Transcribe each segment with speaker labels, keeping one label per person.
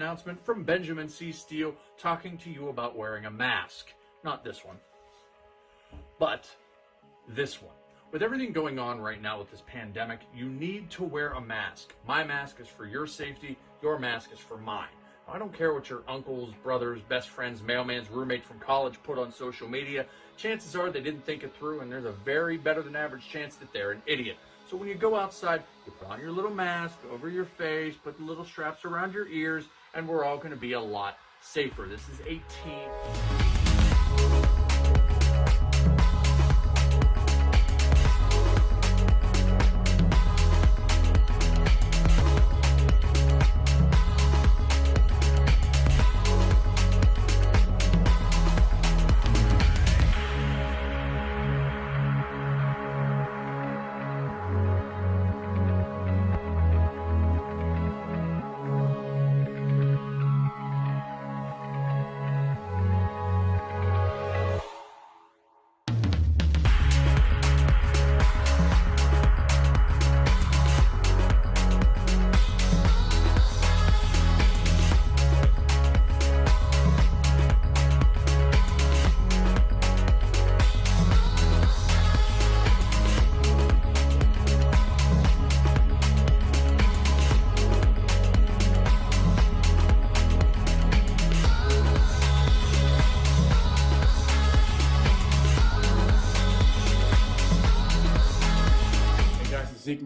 Speaker 1: announcement from Benjamin C. Steele talking to you about wearing a mask. Not this one, but this one. With everything going on right now with this pandemic, you need to wear a mask. My mask is for your safety. Your mask is for mine. I don't care what your uncles, brothers, best friends, mailman's roommate from college put on social media. Chances are they didn't think it through, and there's a very better than average chance that they're an idiot. So when you go outside, you put on your little mask over your face, put the little straps around your ears, and we're all going to be a lot safer. This is a team.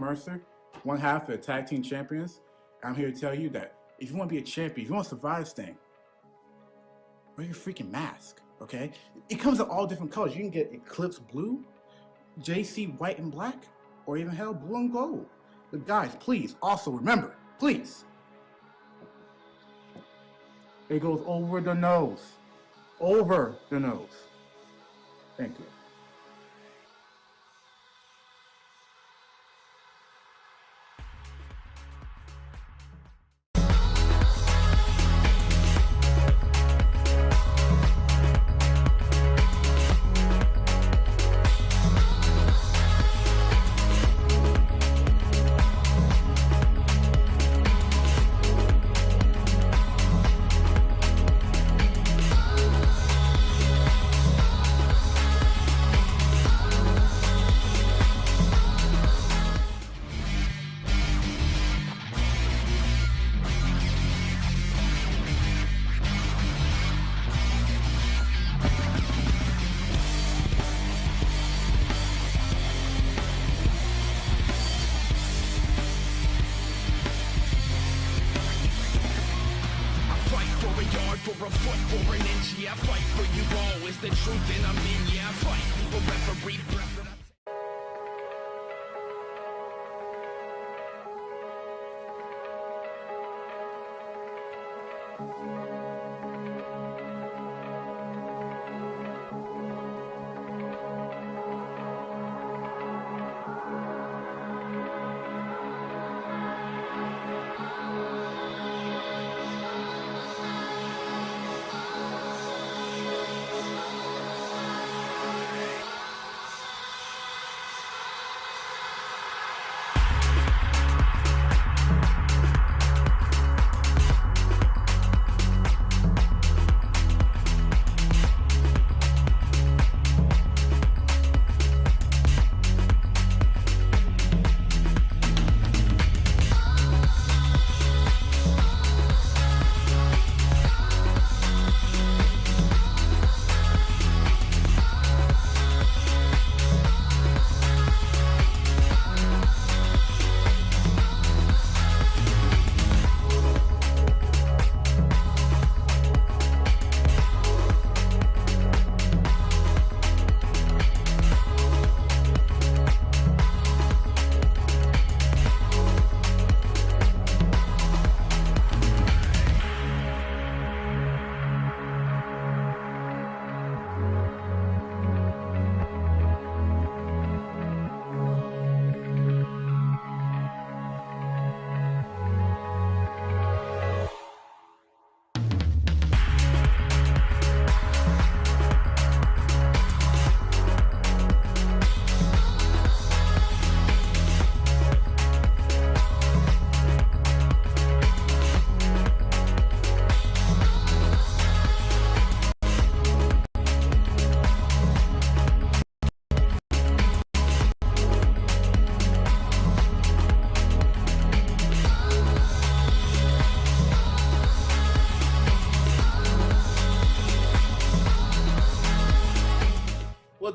Speaker 2: Mercer, one half of the tag team champions. I'm here to tell you that if you want to be a champion, if you want to survive this thing, wear your freaking mask, okay? It comes in all different colors. You can get Eclipse Blue, JC White and Black, or even hell, Blue and Gold. But guys, please, also remember, please, it goes over the nose. Over the nose. Thank you.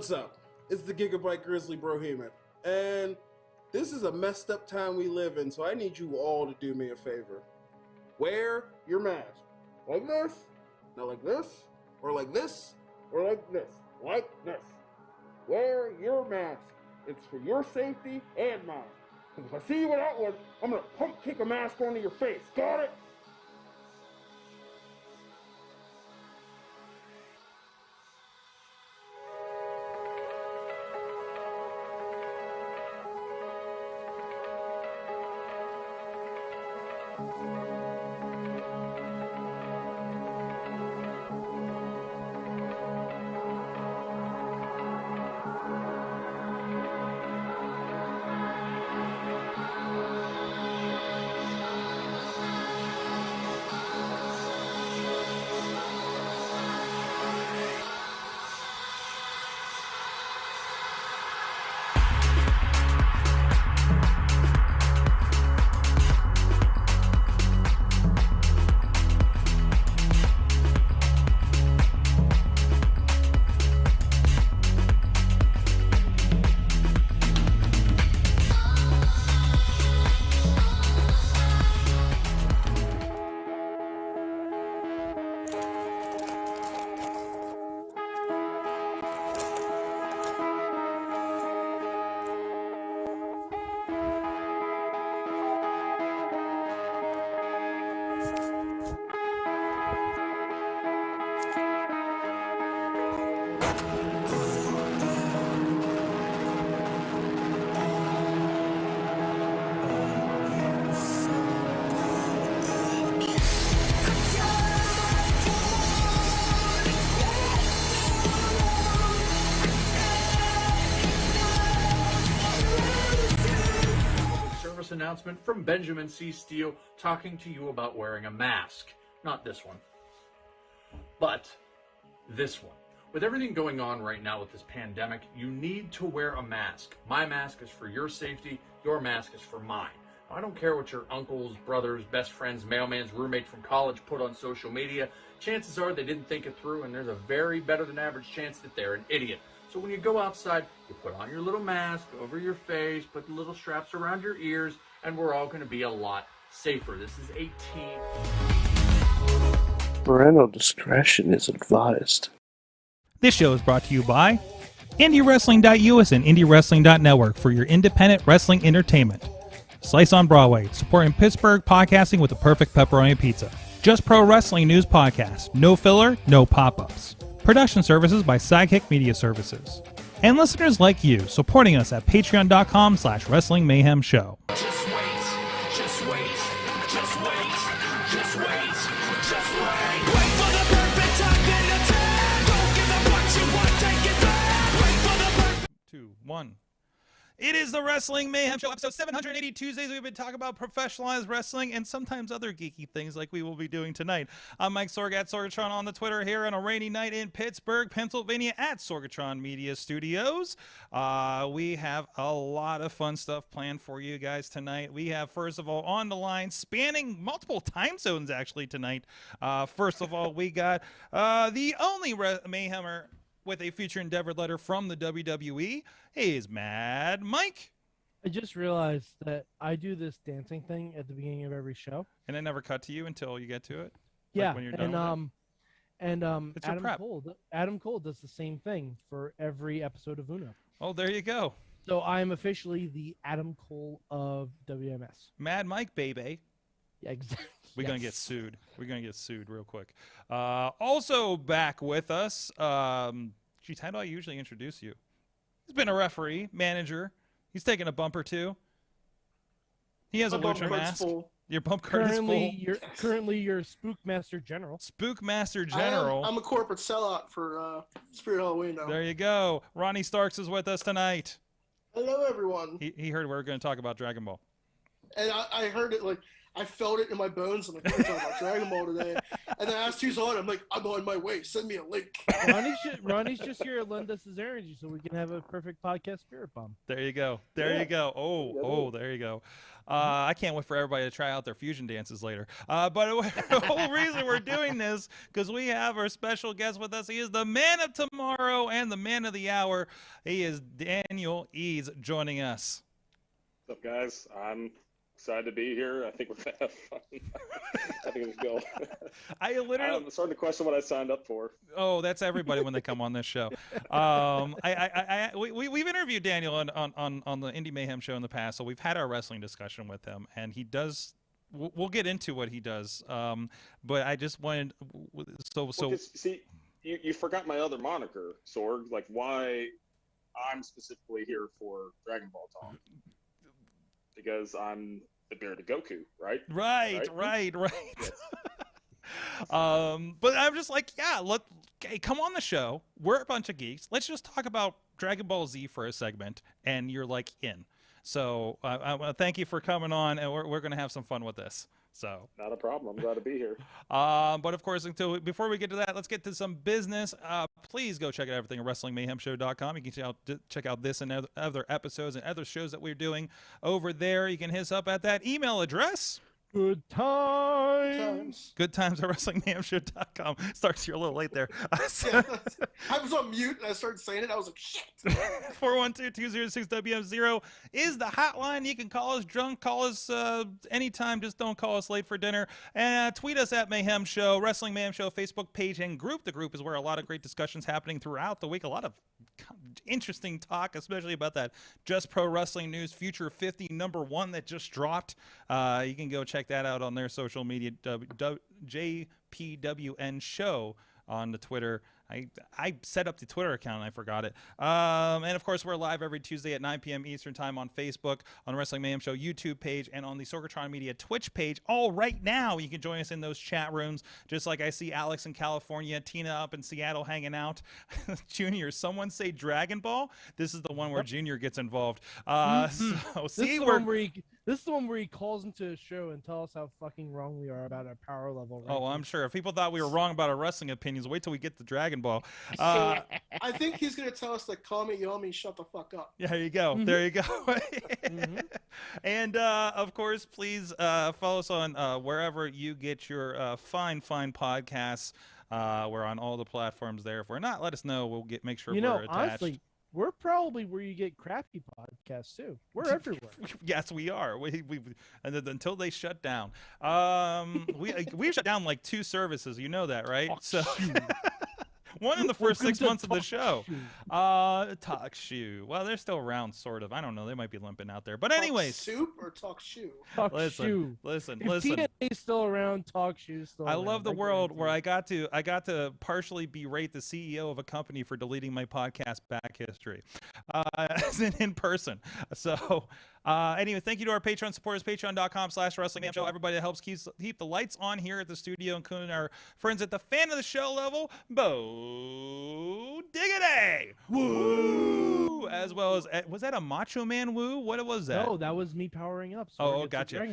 Speaker 3: What's up? It's the Gigabyte Grizzly Brohemon, and this is a messed up time we live in, so I need you all to do me a favor. Wear your mask. Like this, not like this, or like this, or like this, like this. Wear your mask. It's for your safety and mine. Because if I see you without one, I'm gonna pump kick a mask onto your face. Got it?
Speaker 1: Announcement from Benjamin C. Steele talking to you about wearing a mask. Not this one, but this one. With everything going on right now with this pandemic, you need to wear a mask. My mask is for your safety. Your mask is for mine. Now, I don't care what your uncles, brothers, best friends, mailman's roommate from college put on social media. Chances are they didn't think it through, and there's a very better than average chance that they're an idiot. So when you go outside, you put on your little mask over your face, put the little straps around your ears, and we're all going to be a lot safer. This is 18.
Speaker 4: Parental discretion is advised.
Speaker 5: This show is brought to you by IndieWrestling.us and IndieWrestling.network for your independent wrestling entertainment. Slice on Broadway, supporting Pittsburgh podcasting with the perfect pepperoni pizza. Just Pro Wrestling News Podcast. No filler, no pop-ups. Production services by Sidekick Media Services. And listeners like you, supporting us at patreon.com/Wrestling Mayhem Show.
Speaker 6: Just wait, just wait, just wait, just wait, just wait. Wait for the perfect time then attack. Don't give up what you want, take it back. Wait for the perfect...
Speaker 5: 2, 1. It is the Wrestling Mayhem Show, episode 780. Tuesdays we've been talking about professionalized wrestling and sometimes other geeky things like we will be doing tonight. I'm Mike Sorg at Sorgatron on the Twitter here on a rainy night in Pittsburgh, Pennsylvania at Sorgatron Media Studios. We have a lot of fun stuff planned for you guys tonight. We have, first of all, on the line, spanning multiple time zones actually tonight. First of all, we got the only Mayhemmer with a future endeavor letter from the WWE. Is Mad Mike.
Speaker 7: I just realized that I do this dancing thing at the beginning of every show.
Speaker 5: And I never cut to you until you get to it?
Speaker 7: Yeah,
Speaker 5: like when you're done it's
Speaker 7: Adam Cole does the same thing for every episode of Uno.
Speaker 5: Oh, there you go.
Speaker 7: So I'm officially the Adam Cole of WMS.
Speaker 5: Mad Mike, baby.
Speaker 7: Yeah, exactly.
Speaker 5: We're going to get sued. We're going to get sued real quick. Also back with us, geez, how do I usually introduce you? He's been a referee, manager. He's taken a bump or two. He has a lucha mask. Full. Your bump card is full.
Speaker 7: Currently your Spookmaster General.
Speaker 5: Spookmaster General.
Speaker 8: I'm a corporate sellout for Spirit Halloween now.
Speaker 5: There you go. Ronnie Starks is with us tonight.
Speaker 8: Hello, everyone.
Speaker 5: He heard we were going to talk about Dragon Ball.
Speaker 8: And I heard it, like, I felt it in my bones, and I couldn't talk about Dragon Ball today. And then asked who's on. I'm like, I'm on my way. Send me a link.
Speaker 7: Ronnie's just here to lend us his energy so we can have a perfect podcast spirit bomb.
Speaker 5: There you go. There you go. Oh, there you go. I can't wait for everybody to try out their fusion dances later. But the whole reason we're doing this, because we have our special guest with us. He is the man of tomorrow and the man of the hour. He is Daniel Eads joining us.
Speaker 9: What's up, guys? I'm excited to be here. I think we're going to have fun. I think it's go. I'm starting to question what I signed up for.
Speaker 5: Oh, that's everybody when they come on this show. We've interviewed Daniel on the Indie Mayhem show in the past, so we've had our wrestling discussion with him, and he does. We'll get into what he does, but I just wanted
Speaker 9: see, you forgot my other moniker, Sorg. Like why I'm specifically here for Dragon Ball Talk. Because I'm the bear to Goku, right?
Speaker 5: Right.
Speaker 9: Yes.
Speaker 5: But I'm just like, yeah, come on the show. We're a bunch of geeks. Let's just talk about Dragon Ball Z for a segment, and you're like in. So thank you for coming on, and we're going to have some fun with this. So
Speaker 9: not a problem. I'm glad to be here.
Speaker 5: But of course, before we get to that, let's get to some business. Please go check out everything at WrestlingMayhemShow.com. You can check out this and other episodes and other shows that we're doing over there. You can hit us up at that email address.
Speaker 7: Good times.
Speaker 5: Good times at WrestlingMayhemShow.com. Starks, you're a little late there.
Speaker 8: Yeah, I was on mute and I started saying it. I was like, shit.
Speaker 5: 412-206-WM0 is the hotline. You can call us drunk, call us anytime. Just don't call us late for dinner. And tweet us at Mayhem Show, Wrestling Mayhem Show Facebook page and group. The group is where a lot of great discussions happening throughout the week. A lot of interesting talk, especially about that Just Pro Wrestling News Future 50 #1 that just dropped. You can go check that out on their social media, JPWN Show on the Twitter. I set up the Twitter account and I forgot it. And of course, we're live every Tuesday at 9 p.m. Eastern Time on Facebook, on the Wrestling Mayhem Show YouTube page, and on the Sorgatron Media Twitch page. All right now, you can join us in those chat rooms, just like I see Alex in California, Tina up in Seattle hanging out. Junior, someone say Dragon Ball. This is the one where Junior gets involved.
Speaker 7: This is the one where he calls into a show and tells us how fucking wrong we are about our power level.
Speaker 5: Oh, I'm sure. If people thought we were wrong about our wrestling opinions, wait till we get to Dragon Ball.
Speaker 8: I think he's going to tell us that call me Yomi, shut the fuck up.
Speaker 5: Yeah, there you go. There you go. And, of course, please follow us on wherever you get your fine podcasts. We're on all the platforms there. If we're not, let us know. We'll make sure we're attached.
Speaker 7: Honestly, we're probably where you get crappy podcasts too. We're everywhere.
Speaker 5: Yes, we are. We until they shut down. We've shut down like 2 services. You know that, right? One in the first 6 months of the show. Talk shoe. Well, they're still around, sort of. I don't know. They might be limping out there. But anyways.
Speaker 8: Talk soup or talk shoe?
Speaker 7: Talk shoe.
Speaker 5: Listen.
Speaker 7: If TNA's still around, talk shoe still around.
Speaker 5: I love the world where I got to partially berate the CEO of a company for deleting my podcast back history, in person. So. Anyway, thank you to our Patreon supporters, patreon.com/WrestlingMayhemShow. Everybody that helps keep the lights on here at the studio, including our friends at the fan of the show level, Bo Diggity! Woo! As well as, was that a Macho Man woo? What was that?
Speaker 7: No, that was me powering up.
Speaker 5: So gotcha.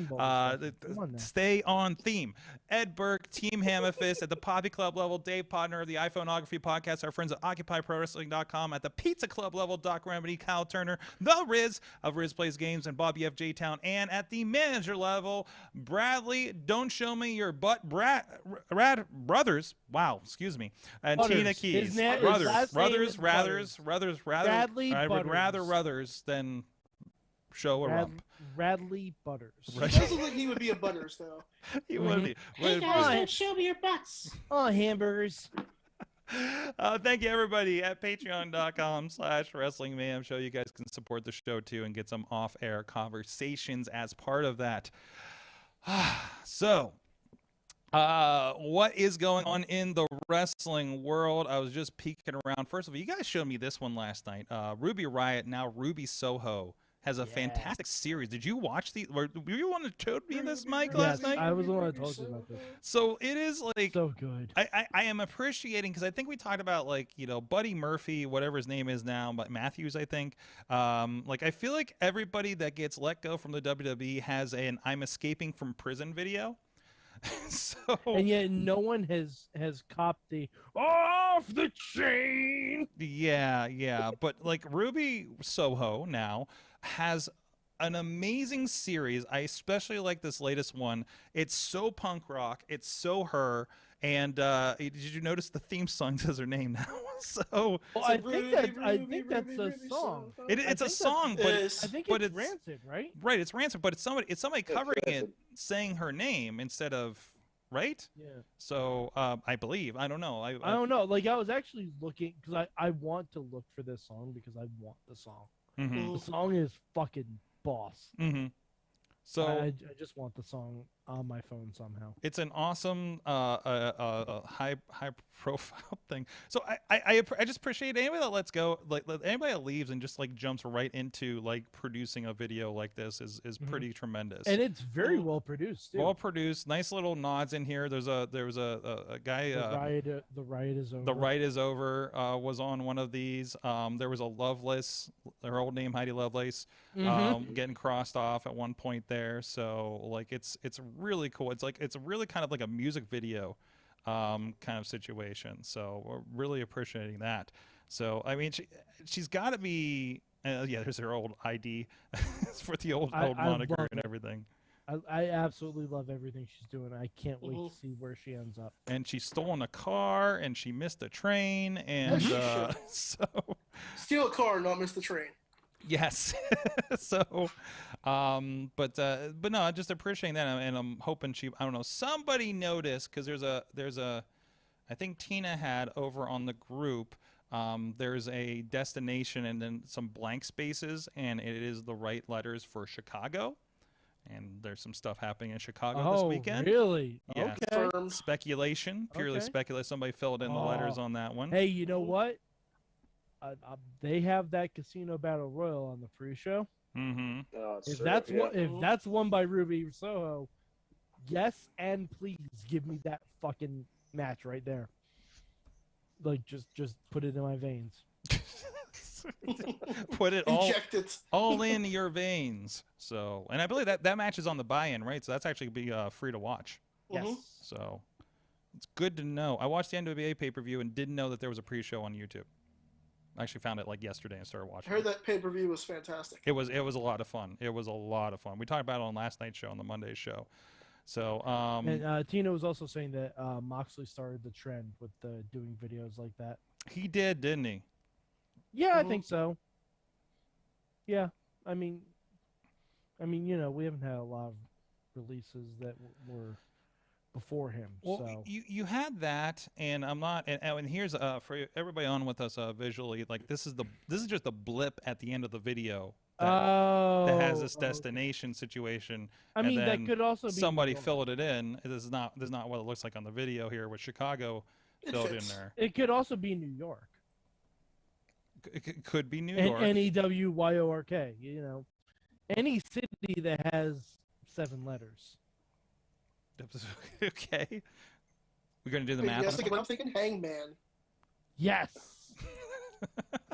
Speaker 5: Stay on theme. Ed Burke, Team Hammerfist at the Poppy Club level, Dave Podner of the iPhoneography podcast, our friends at OccupyProWrestling.com at the Pizza Club level, Doc Remedy, Kyle Turner, The Riz of Riz Plays Games, and Bobby F. J. Town, and at the manager level, Bradley, Don't Show Me Your Butt, Brothers, wow, excuse me, and
Speaker 7: Butters.
Speaker 5: Tina Keys. Brothers, Bradley I would rather Ruthers than show a rump.
Speaker 7: Radley Butters.
Speaker 8: He doesn't look like he would be a Butters, though.
Speaker 5: He would be.
Speaker 8: Hey guys, don't show me your butts.
Speaker 7: Oh, hamburgers.
Speaker 5: Thank you, everybody, at patreon.com/Wrestling Mayhem Show. You guys can support the show, too, and get some off-air conversations as part of that. So, what is going on in the wrestling world? I was just peeking around. First of all, you guys showed me this one last night. Ruby Riott, now Ruby Soho, has a fantastic series. Did you watch were you on the show me this, Mike, last night?
Speaker 7: I was the one that told you about this.
Speaker 5: So it is like
Speaker 7: so good.
Speaker 5: I am appreciating, because I think we talked about Buddy Murphy, whatever his name is now, but Matthews, I think. I feel like everybody that gets let go from the WWE has an "I'm escaping from prison" video.
Speaker 7: And yet no one has copped the off the chain.
Speaker 5: Yeah. But like Ruby Soho now has an amazing series. I especially like this latest one. It's so punk rock. It's so her. And did you notice the theme song says her name now? So
Speaker 7: well, I think that's a song.
Speaker 5: It's a song, but
Speaker 7: I think it's Rancid, right?
Speaker 5: Right, it's Rancid, but it's somebody covering it, saying her name instead of right.
Speaker 7: Yeah.
Speaker 5: So I believe I don't know. I
Speaker 7: don't know. Like I was actually looking because I want to look for this song because I want the song.
Speaker 5: Mm-hmm.
Speaker 7: The song is fucking boss.
Speaker 5: Mm-hmm. So
Speaker 7: I just want the song on my phone somehow.
Speaker 5: It's an awesome high profile thing. So I just appreciate anybody that lets go, like anybody that leaves and just like jumps right into like producing a video like this is pretty tremendous.
Speaker 7: And it's very well produced too.
Speaker 5: Well produced, nice little nods in here. There was a guy.
Speaker 7: The riot is over.
Speaker 5: The Right Is Over was on one of these. There was a Lovelace, her old name Heidi Lovelace, getting crossed off at one point there. So like it's really cool. It's really kind of like a music video kind of situation. So we're really appreciating that. So I mean she's got to be yeah, there's her old ID for the old moniker and everything.
Speaker 7: I absolutely love everything she's doing. I can't wait to see where she ends up.
Speaker 5: And she stole a car and she missed a train and so
Speaker 8: steal a car, not miss the train.
Speaker 5: Yes. So, but no, just appreciating that, and I'm hoping I don't know, somebody noticed because there's a, I think Tina had over on the group. There's a destination and then some blank spaces, and it is the right letters for Chicago. And there's some stuff happening in Chicago this weekend.
Speaker 7: Really?
Speaker 5: Yeah.
Speaker 7: Okay.
Speaker 5: Speculation, purely speculation. Somebody filled in the letters on that one.
Speaker 7: Hey, you know what? They have that Casino Battle Royal on the pre-show.
Speaker 5: Mm-hmm.
Speaker 7: If that's won by Ruby Soho, yes, and please give me that fucking match right there. Like just put it in my veins.
Speaker 5: Put it all in your veins. So, and I believe that match is on the buy-in, right? So that's actually be free to watch.
Speaker 7: Yes.
Speaker 5: So it's good to know. I watched the NWA pay-per-view and didn't know that there was a pre-show on YouTube. I actually found it like yesterday and started watching.
Speaker 8: I heard that pay-per-view was fantastic.
Speaker 5: It was a lot of fun. It was a lot of fun. We talked about it on last night's show, on the Monday show. So
Speaker 7: and Tina was also saying that Moxley started the trend with doing videos like that.
Speaker 5: He did, didn't he?
Speaker 7: Yeah, I think so. Yeah, I mean, you know, we haven't had a lot of releases that were before him.
Speaker 5: Well,
Speaker 7: so.
Speaker 5: you had that, and I'm not. And here's for everybody on with us visually, like this is just a blip at the end of the video. That has this destination situation.
Speaker 7: I mean, that could also be
Speaker 5: somebody filled it in. This is not what it looks like on the video here with Chicago filled in there.
Speaker 7: It could also be New York.
Speaker 5: It could be New York.
Speaker 7: NEWYORK. You know, any city that has 7 letters.
Speaker 5: Okay. We're gonna do the math.
Speaker 8: Yes, I'm thinking Hangman.
Speaker 7: Yes.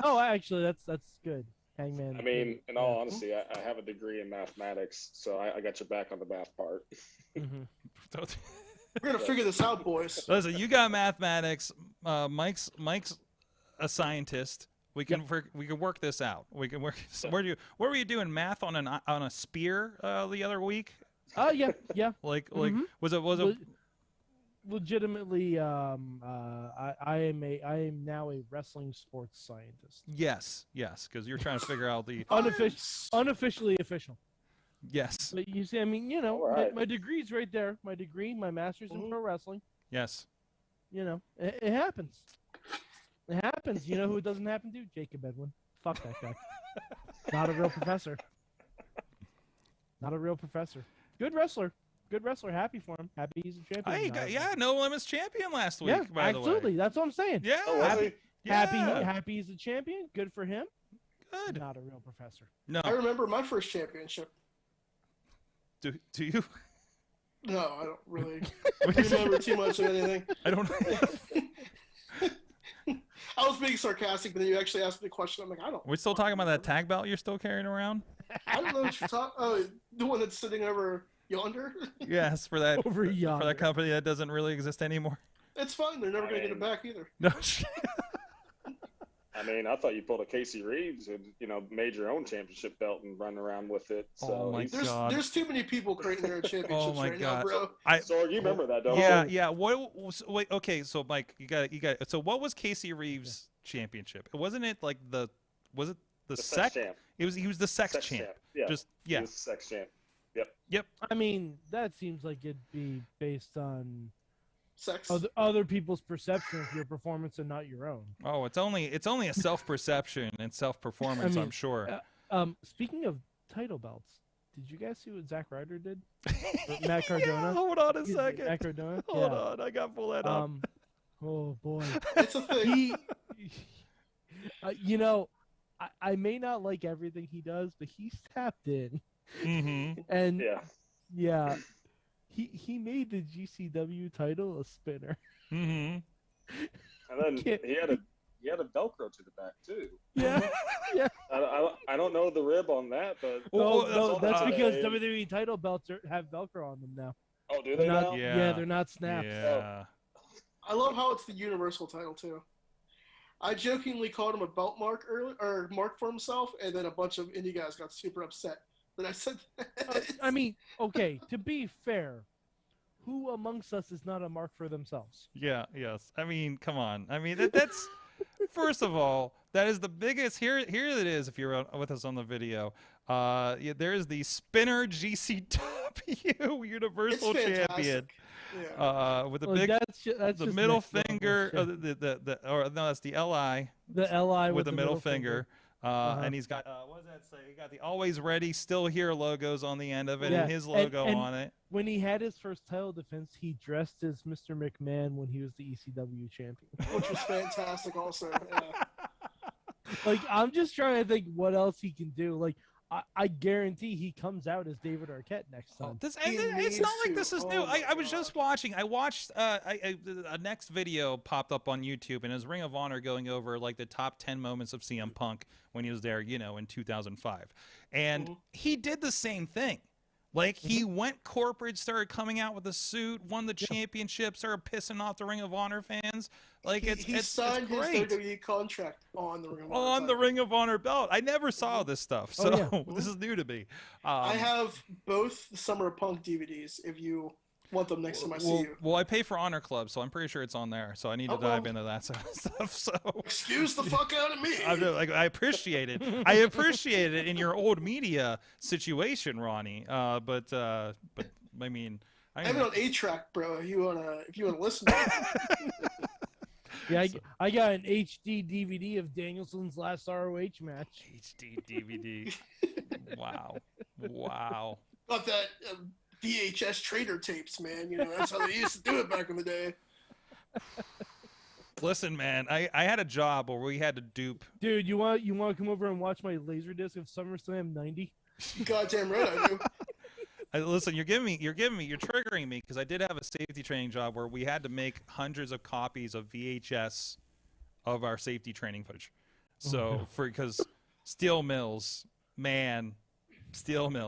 Speaker 7: Oh, actually, that's good. Hangman.
Speaker 9: I mean, in all honesty, I have a degree in mathematics, so I got your back on the math part.
Speaker 8: We're gonna figure this out, boys.
Speaker 5: Listen, you got mathematics. Mike's a scientist. We can work this out. We can work. Where were you doing math on a spear the other week?
Speaker 7: Oh yeah.
Speaker 5: Like was it?
Speaker 7: Legitimately, I am now a wrestling sports scientist.
Speaker 5: Yes, because you're trying to figure out the
Speaker 7: unofficially official.
Speaker 5: Yes.
Speaker 7: But you see, I mean, you know,
Speaker 9: right.
Speaker 7: my degree's right there. My degree, my master's in pro wrestling.
Speaker 5: Yes.
Speaker 7: You know, it happens. It happens. You know who it doesn't happen to? Jacob Edwin. Fuck that guy. Not a real professor. Not a real professor. Good wrestler. Happy for him. Happy he's a champion.
Speaker 5: No Limits champion last week.
Speaker 7: Yeah,
Speaker 5: by the way.
Speaker 7: absolutely. That's what I'm saying.
Speaker 5: Yeah.
Speaker 7: Happy he's a champion. Good for him.
Speaker 5: Good.
Speaker 7: Not a real professor.
Speaker 5: No.
Speaker 8: I remember my first championship.
Speaker 5: Do you?
Speaker 8: No, I don't really remember too much of anything.
Speaker 5: I don't.
Speaker 8: I was being sarcastic, but then you actually asked me the question. I'm like, I don't.
Speaker 5: We're still talking about that tag belt you're still carrying around?
Speaker 8: I don't know what you're talking. Oh, the one that's sitting over yonder.
Speaker 5: Yes, for that
Speaker 7: Over
Speaker 5: for
Speaker 7: yonder.
Speaker 5: that company that doesn't really exist anymore.
Speaker 8: It's fine. They're never going to get it back either.
Speaker 5: No shit.
Speaker 9: I mean, I thought you pulled a Casey Reeves and made your own championship belt and run around with it. So
Speaker 5: Oh my God.
Speaker 8: There's too many people creating their own championships
Speaker 5: Oh my
Speaker 8: right
Speaker 5: God.
Speaker 8: now, bro.
Speaker 9: So you remember that, don't
Speaker 5: Yeah,
Speaker 9: you?
Speaker 5: yeah. Wait. Okay, so Mike, you got. So what was Casey Reeves' championship? Wasn't it like was it the
Speaker 9: sex
Speaker 5: sex?
Speaker 9: champ.
Speaker 5: He was the sex champ.
Speaker 9: Yeah.
Speaker 5: Yeah.
Speaker 9: He was the sex champ. Yep.
Speaker 5: Yep.
Speaker 7: I mean, that seems like it'd be based on
Speaker 8: Sex.
Speaker 7: other people's perception of your performance and not your own.
Speaker 5: Oh, it's only a self-perception and self-performance,
Speaker 7: I mean,
Speaker 5: I'm sure.
Speaker 7: Speaking of title belts, did you guys see what Zack Ryder did? Or Matt Cardona.
Speaker 5: Hold on a
Speaker 7: Excuse me,
Speaker 5: second.
Speaker 7: Matt Cardona.
Speaker 5: Hold on, I got to pull that up.
Speaker 7: Oh boy.
Speaker 8: It's a thing.
Speaker 7: I may not like everything he does, but he's tapped in.
Speaker 5: Mm-hmm.
Speaker 7: And
Speaker 9: yeah,
Speaker 7: he made the GCW title a spinner.
Speaker 5: Mm-hmm.
Speaker 9: And then he had a Velcro to the back too.
Speaker 7: Yeah, yeah.
Speaker 9: I don't know the rib on that, but
Speaker 7: No, that's because WWE title belts have Velcro on them now.
Speaker 9: Oh, do they now?
Speaker 7: Yeah, they're not snaps.
Speaker 5: Yeah.
Speaker 8: I love how it's the Universal title too. I jokingly called him a belt mark or mark for himself, and then a bunch of indie guys got super upset that I said that.
Speaker 7: I mean, okay, to be fair, who amongst us is not a mark for themselves?
Speaker 5: Yeah, yes. I mean, come on. I mean, that's first of all, that is the biggest. Here it is. If you're with us on the video, there is the Spinner GCW Universal Champion.
Speaker 8: Yeah.
Speaker 5: With the
Speaker 7: Well,
Speaker 5: big,
Speaker 7: that's
Speaker 5: the
Speaker 7: just
Speaker 5: middle
Speaker 7: next level
Speaker 5: finger,
Speaker 7: shit.
Speaker 5: that's the LI.
Speaker 7: The LI
Speaker 5: with the middle finger.
Speaker 7: Uh-huh.
Speaker 5: And he's got what does that say? He got the Always Ready, Still Here logos on the end of it,
Speaker 7: Yeah,
Speaker 5: and his logo
Speaker 7: and
Speaker 5: on it.
Speaker 7: When he had his first title defense, he dressed as Mr. McMahon when he was the ECW champion.
Speaker 8: Which was fantastic also. Yeah.
Speaker 7: Like, I'm just trying to think what else he can do. Like, I guarantee he comes out as David Arquette next time.
Speaker 5: It's not like this is new. I was just watching. I watched a next video popped up on YouTube, and it was Ring of Honor going over like the top 10 moments of CM Punk when he was there, in 2005, and he did the same thing. Like, he went corporate, started coming out with a suit, won the championship, started pissing off the Ring of Honor fans. Like,
Speaker 8: he signed his
Speaker 5: great.
Speaker 8: WWE contract on the Ring of Honor.
Speaker 5: On the Ring of Honor belt. I never saw this stuff, so this is new to me.
Speaker 8: I have both the Summer of Punk DVDs if you want them next time I see you.
Speaker 5: Well, I pay for Honor Club, so I'm pretty sure it's on there. So I need to dive into that sort of stuff. So
Speaker 8: excuse the fuck out of me.
Speaker 5: I appreciate it. I appreciate it in your old media situation, Ronnie. But I mean,
Speaker 8: I have it on 8-track, bro. If you wanna listen to it.
Speaker 7: Yeah, I got an HD DVD of Danielson's last ROH match.
Speaker 5: HD DVD. Wow.
Speaker 8: Got that VHS trader tapes, man. That's how they used to do it back in the day.
Speaker 5: Listen, man, I had a job where we had to dupe.
Speaker 7: Dude, you want to come over and watch my Laserdisc of SummerSlam '90?
Speaker 8: Goddamn right I do.
Speaker 5: Listen, you're triggering me because I did have a safety training job where we had to make hundreds of copies of VHS of our safety training footage. So because steel mills, I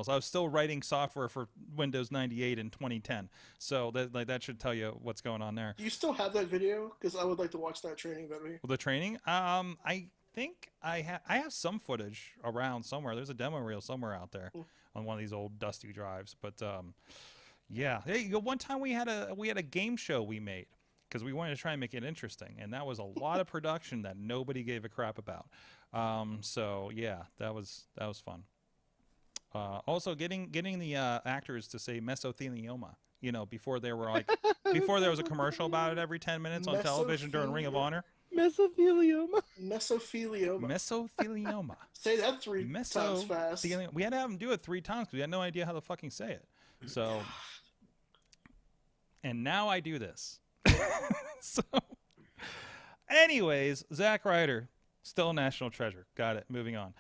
Speaker 5: was still writing software for Windows 98 in 2010. So that should tell you what's going on there.
Speaker 8: Do you still have that video? Because I would like to watch that training video.
Speaker 5: The training? I think I have some footage around somewhere. There's a demo reel somewhere out there on one of these old dusty drives. But yeah, hey, one time we had a game show we made because we wanted to try and make it interesting, and that was a lot of production that nobody gave a crap about. So yeah, that was fun. Also, getting the actors to say mesothelioma, before there was a commercial about it every 10 minutes on television during Ring of Honor.
Speaker 7: Mesothelioma.
Speaker 5: Mesothelioma.
Speaker 8: Say that three times fast.
Speaker 5: We had to have him do it 3 times because we had no idea how to fucking say it. So, and now I do this. So, anyways, Zack Ryder, still a national treasure. Got it. Moving on.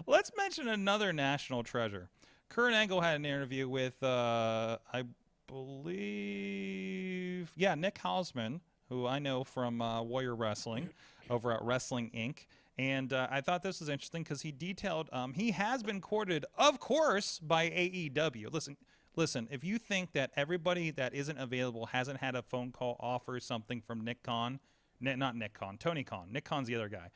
Speaker 5: Let's mention another national treasure. Kurt Angle had an interview with, I believe, Nick Hausman, who I know from Warrior Wrestling over at Wrestling Inc. And I thought this was interesting because he detailed he has been courted, of course, by AEW. Listen, if you think that everybody that isn't available hasn't had a phone call offer something from Nick Khan, not Nick Khan, Tony Khan. Nick Khan's the other guy.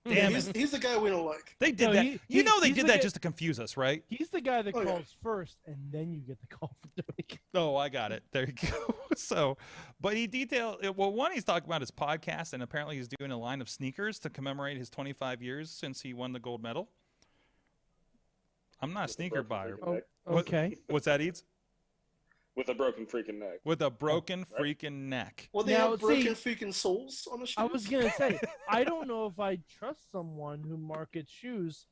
Speaker 5: Damn it.
Speaker 8: He's the guy we don't like.
Speaker 5: They did that. They did that just to confuse us, right?
Speaker 7: He's the guy that calls first, and then you get the call from Tony Khan.
Speaker 5: Oh, I got it. There you go. So, but he detailed, well, one, he's talking about his podcast, and apparently he's doing a line of sneakers to commemorate his 25 years since he won the gold medal. I'm not a sneaker buyer.
Speaker 7: Oh, okay.
Speaker 5: What's that, Eads?
Speaker 9: With a broken freaking neck.
Speaker 5: With a broken freaking neck.
Speaker 8: Well, they have broken freaking soles on the shoes.
Speaker 7: I was going to say, I don't know if I trust someone who markets shoes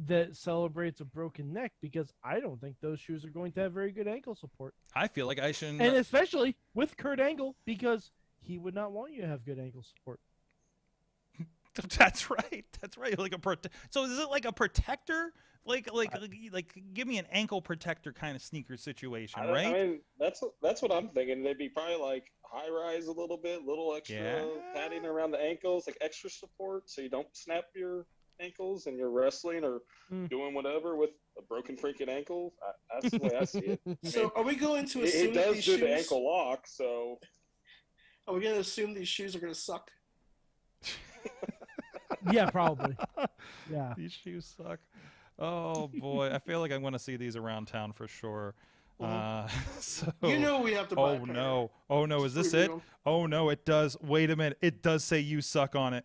Speaker 7: that celebrates a broken neck, because I don't think those shoes are going to have very good ankle support.
Speaker 5: I feel like I shouldn't.
Speaker 7: And especially with Kurt Angle, because he would not want you to have good ankle support.
Speaker 5: That's right. That's right. Like so is it like a protector? Like give me an ankle protector kind of sneaker situation, right?
Speaker 9: I mean, that's what I'm thinking. They'd be probably like high rise a little bit, little extra padding around the ankles, like extra support, so you don't snap your ankles and you're wrestling or doing whatever with a broken freaking ankle. That's the way I see it.
Speaker 8: So are we going to assume
Speaker 9: it does
Speaker 8: these
Speaker 9: do
Speaker 8: shoes,
Speaker 9: the ankle lock? So
Speaker 8: are we going to assume these shoes are going to suck?
Speaker 7: Yeah, probably. Yeah,
Speaker 5: these shoes suck. Oh boy, I feel like I'm going to see these around town for sure. So,
Speaker 8: you know we have to buy.
Speaker 5: Oh no, is this it? Oh no, it does. Wait a minute, it does say "you suck" on it.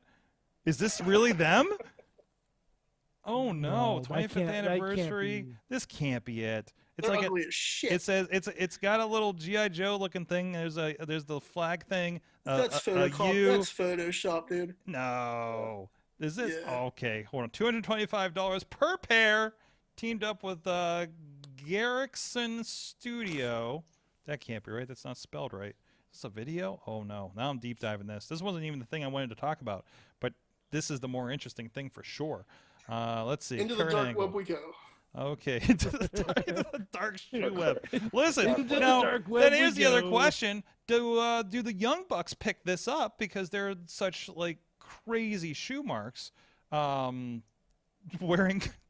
Speaker 5: Is this really them? Oh no, 25th anniversary. This can't be it. It's
Speaker 8: They're
Speaker 5: like
Speaker 8: ugly as shit.
Speaker 5: It says it's got a little GI Joe looking thing. There's the flag thing.
Speaker 8: That's Photoshop, dude.
Speaker 5: No. Is this okay? Hold on, $225 per pair. Teamed up with Garrickson Studio. That can't be right. That's not spelled right. Is this a video? Oh no! Now I'm deep diving this. This wasn't even the thing I wanted to talk about, but this is the more interesting thing for sure. Let's see.
Speaker 8: Into the dark web we go.
Speaker 5: Okay, into the dark shoe web. Listen, now then here's the other question: Do the Young Bucks pick this up because they're such like crazy shoe marks, wearing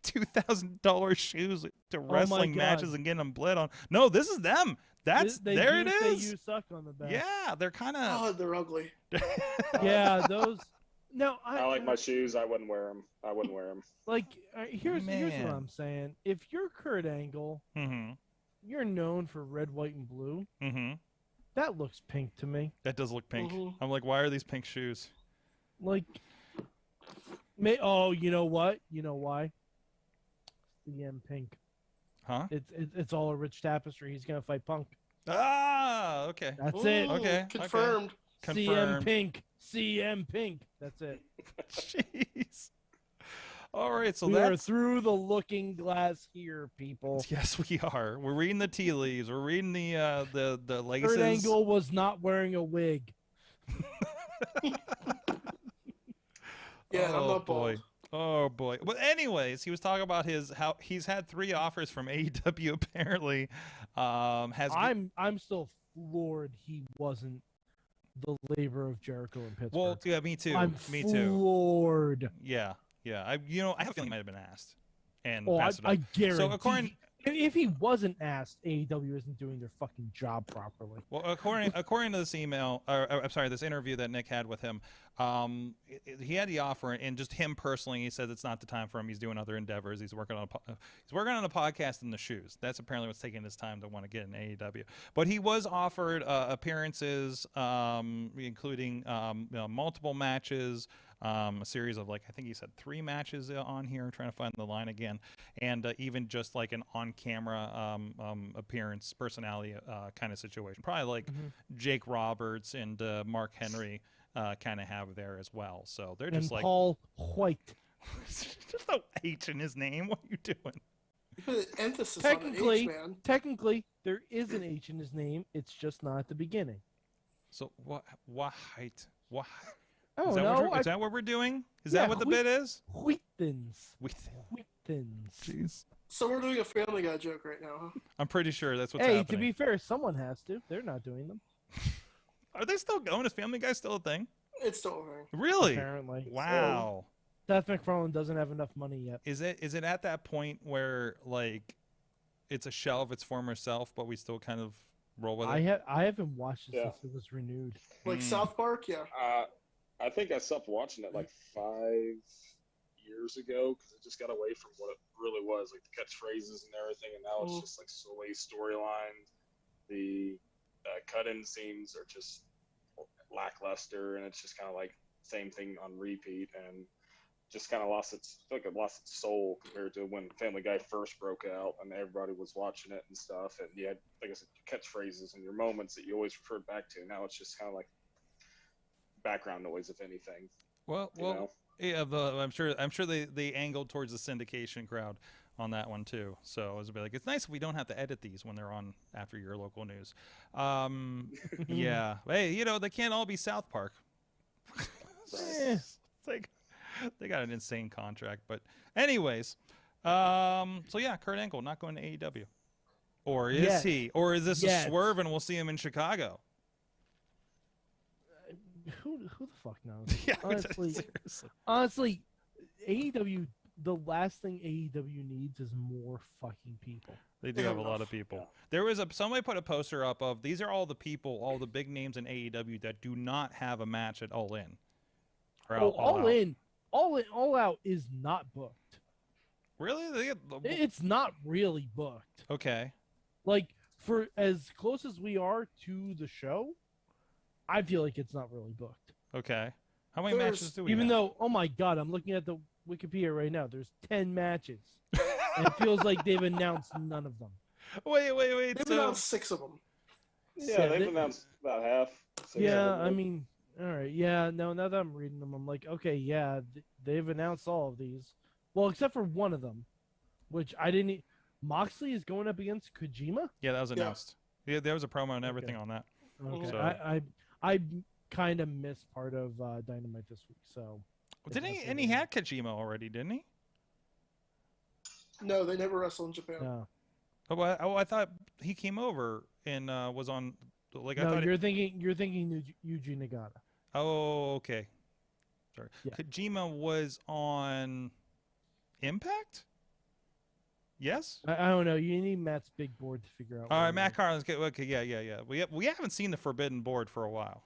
Speaker 5: $2,000 shoes to wrestling matches and getting them bled on? No, this is them. There it is.
Speaker 7: You suck on the back.
Speaker 5: Yeah, they're kind of.
Speaker 8: Oh, they're ugly.
Speaker 7: Yeah, those. No,
Speaker 9: I like my shoes. I wouldn't wear them.
Speaker 7: Like, here's what I'm saying. If you're Kurt Angle, you're known for red, white, and blue. That looks pink to me.
Speaker 5: That does look pink. I'm like, why are these pink shoes?
Speaker 7: Like, you know what? You know why? CM Pink.
Speaker 5: Huh?
Speaker 7: It's all a Rich Tapestry. He's gonna fight Punk.
Speaker 5: Ah, okay.
Speaker 7: That's it.
Speaker 5: Okay.
Speaker 8: Confirmed.
Speaker 7: CM Pink. That's it.
Speaker 5: Jeez. All right, so
Speaker 7: we are through the looking glass here, people.
Speaker 5: Yes, we are. We're reading the tea leaves. We're reading the laces.
Speaker 7: Kurt Angle was not wearing a wig.
Speaker 8: Yeah, I'm not
Speaker 5: boy. Oh boy. But anyways, he was talking about how he's had 3 offers from AEW apparently. I'm
Speaker 7: still floored he wasn't the labor of Jericho in Pittsburgh.
Speaker 5: Well, yeah, me too.
Speaker 7: Me too. Floored.
Speaker 5: Yeah. I have a feeling he might have been asked. And
Speaker 7: I guarantee.
Speaker 5: So according,
Speaker 7: if he wasn't asked, AEW isn't doing their fucking job properly.
Speaker 5: Well, according to this email, this interview that Nick had with him, he had the offer, and just him personally, he said it's not the time for him. He's doing other endeavors. He's working on a podcast in the shoes. That's apparently what's taking his time to want to get in AEW. But he was offered appearances, including multiple matches. A series of I think he said 3 matches on here. I'm trying to find the line again, and even just like an on-camera appearance, personality kind of situation. Probably like Jake Roberts and Mark Henry kind of have there as well. So they're just like
Speaker 7: Paul White.
Speaker 5: Just no H in his name. What are you doing?
Speaker 8: You put emphasis
Speaker 7: technically,
Speaker 8: on an H, man.
Speaker 7: Technically, there is an H in his name. It's just not at the beginning.
Speaker 5: So what? White? What?
Speaker 7: Oh,
Speaker 5: is that what we're doing? Is that what the bit is?
Speaker 7: Wheatthins.
Speaker 5: Jeez.
Speaker 8: So we're doing a Family Guy joke right now, huh?
Speaker 5: I'm pretty sure that's what's happening.
Speaker 7: Hey, to be fair, someone has to. They're not doing them.
Speaker 5: Are they still going? Is Family Guy still a thing?
Speaker 8: It's still a thing.
Speaker 5: Really?
Speaker 7: Apparently.
Speaker 5: Wow.
Speaker 7: Seth MacFarlane doesn't have enough money yet.
Speaker 5: Is it at that point where like it's a shell of its former self, but we still kind of roll with it?
Speaker 7: I haven't watched it
Speaker 9: Yeah.
Speaker 7: since it was renewed.
Speaker 8: Like South Park, yeah.
Speaker 9: I think I stopped watching it like 5 years ago because it just got away from what it really was, like the catchphrases and everything, and now it's just like solely storyline. The cut-in scenes are just lackluster, and it's just kind of like same thing on repeat, and just kind of lost its soul compared to when Family Guy first broke out and everybody was watching it and stuff, and you had, like I said, catchphrases and your moments that you always referred back to. Now it's just kind of like background noise, if anything.
Speaker 5: Well, yeah. I'm sure they angled towards the syndication crowd on that one too. So it was a bit like, it's nice if we don't have to edit these when they're on after your local news. Yeah. Hey, they can't all be South Park. It's like they got an insane contract, but anyways, so yeah, Kurt Angle not going to AEW, or is he? Or is this a swerve and we'll see him in Chicago?
Speaker 7: Who the fuck knows?
Speaker 5: Yeah,
Speaker 7: honestly, AEW. The last thing AEW needs is more fucking people.
Speaker 5: They do have a lot of people. There was somebody put a poster up of these are all the people, all the big names in AEW that do not have a match at All In.
Speaker 7: All Out is not booked.
Speaker 5: Really?
Speaker 7: It's not really booked.
Speaker 5: Okay.
Speaker 7: Like, for as close as we are to the show, I feel like it's not really booked.
Speaker 5: Okay. How many matches do we
Speaker 7: have?
Speaker 5: Though,
Speaker 7: oh my god, I'm looking at the Wikipedia right now. There's 10 matches. And it feels like they've announced none of them.
Speaker 5: Wait.
Speaker 8: They've announced 6 of them.
Speaker 9: Yeah, they've announced about half.
Speaker 7: I mean, all right. Yeah, no, now that I'm reading them, I'm like, okay, yeah, they've announced all of these. Well, except for one of them, which I didn't... Moxley is going up against Kojima?
Speaker 5: Yeah, that was announced. Yeah, there was a promo and everything on that.
Speaker 7: Okay.
Speaker 5: So.
Speaker 7: I kind of missed part of Dynamite this week, so...
Speaker 5: Didn't he? And he had Kojima already, didn't he?
Speaker 8: No, they never wrestled in Japan.
Speaker 7: No.
Speaker 5: I thought he came over and was on. Like,
Speaker 7: no,
Speaker 5: I thought
Speaker 7: you're thinking Yuji Nagata.
Speaker 5: Oh, okay. Sorry.
Speaker 7: Yeah.
Speaker 5: Kojima was on Impact. Yes.
Speaker 7: I don't know. You need Matt's big board to figure out.
Speaker 5: All right, Matt Carlin's. Okay, yeah. We haven't seen the Forbidden Board for a while.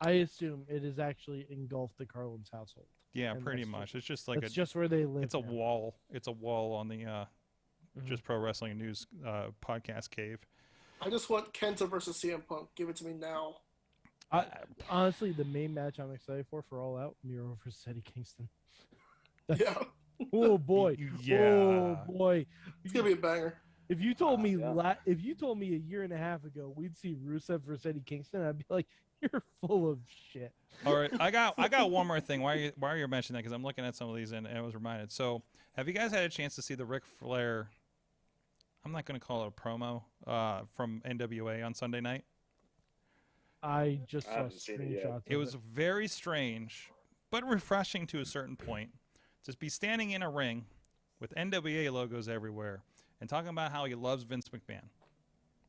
Speaker 7: I assume it is actually engulfed the Carlin's household.
Speaker 5: Yeah, pretty much. It's just like
Speaker 7: just where they live.
Speaker 5: It's a wall. It's a wall on the Just Pro Wrestling News podcast cave.
Speaker 8: I just want Kenta versus CM Punk. Give it to me now.
Speaker 7: Honestly, the main match I'm excited for All Out, Miro versus Eddie Kingston.
Speaker 8: Yeah.
Speaker 7: Oh boy.
Speaker 5: Yeah.
Speaker 7: Oh boy.
Speaker 8: It's gonna be a banger.
Speaker 7: If you told me if you told me a year and a half ago we'd see Rusev versus Eddie Kingston, I'd be like, you're full of shit.
Speaker 5: All right, I got one more thing. Why are you mentioning that? Because I'm looking at some of these and I was reminded. So, have you guys had a chance to see the Ric Flair? I'm not going to call it a promo from NWA on Sunday night.
Speaker 7: I just saw screenshots.
Speaker 5: It was very strange, but refreshing to a certain point. Just be standing in a ring with NWA logos everywhere and talking about how he loves Vince McMahon.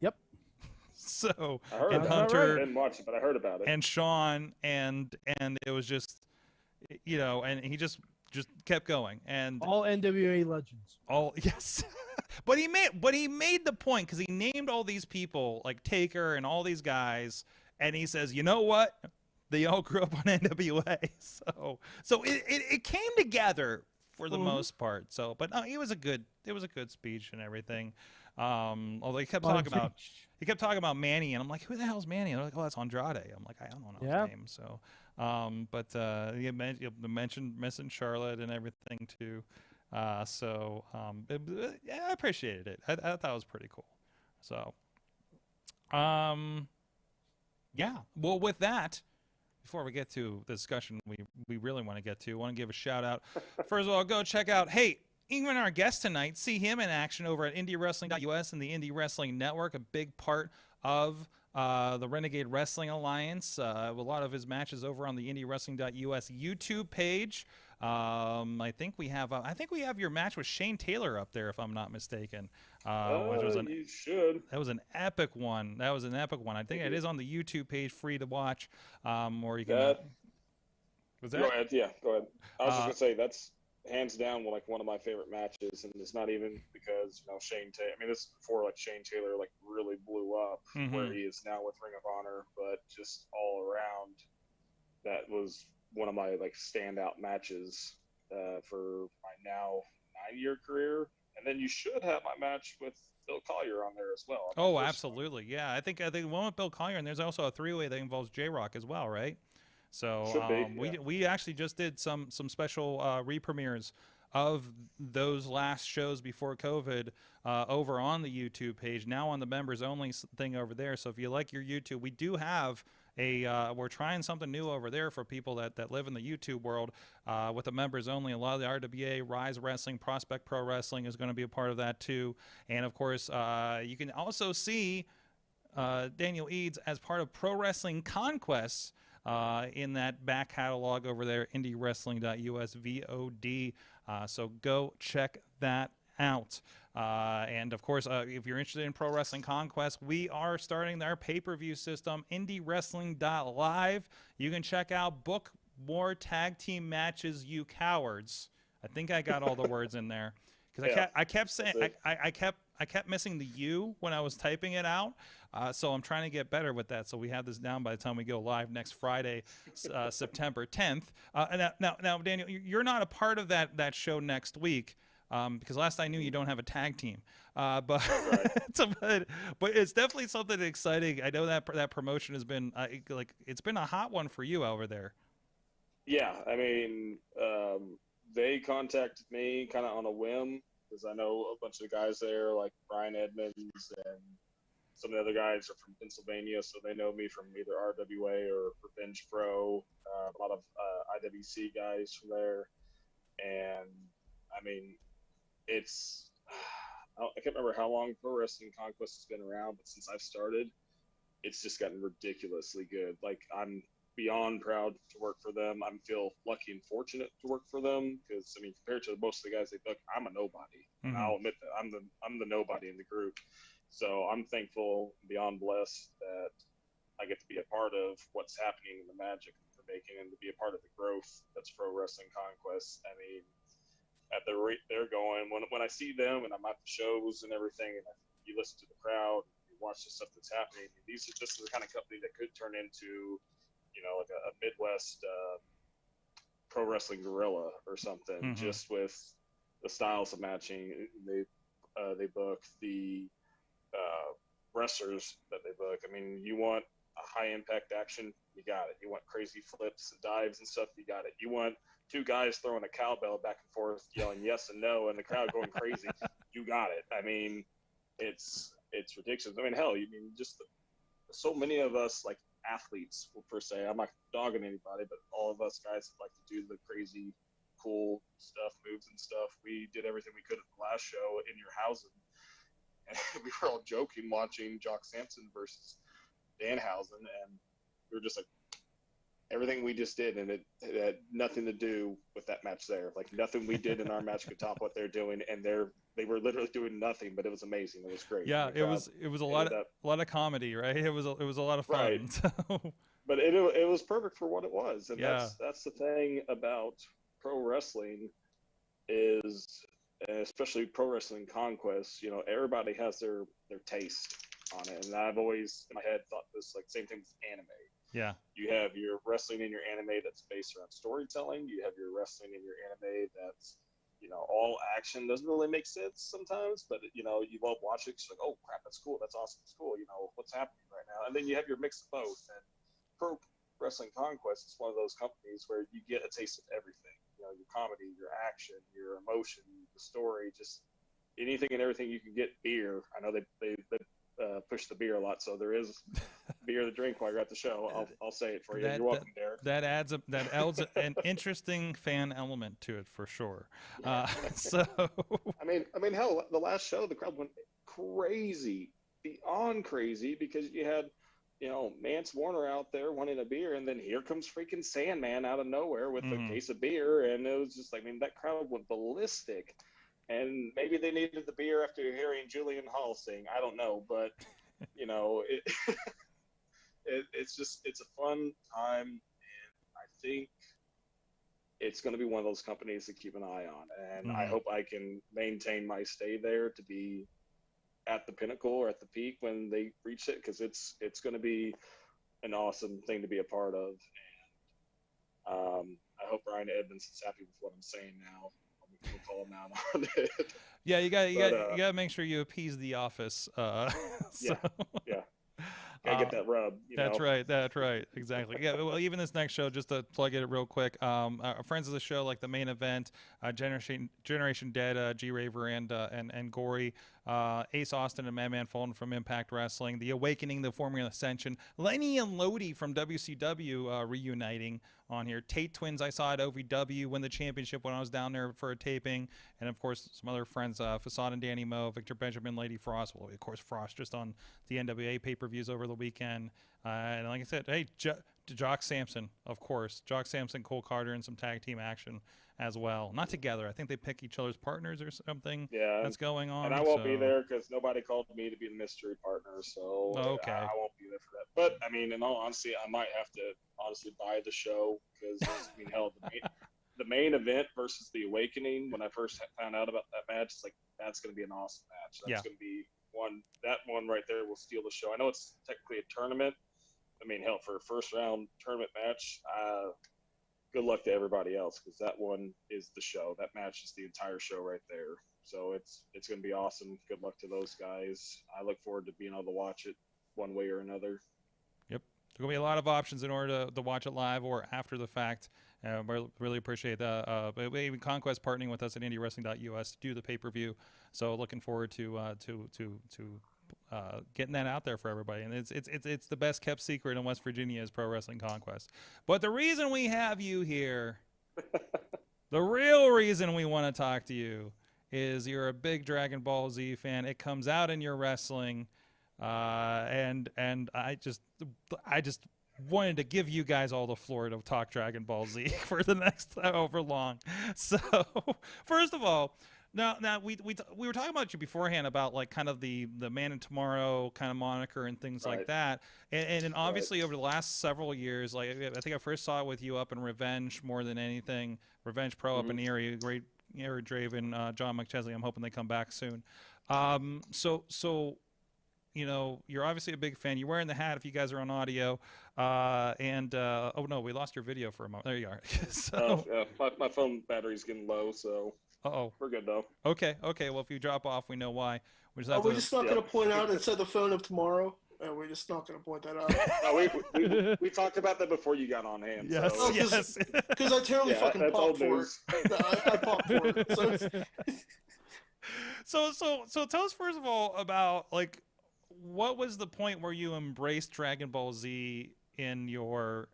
Speaker 7: Yep.
Speaker 5: So
Speaker 9: I heard
Speaker 5: and
Speaker 9: about
Speaker 5: Hunter,
Speaker 9: it. I didn't watch it, but I heard about it.
Speaker 5: And Shawn and it was just, and he just kept going and
Speaker 7: all NWA legends.
Speaker 5: All yes, but he made the point because he named all these people like Taker and all these guys, and he says, you know what? They all grew up on NWA, so it came together for the most part. So, but no, it was a good speech and everything. Although he kept talking about Manny, and I'm like, who the hell's Manny? And they're like, oh, that's Andrade. I'm like, I don't know his name. So, you mentioned Charlotte and everything too. I appreciated it. I thought it was pretty cool. So, yeah. Well, with that, before we get to the discussion we really want to get to, I want to give a shout out. First of all, go check out, even our guest tonight, see him in action over at IndieWrestling.us and the Indie Wrestling Network, a big part of the Renegade Wrestling Alliance. A lot of his matches over on the IndieWrestling.us YouTube page. I think we have your match with Shane Taylor up there, if I'm not mistaken.
Speaker 9: You should.
Speaker 5: That was an epic one. I think it is on the YouTube page, free to watch. Or you can. Was
Speaker 9: Go
Speaker 5: that?
Speaker 9: ahead. Yeah, go ahead. I was just gonna say that's hands down like one of my favorite matches, and it's not even because Shane Taylor. I mean, this is before like Shane Taylor like really blew up where he is now with Ring of Honor, but just all around, that was one of my like standout matches for my now 9-year career. And then you should have my match with Bill Collier on there as well.
Speaker 5: Oh, absolutely. Yeah, I think one with Bill Collier, and there's also a 3-way that involves J-Rock as well, right? So we actually just did some special re-premieres of those last shows before COVID over on the YouTube page, now on the members only thing over there. So if you like your YouTube, we do have we're trying something new over there for people that live in the YouTube world with the members only. A lot of the RWA, Rise Wrestling, Prospect Pro Wrestling is going to be a part of that too. And of course, you can also see Daniel Eads as part of Pro Wrestling Conquest in that back catalog over there, indiewrestling.us VOD. So go check that out. And of course, if you're interested in Pro Wrestling Conquest, we are starting our pay-per-view system, indiewrestling.live. You can check out Book More Tag Team Matches, You Cowards. I think I got all the words in there because I kept saying I kept missing the U when I was typing it out. So I'm trying to get better with that. So we have this down by the time we go live next Friday, September 10th. Now, Daniel, you're not a part of that show next week. Because last I knew, you don't have a tag team, but it's definitely something exciting. I know that promotion has been it's been a hot one for you over there.
Speaker 9: Yeah, I mean, they contacted me kind of on a whim because I know a bunch of the guys there, like Brian Edmonds and some of the other guys are from Pennsylvania, so they know me from either RWA or Revenge Pro. A lot of IWC guys from there, and I mean. I can't remember how long Pro Wrestling Conquest has been around, but since I've started, it's just gotten ridiculously good. Like, I'm beyond proud to work for them. I feel lucky and fortunate to work for them because, I mean, compared to most of the guys they book, I'm a nobody. And I'll admit that I'm the nobody in the group. So I'm thankful, beyond blessed, that I get to be a part of what's happening in the magic they're making and to be a part of the growth that's Pro Wrestling Conquest. I mean, at the rate they're going, when I see them and I'm at the shows and everything, and you listen to the crowd, you watch the stuff that's happening, this is the kind of company that could turn into, like a Midwest pro wrestling gorilla or something, just with the styles of matching they book, the wrestlers that they book. I mean, you want a high impact action, you got it. You want crazy flips and dives and stuff, you got it. You want 2 guys throwing a cowbell back and forth, yelling yes and no, and the crowd going crazy, you got it. I mean, it's ridiculous. I mean, hell, just so many of us, like athletes, per se, I'm not dogging anybody, but all of us guys like to do the crazy, cool stuff, moves and stuff. We did everything we could at the last show in your housing, and we were all joking watching Jock Sampson versus Danhausen, and we were just like, everything we just did, and it had nothing to do with that match there. Like, nothing we did in our match could top what they're doing, and they were literally doing nothing, but it was amazing. It was great.
Speaker 5: Yeah, it was a lot of comedy, right? It was a lot of fun.
Speaker 9: Right.
Speaker 5: So.
Speaker 9: But it was perfect for what it was, and that's the thing about pro wrestling is, especially Pro Wrestling Conquest. Everybody has their taste on it, and I've always in my head thought this, like, same thing with anime.
Speaker 5: Yeah.
Speaker 9: You have your wrestling in your anime that's based around storytelling. You have your wrestling in your anime that's, all action. Doesn't really make sense sometimes, but, you love watching it. It's like, oh, crap, that's cool. That's awesome. It's cool. What's happening right now? And then you have your mix of both. And Pro Wrestling Conquest is one of those companies where you get a taste of everything. Your comedy, your action, your emotion, the story, just anything and everything you can get. Beer. I know they push the beer a lot, so there is beer to drink while you're at the show. I'll say it for you. You're welcome, Derek.
Speaker 5: That adds an interesting fan element to it for sure. So
Speaker 9: I mean, hell, the last show the crowd went crazy, beyond crazy, because you had Mance Warner out there wanting a beer, and then here comes freaking Sandman out of nowhere with a case of beer, and it was just like, that crowd went ballistic. And maybe they needed the beer after hearing Julian Hall sing. I don't know, but it's a fun time, and I think it's going to be one of those companies to keep an eye on. And I hope I can maintain my stay there to be at the pinnacle or at the peak when they reach it, because it's going to be an awesome thing to be a part of. And I hope Ryan Edmonds is happy with what I'm saying now. I'm going to call him out on it.
Speaker 5: Yeah, you got to make sure you appease the office.
Speaker 9: Yeah. Gotta get that rub.
Speaker 5: That's right. Exactly. Yeah. Well, even this next show, just to plug it real quick, friends of the show, like the main event, Generation Dead, G Raver and Gory, Ace Austin and Madman Fulton from Impact Wrestling, The Awakening, The Formula Ascension, Lenny and Lodi from WCW reuniting on here. Tate Twins I saw at OVW win the championship when I was down there for a taping, and of course some other friends, Facade and Danny Moe, Victor Benjamin, Lady Frost, well of course Frost just on the NWA pay-per-views over the weekend, and like I said, hey, Jock Sampson, of course, Jock Sampson, Cole Carter, and some tag team action as well. Not together. I think they pick each other's partners or something.
Speaker 9: Yeah,
Speaker 5: that's going on.
Speaker 9: And I won't be there because nobody called me to be the mystery partner, so
Speaker 5: okay.
Speaker 9: I won't be there for that. But I mean, in all honesty, I might have to honestly buy the show because I mean, hell, the main event versus the Awakening. When I first found out about that match, it's like that's going to be an awesome match. That's going to be one. That one right there will steal the show. I know it's technically a tournament. I mean, hell, for a first round tournament match, good luck to everybody else because that one is the show. That match is the entire show right there. So it's going to be awesome. Good luck to those guys. I look forward to being able to watch it one way or another.
Speaker 5: Yep. There's going to be a lot of options in order to watch it live or after the fact. We really appreciate that. Maybe Conquest partnering with us at IndieWrestling.us to do the pay-per-view. So looking forward to getting that out there for everybody, and it's the best kept secret in West Virginia is Pro Wrestling Conquest. But the reason we have you here, the real reason we want to talk to you, is you're a big Dragon Ball Z fan. It comes out in your wrestling, and I just wanted to give you guys all the floor to talk Dragon Ball Z for the next however long. So first of all. Now we were talking about you beforehand about like kind of the Man of Tomorrow kind of moniker and things like that, and obviously over the last several years, like I think I first saw it with you up in Revenge more than anything, Revenge Pro up in Erie, great Eric Draven, John McChesley. I'm hoping they come back soon. So you know, you're obviously a big fan. You're wearing the hat if you guys are on audio, and oh no, we lost your video for a moment. There you are. So,
Speaker 9: my phone battery's getting low, so. We're good though.
Speaker 5: Okay. Well, if you drop off, we know why.
Speaker 8: We're just not going to point out it said the phone of tomorrow. We're just not going to point that out.
Speaker 9: No, we talked about that before you got on hand.
Speaker 5: Yes,
Speaker 9: so.
Speaker 5: Yes.
Speaker 8: Because I terribly fucking popped for it. I popped for it.
Speaker 5: So tell us first of all about like what was the point where you embraced Dragon Ball Z in your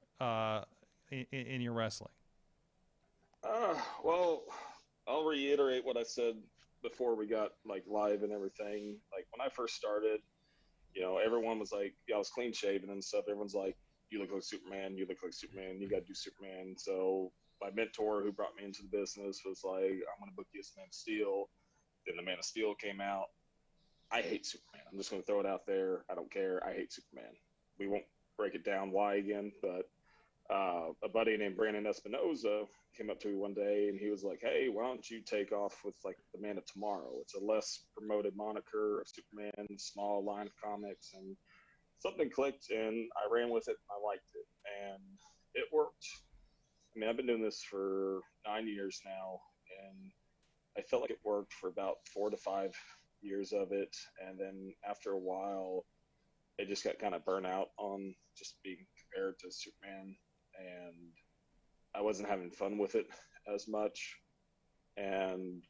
Speaker 5: in your wrestling?
Speaker 9: Well, I'll reiterate what I said before we got like live and everything. Like when I first started, you know, everyone was like, I was clean shaven and stuff. Everyone's like, you look like Superman. You look like Superman. You got to do Superman. So my mentor who brought me into the business was like, I'm going to book you as Man of Steel. Then the Man of Steel came out. I hate Superman. I'm just going to throw it out there. I don't care. I hate Superman. We won't break it down why again, but a buddy named Brandon Espinoza came up to me one day and he was like, hey, why don't you take off with like the Man of Tomorrow? It's a less promoted moniker of Superman, small line of comics, and something clicked and I ran with it and I liked it and it worked. I mean, I've been doing this for 9 years now and I felt like it worked for about 4 to 5 years of it, and then after a while it just got kind of burnt out on just being compared to Superman, and I wasn't having fun with it as much. And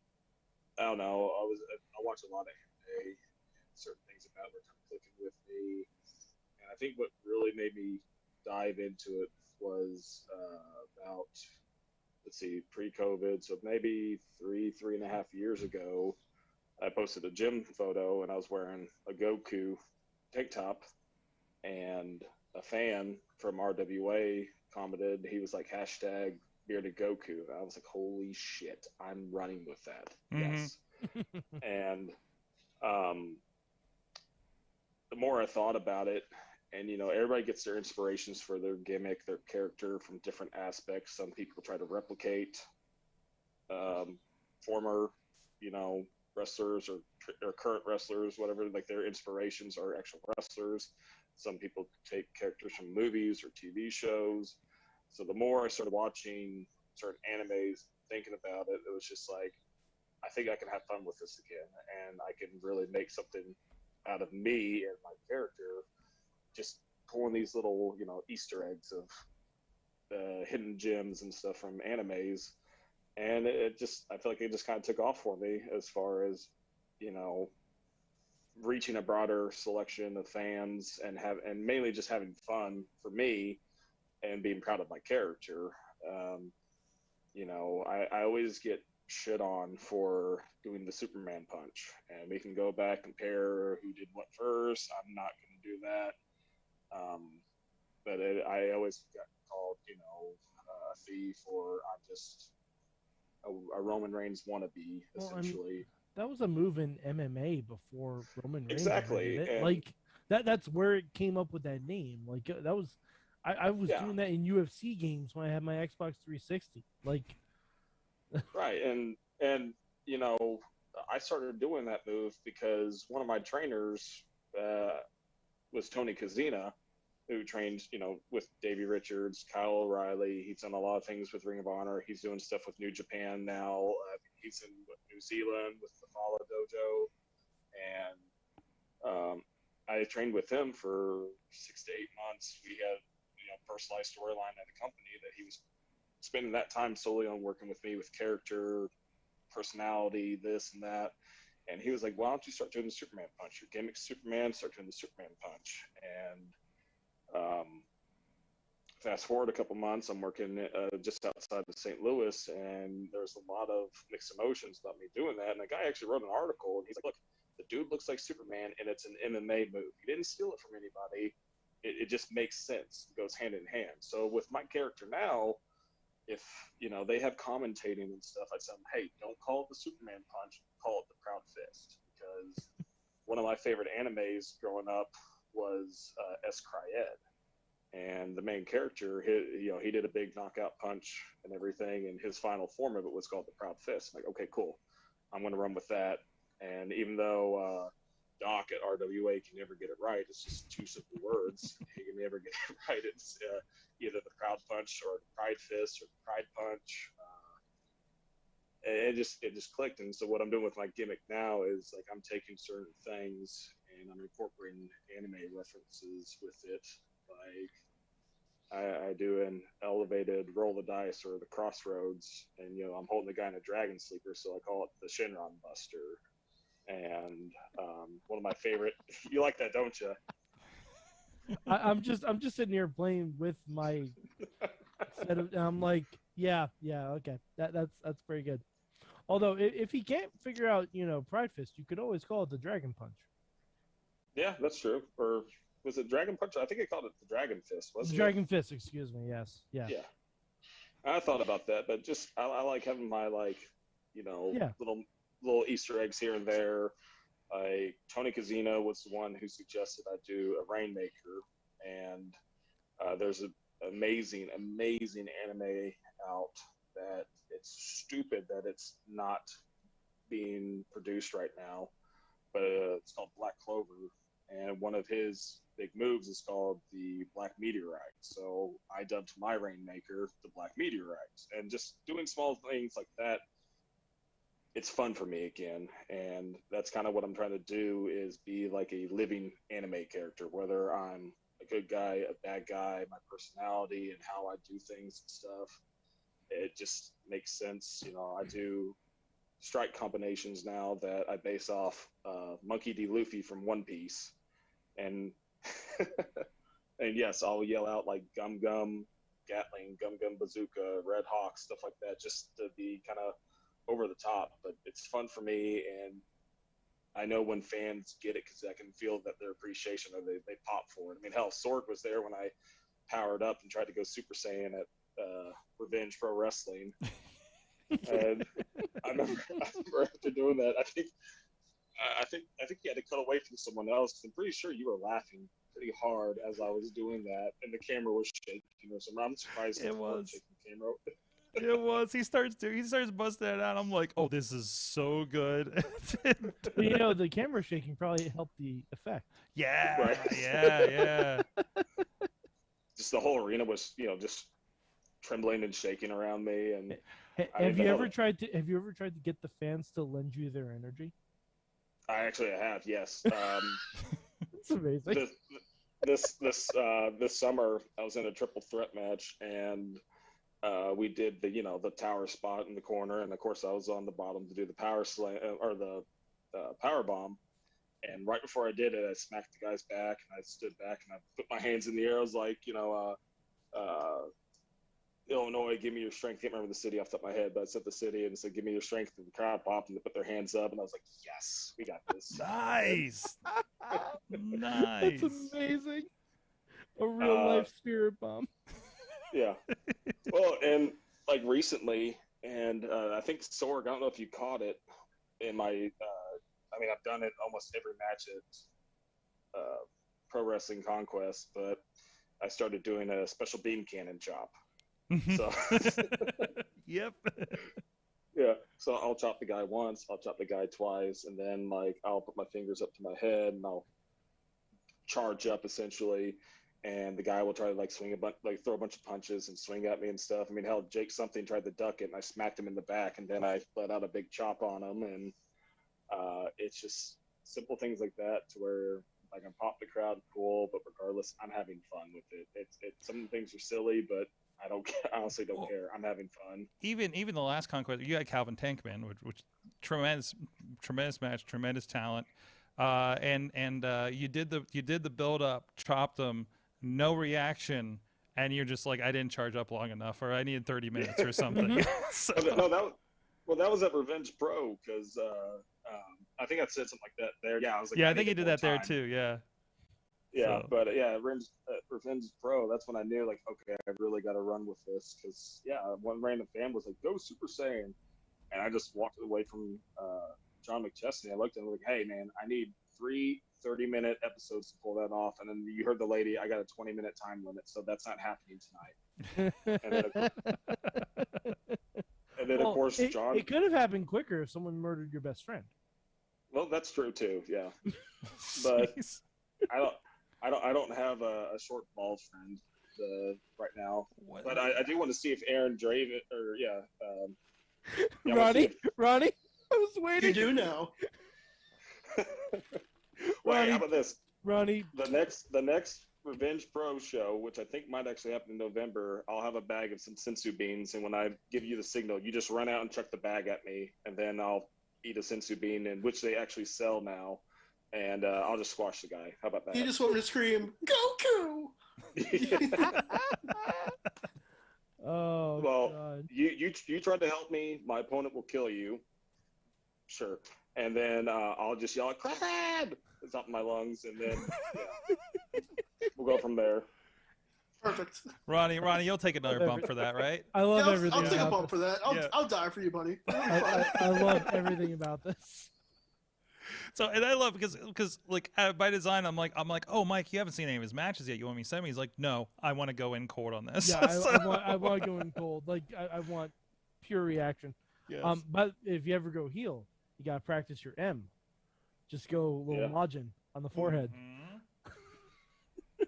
Speaker 9: I don't know, I watch a lot of anime, and certain things about it were kind of clicking with me. And I think what really made me dive into it was about, let's see, pre-COVID, so maybe 3.5 years ago, I posted a gym photo and I was wearing a Goku tank top, and a fan from RWA commented, he was like, hashtag bearded Goku. And I was like, holy shit, I'm running with that. Yes. And the more I thought about it, And, everybody gets their inspirations for their gimmick, their character from different aspects. Some people try to replicate former, wrestlers or current wrestlers, whatever, like their inspirations are actual wrestlers. Some people take characters from movies or TV shows. So the more I started watching certain animes, thinking about it, it was just like, I think I can have fun with this again, and I can really make something out of me and my character, just pulling these little, Easter eggs of hidden gems and stuff from animes. And I feel like it just kind of took off for me as far as, reaching a broader selection of fans and mainly just having fun for me and being proud of my character. I always get shit on for doing the Superman punch, and we can go back and compare who did what first. I'm not going to do that. But I always got called, a thief, or I'm just a Roman Reigns wannabe, essentially.
Speaker 7: That was a move in MMA before Roman Reigns.
Speaker 9: Exactly.
Speaker 7: Did it. Like that's where it came up with that name. Like that was, I was doing that in UFC games when I had my Xbox 360. Like,
Speaker 9: right, and I started doing that move because one of my trainers was Tony Kozina, who trained, with Davey Richards, Kyle O'Reilly. He's done a lot of things with Ring of Honor. He's doing stuff with New Japan now. He's in New Zealand with the Follow Dojo. And I trained with him for 6 to 8 months. We had, personalized storyline at a company that he was spending that time solely on working with me with character, personality, this and that. And he was like, why don't you start doing the Superman punch? Your gimmick's Superman, start doing the Superman punch. And fast forward a couple months, I'm working just outside of St. Louis, and there's a lot of mixed emotions about me doing that. And the guy actually wrote an article, and he's like, look, the dude looks like Superman, and it's an MMA move. He didn't steal it from anybody. It just makes sense. It goes hand in hand. So with my character now, if, they have commentating and stuff, I tell them, hey, don't call it the Superman punch, call it the Proud Fist. Because one of my favorite animes growing up was S. Cryed. And the main character, he did a big knockout punch and everything, and his final form of it was called the Proud Fist. I'm like, okay, cool. I'm going to run with that. And even though Doc at RWA can never get it right, it's just two simple words. He can never get it right. It's either the Proud Punch or the Pride Fist or the Pride Punch. It just clicked. And so what I'm doing with my gimmick now is, like, I'm taking certain things and I'm incorporating anime references with it. Like, I do an elevated roll the dice or the crossroads, and I'm holding the guy in a dragon sleeper, so I call it the Shinron Buster. And one of my favorite, you like that, don't you?
Speaker 7: I'm just sitting here playing with my set of, and I'm like, yeah, okay, that's pretty good. Although if he can't figure out, Pride Fist, you could always call it the Dragon Punch.
Speaker 9: Yeah, that's true. Or was it Dragon Punch? I think it called it the Dragon Fist, wasn't it?
Speaker 7: Dragon Fist, excuse me. Yes. Yeah.
Speaker 9: Yeah. I thought about that, but just I like having my little Easter eggs here and there. Tony Kozina was the one who suggested I do a Rainmaker, and there's an amazing anime out that it's stupid that it's not being produced right now, but it's called Black Clover, and one of his big moves is called the Black Meteorite. So I dubbed my Rainmaker the Black Meteorite, and just doing small things like that, it's fun for me again. And that's kind of what I'm trying to do, is be like a living anime character, whether I'm a good guy, a bad guy, my personality and how I do things and stuff. It just makes sense. I do strike combinations now that I base off Monkey D. Luffy from One Piece. And and yes, I'll yell out like Gum Gum, Gatling, Gum Gum Bazooka, Red Hawk, stuff like that, just to be kind of over the top. But it's fun for me, and I know when fans get it, because I can feel that their appreciation, or they pop for it. I mean, hell, Sorg was there when I powered up and tried to go Super Saiyan at Revenge Pro Wrestling. And I remember after doing that, I think you had to cut away from someone else. I'm pretty sure you were laughing pretty hard as I was doing that, and the camera was shaking or something. I'm surprised
Speaker 5: It
Speaker 9: it was
Speaker 5: was.
Speaker 9: shaking the camera.
Speaker 5: It was. He starts busting it out. I'm like, oh, this is so good.
Speaker 7: But, you know, the camera shaking probably helped the effect.
Speaker 5: Yeah,
Speaker 9: Right.
Speaker 5: yeah.
Speaker 9: Just the whole arena was, just trembling and shaking around me. And
Speaker 7: Have you ever tried to get the fans to lend you their energy?
Speaker 9: I have, yes.
Speaker 7: It's amazing.
Speaker 9: This summer, I was in a triple threat match, and we did the tower spot in the corner, and of course I was on the bottom to do the power slam or the power bomb. And right before I did it, I smacked the guy's back, and I stood back, and I put my hands in the air. I was like, Illinois, give me your strength. I can't remember the city off the top of my head, but I said the city, and it said, give me your strength. And the crowd popped, and they put their hands up, and I was like, yes, we got this.
Speaker 5: Nice. Nice.
Speaker 7: That's amazing. A real life spirit bomb.
Speaker 9: Yeah. Well, and like recently, and I think Sorg, I don't know if you caught it in my, I've done it almost every match at Pro Wrestling Conquest, but I started doing a special beam cannon chop. So,
Speaker 5: yep.
Speaker 9: Yeah. So I'll chop the guy once, I'll chop the guy twice, and then I'll put my fingers up to my head and I'll charge up essentially. And the guy will try to swing throw a bunch of punches and swing at me and stuff. Hell, Jake something tried to duck it, and I smacked him in the back, and then I let out a big chop on him. And it's just simple things like that to where I can pop the crowd, cool, but regardless, I'm having fun with it. It's some of the things are silly, but I honestly don't care. I'm having fun.
Speaker 5: Even the last Conquest, you had Calvin Tankman, which tremendous match, tremendous talent, and you did the build up, chopped him. No reaction, and you're just like, I didn't charge up long enough, or I needed 30 minutes or something. So.
Speaker 9: No, that was at Revenge Pro, because I think I said something like that there. Yeah, I was like,
Speaker 5: yeah, I think you did that there too. Yeah.
Speaker 9: Yeah,
Speaker 5: so.
Speaker 9: But yeah, Revenge Pro. That's when I knew, okay, I really got to run with this, because one random fan was like, "Go Super Saiyan," and I just walked away from John McChesney. I looked at him like, "Hey, man, I need 3 30-minute episodes to pull that off." And then you heard the lady, I got a 20-minute time limit, so that's not happening tonight. and then of course, John.
Speaker 7: It could have happened quicker if someone murdered your best friend.
Speaker 9: Well, that's true too. Yeah, but I don't have a short bald friend right now. What? But I do want to see if Aaron Draven
Speaker 7: Ronnie, I was waiting.
Speaker 8: You do now.
Speaker 9: Wait, how about this?
Speaker 7: Ronnie,
Speaker 9: the next Revenge Pro show, which I think might actually happen in November, I'll have a bag of some sensu beans, and when I give you the signal, you just run out and chuck the bag at me, and then I'll eat a sensu bean, in which they actually sell now, and I'll just squash the guy. How about that?
Speaker 8: You just want me to scream, Goku!
Speaker 7: Oh,
Speaker 9: well,
Speaker 7: God.
Speaker 9: you tried to help me. My opponent will kill you. Sure. And then I'll just yell, "Crab!" It's up in my lungs, and then we'll go from there.
Speaker 8: Perfect.
Speaker 5: Ronnie, you'll take another bump for that, right?
Speaker 7: I love everything.
Speaker 8: I'll take a bump
Speaker 7: this.
Speaker 8: for that. I'll die for you, buddy.
Speaker 7: I love everything about this.
Speaker 5: So, and I love because by design, I'm like, oh, Mike, you haven't seen any of his matches yet. You want me to send me? He's like, no, I want to go in cold on this.
Speaker 7: Yeah, I want to go in cold. I want pure reaction.
Speaker 5: Yes.
Speaker 7: But if you ever go heel, you gotta practice your M. Just go a little lodging on the forehead. Mm-hmm.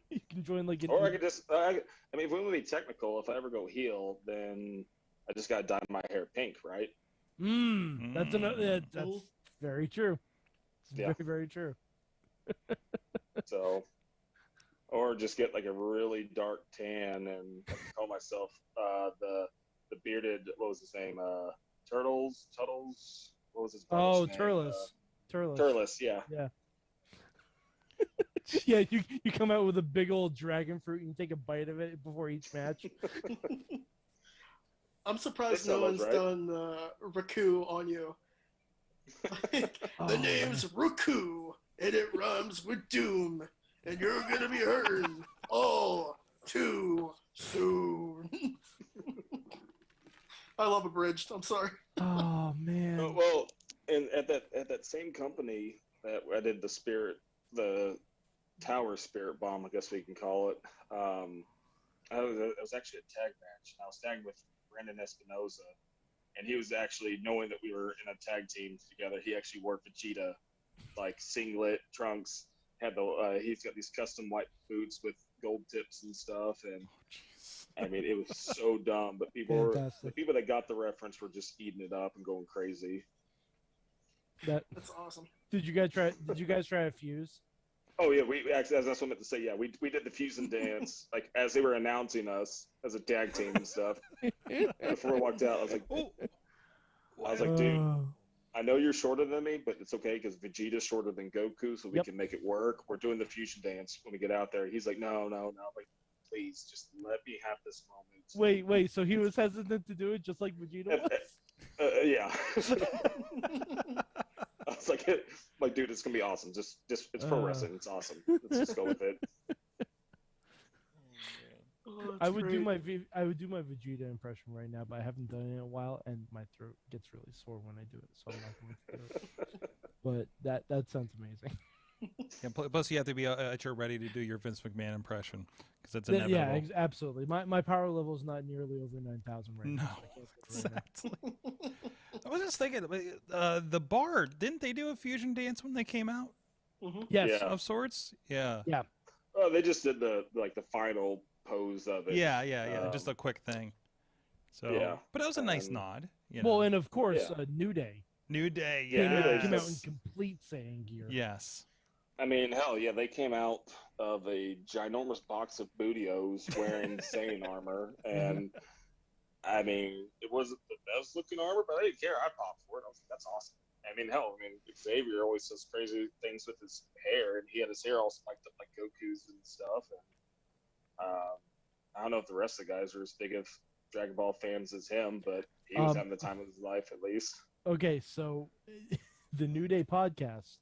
Speaker 7: You can join
Speaker 9: or I could just. If we want to be technical, if I ever go heel, then I just gotta dye my hair pink, right?
Speaker 7: That's very true. It's very, very true.
Speaker 9: So, or just get a really dark tan and call myself the bearded. What was his name? Tuttles. What was his brother's name? Turles. Yeah.
Speaker 7: Yeah. Yeah, you come out with a big old dragon fruit and you take a bite of it before each match.
Speaker 8: I'm surprised no one's done Raku on you. The name's Raku, and it rhymes with doom, and you're gonna be hurting all too soon. I love Abridged. I'm sorry.
Speaker 7: Oh man.
Speaker 9: Well, and at that same company that I did the tower spirit bomb, I guess we can call it. It was actually a tag match. And I was tagging with Brandon Espinoza, and he was actually, knowing that we were in a tag team together, he actually wore Vegeta, like singlet, trunks, had the he's got these custom white boots with gold tips and stuff, and I mean, it was so dumb, but the people that got the reference were just eating it up and going crazy.
Speaker 8: That's awesome.
Speaker 7: Did you guys try a fuse?
Speaker 9: Oh yeah, we actually, that's what I meant to say. Yeah, we did the fusion dance like as they were announcing us as a tag team and stuff. Before I walked out, I was like, dude, I know you're shorter than me, but it's okay because Vegeta's shorter than Goku, so we can make it work. We're doing the fusion dance when we get out there. He's like, no, like, please, just let me have this moment.
Speaker 7: Wait, so he was hesitant to do it just like Vegeta was?
Speaker 9: Yeah. I was like, dude, it's gonna be awesome. Just it's pro wrestling. It's awesome. Let's just go with it.
Speaker 7: I would do my Vegeta impression right now, but I haven't done it in a while, and my throat gets really sore when I do it, so I'm not going to do it. But that sounds amazing.
Speaker 5: Yeah, plus you have to be at your ready to do your Vince McMahon impression because it's inevitable.
Speaker 7: Yeah, absolutely. My power level is not nearly over 9,000 right now.
Speaker 5: No, exactly. I was just thinking, the Bar, didn't they do a fusion dance when they came out?
Speaker 8: Mm-hmm.
Speaker 7: Yes,
Speaker 9: yeah.
Speaker 5: Of sorts. Yeah.
Speaker 7: Yeah.
Speaker 9: Oh, they just did the final pose of it.
Speaker 5: Yeah. Just a quick thing. So,
Speaker 9: yeah.
Speaker 5: But it was a nice nod. You
Speaker 7: Well,
Speaker 5: know.
Speaker 7: and of course, New Day.
Speaker 5: New Day,
Speaker 7: Came out in complete Saiyan gear.
Speaker 5: Yes.
Speaker 9: I mean, hell yeah, they came out of a ginormous box of bootios wearing Saiyan armor, and I mean, it wasn't the best looking armor, but I didn't care. I popped for it. I was like, that's awesome. I mean, Xavier always does crazy things with his hair, and he had his hair all spiked up like Goku's and stuff. And I don't know if the rest of the guys are as big of Dragon Ball fans as him, but he was having the time of his life at least.
Speaker 7: Okay, so the New Day podcast,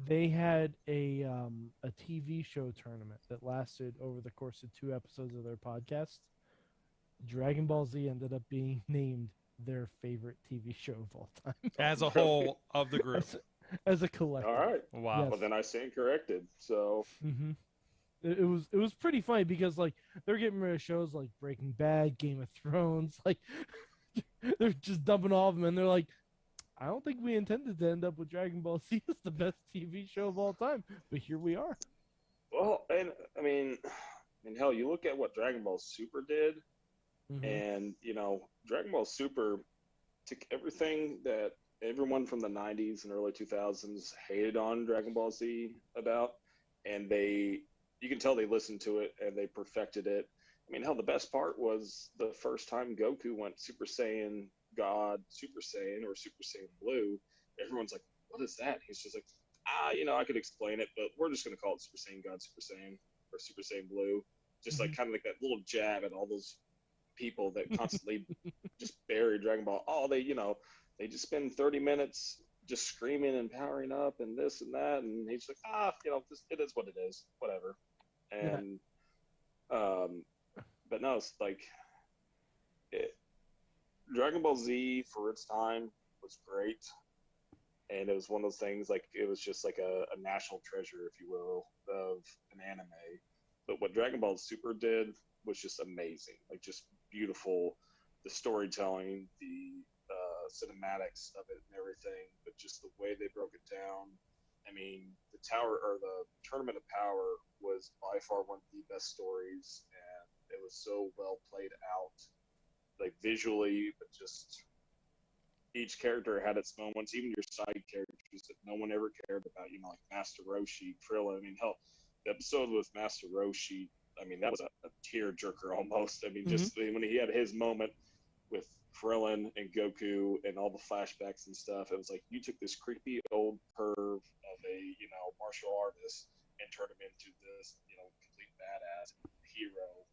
Speaker 7: they had a TV show tournament that lasted over the course of 2 episodes of their podcast. Dragon Ball Z ended up being named their favorite TV show of all time.
Speaker 5: As a whole of the group.
Speaker 7: As a collective.
Speaker 9: All right.
Speaker 5: Wow.
Speaker 7: Yes.
Speaker 9: Well, then I stand corrected. So.
Speaker 7: Mm-hmm. It was pretty funny because like they're getting rid of shows like Breaking Bad, Game of Thrones, like they're just dumping all of them, and they're like, I don't think we intended to end up with Dragon Ball Z as the best TV show of all time, but here we are.
Speaker 9: Well, and I mean, hell, you look at what Dragon Ball Super did, and Dragon Ball Super took everything that everyone from the 90s and early 2000s hated on Dragon Ball Z about, and you can tell they listened to it and they perfected it. I mean, hell, the best part was the first time Goku went Super Saiyan God, Super Saiyan, or Super Saiyan Blue. Everyone's like, what is that? He's just like, I could explain it, but we're just going to call it Super Saiyan God, Super Saiyan, or Super Saiyan Blue. Just like kind of like that little jab at all those people that constantly just bury Dragon Ball. Oh, they just spend 30 minutes just screaming and powering up and this and that. And he's like, it is what it is, whatever. And, but no, it's like, Dragon Ball Z for its time was great. And it was one of those things, like, it was just like a national treasure, if you will, of an anime. But what Dragon Ball Super did was just amazing. Like, just beautiful. The storytelling, the cinematics of it and everything, but just the way they broke it down. I mean, the Tournament of Power was by far one of the best stories, and it was so well played out, like visually, but just each character had its moments, even your side characters that no one ever cared about, like Master Roshi, Krillin. I mean, hell, the episode with Master Roshi, I mean, that was a tear jerker almost. I mean, just when he had his moment with Krillin and Goku and all the flashbacks and stuff, it was like you took this creepy old perv of a martial artist and turned him into this complete badass hero.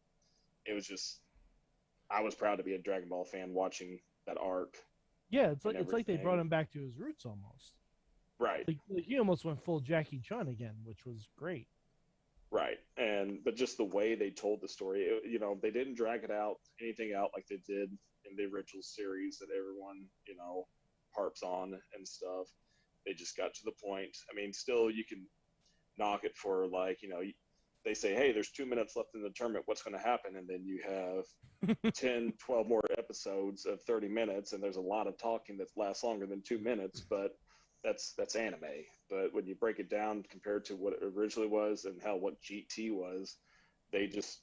Speaker 9: It was just, I was proud to be a Dragon Ball fan watching that arc.
Speaker 7: Yeah, it's like they brought him back to his roots almost.
Speaker 9: Right.
Speaker 7: Like he almost went full Jackie Chan again, which was great.
Speaker 9: Right, but just the way they told the story, they didn't drag anything out like they did in the original series that everyone, harps on and stuff. They just got to the point. I mean, still, you can knock it for like, they say, hey, there's 2 minutes left in the tournament, what's going to happen? And then you have 10, 12 more episodes of 30 minutes, and there's a lot of talking that lasts longer than 2 minutes, but that's anime. But when you break it down compared to what it originally was and what GT was, they just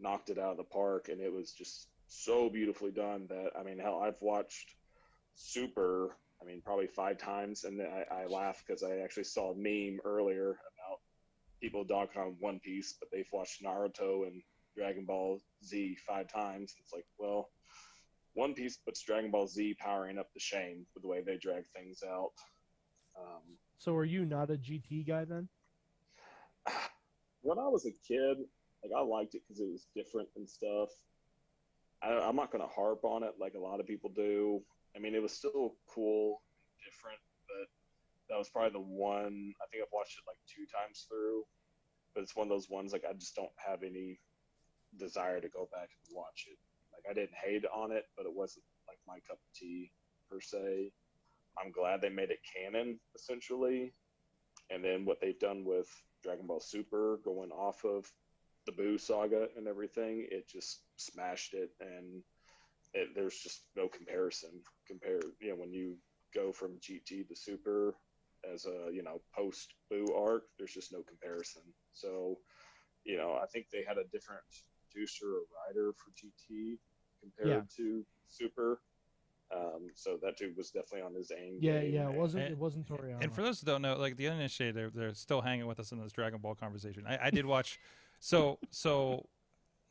Speaker 9: knocked it out of the park, and it was just so beautifully done that, I mean, hell, I've watched Super, I mean, probably 5 times, and I laugh because I actually saw a meme earlier about people dogging on One Piece, but they've watched Naruto and Dragon Ball Z 5 times. It's like, well, One Piece puts Dragon Ball Z powering up the shame with the way they drag things out.
Speaker 7: So are you not a GT guy then?
Speaker 9: When I was a kid, like, I liked it because it was different and stuff. I'm not going to harp on it like a lot of people do. I mean, it was still cool, different, but that was probably the one, I think I've watched it like 2 times through, but it's one of those ones, like, I just don't have any desire to go back and watch it. Like, I didn't hate on it, but it wasn't like my cup of tea per se. I'm glad they made it canon, essentially. And then what they've done with Dragon Ball Super, going off of the Boo saga and everything, it just smashed it, and there's just no comparison when you go from GT to Super as a post Boo arc, there's just no comparison. So I think they had a different producer or writer for GT compared to Super. So that dude was definitely on his aim.
Speaker 7: Yeah, it wasn't Toriyama.
Speaker 5: And for those who don't know, like, the uninitiated, they're still hanging with us in this Dragon Ball conversation. I did watch, so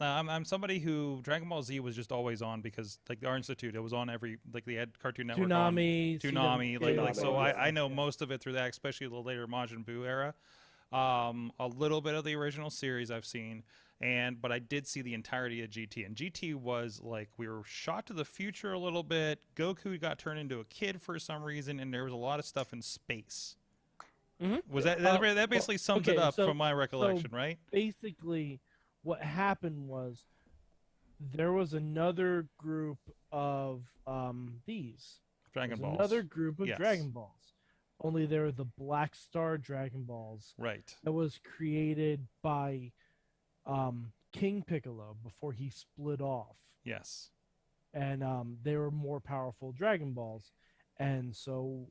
Speaker 5: I'm somebody who Dragon Ball Z was just always on because, like, the Art Institute, it was on every, like, they had Cartoon Network Toonami, like so I know most of it through that, especially the later Majin Buu era. A little bit of the original series I've seen, but I did see the entirety of GT, and GT was like, we were shot to the future a little bit. Goku got turned into a kid for some reason, and there was a lot of stuff in space. Mm-hmm. Was that basically sums it up from my recollection, right?
Speaker 7: Basically, what happened was there was another group of
Speaker 5: Dragon Balls.
Speaker 7: Another group of Dragon Balls. Only they were the Black Star Dragon Balls.
Speaker 5: Right.
Speaker 7: That was created by King Piccolo before he split off.
Speaker 5: Yes.
Speaker 7: And they were more powerful Dragon Balls. And so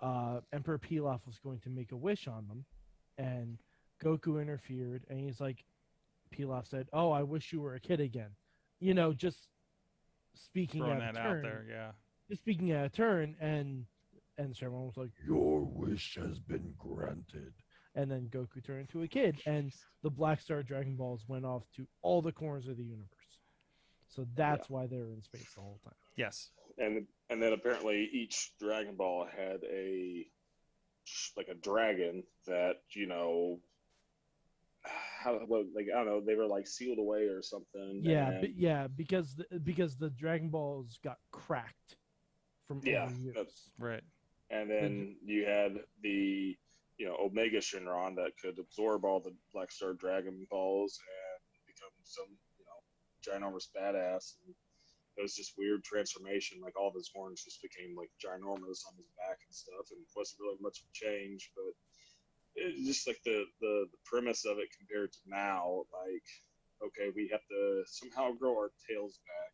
Speaker 7: Emperor Pilaf was going to make a wish on them. And Goku interfered. And he's like, Pilaf said, "Oh, I wish you were a kid again." Just speaking
Speaker 5: Throwing
Speaker 7: out of
Speaker 5: that
Speaker 7: turn.
Speaker 5: out there, yeah.
Speaker 7: Just speaking out of turn. And everyone was like, "Your wish has been granted." And then Goku turned into a kid, and the Black Star Dragon Balls went off to all the corners of the universe. So that's why they were in space the whole time.
Speaker 5: Yes.
Speaker 9: And then apparently each Dragon Ball had a dragon that, I don't know, they were like sealed away or something.
Speaker 7: Yeah, because the Dragon Balls got cracked from overuse.
Speaker 5: Right.
Speaker 9: And then you had the Omega Shenron that could absorb all the Black Star Dragon Balls and become some, ginormous badass. And it was just weird transformation. Like, all of his horns just became like ginormous on his back and stuff, and it wasn't really much of a change, but it's just like the premise of it compared to now, like, okay, we have to somehow grow our tails back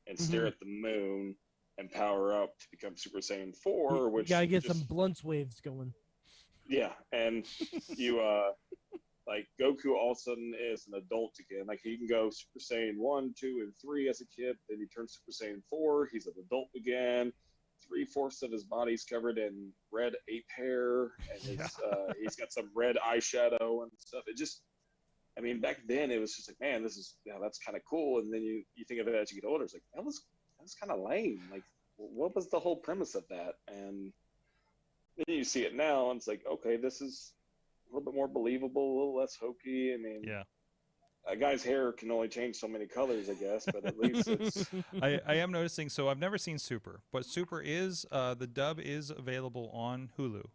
Speaker 9: and stare at the moon and power up to become Super Saiyan 4, which
Speaker 7: you gotta get some blunts waves going.
Speaker 9: Yeah, and you like, Goku all of a sudden is an adult again. Like, he can go Super Saiyan 1, 2, and 3 as a kid, then he turns Super Saiyan 4, he's an adult again. 3/4 of his body's covered in red ape hair, and he's got some red eyeshadow and stuff. It just, I mean, back then it was just like, man, that's kind of cool. And then you think of it as you get older, it's like, that was kind of lame. Like, what was the whole premise of that? And then you see it now, and it's like, okay, this is a little bit more believable, a little less hokey. I mean,
Speaker 5: yeah.
Speaker 9: A guy's hair can only change so many colors, I guess, but at least it's...
Speaker 5: I am noticing, so I've never seen Super, but Super is, the dub is available on Hulu.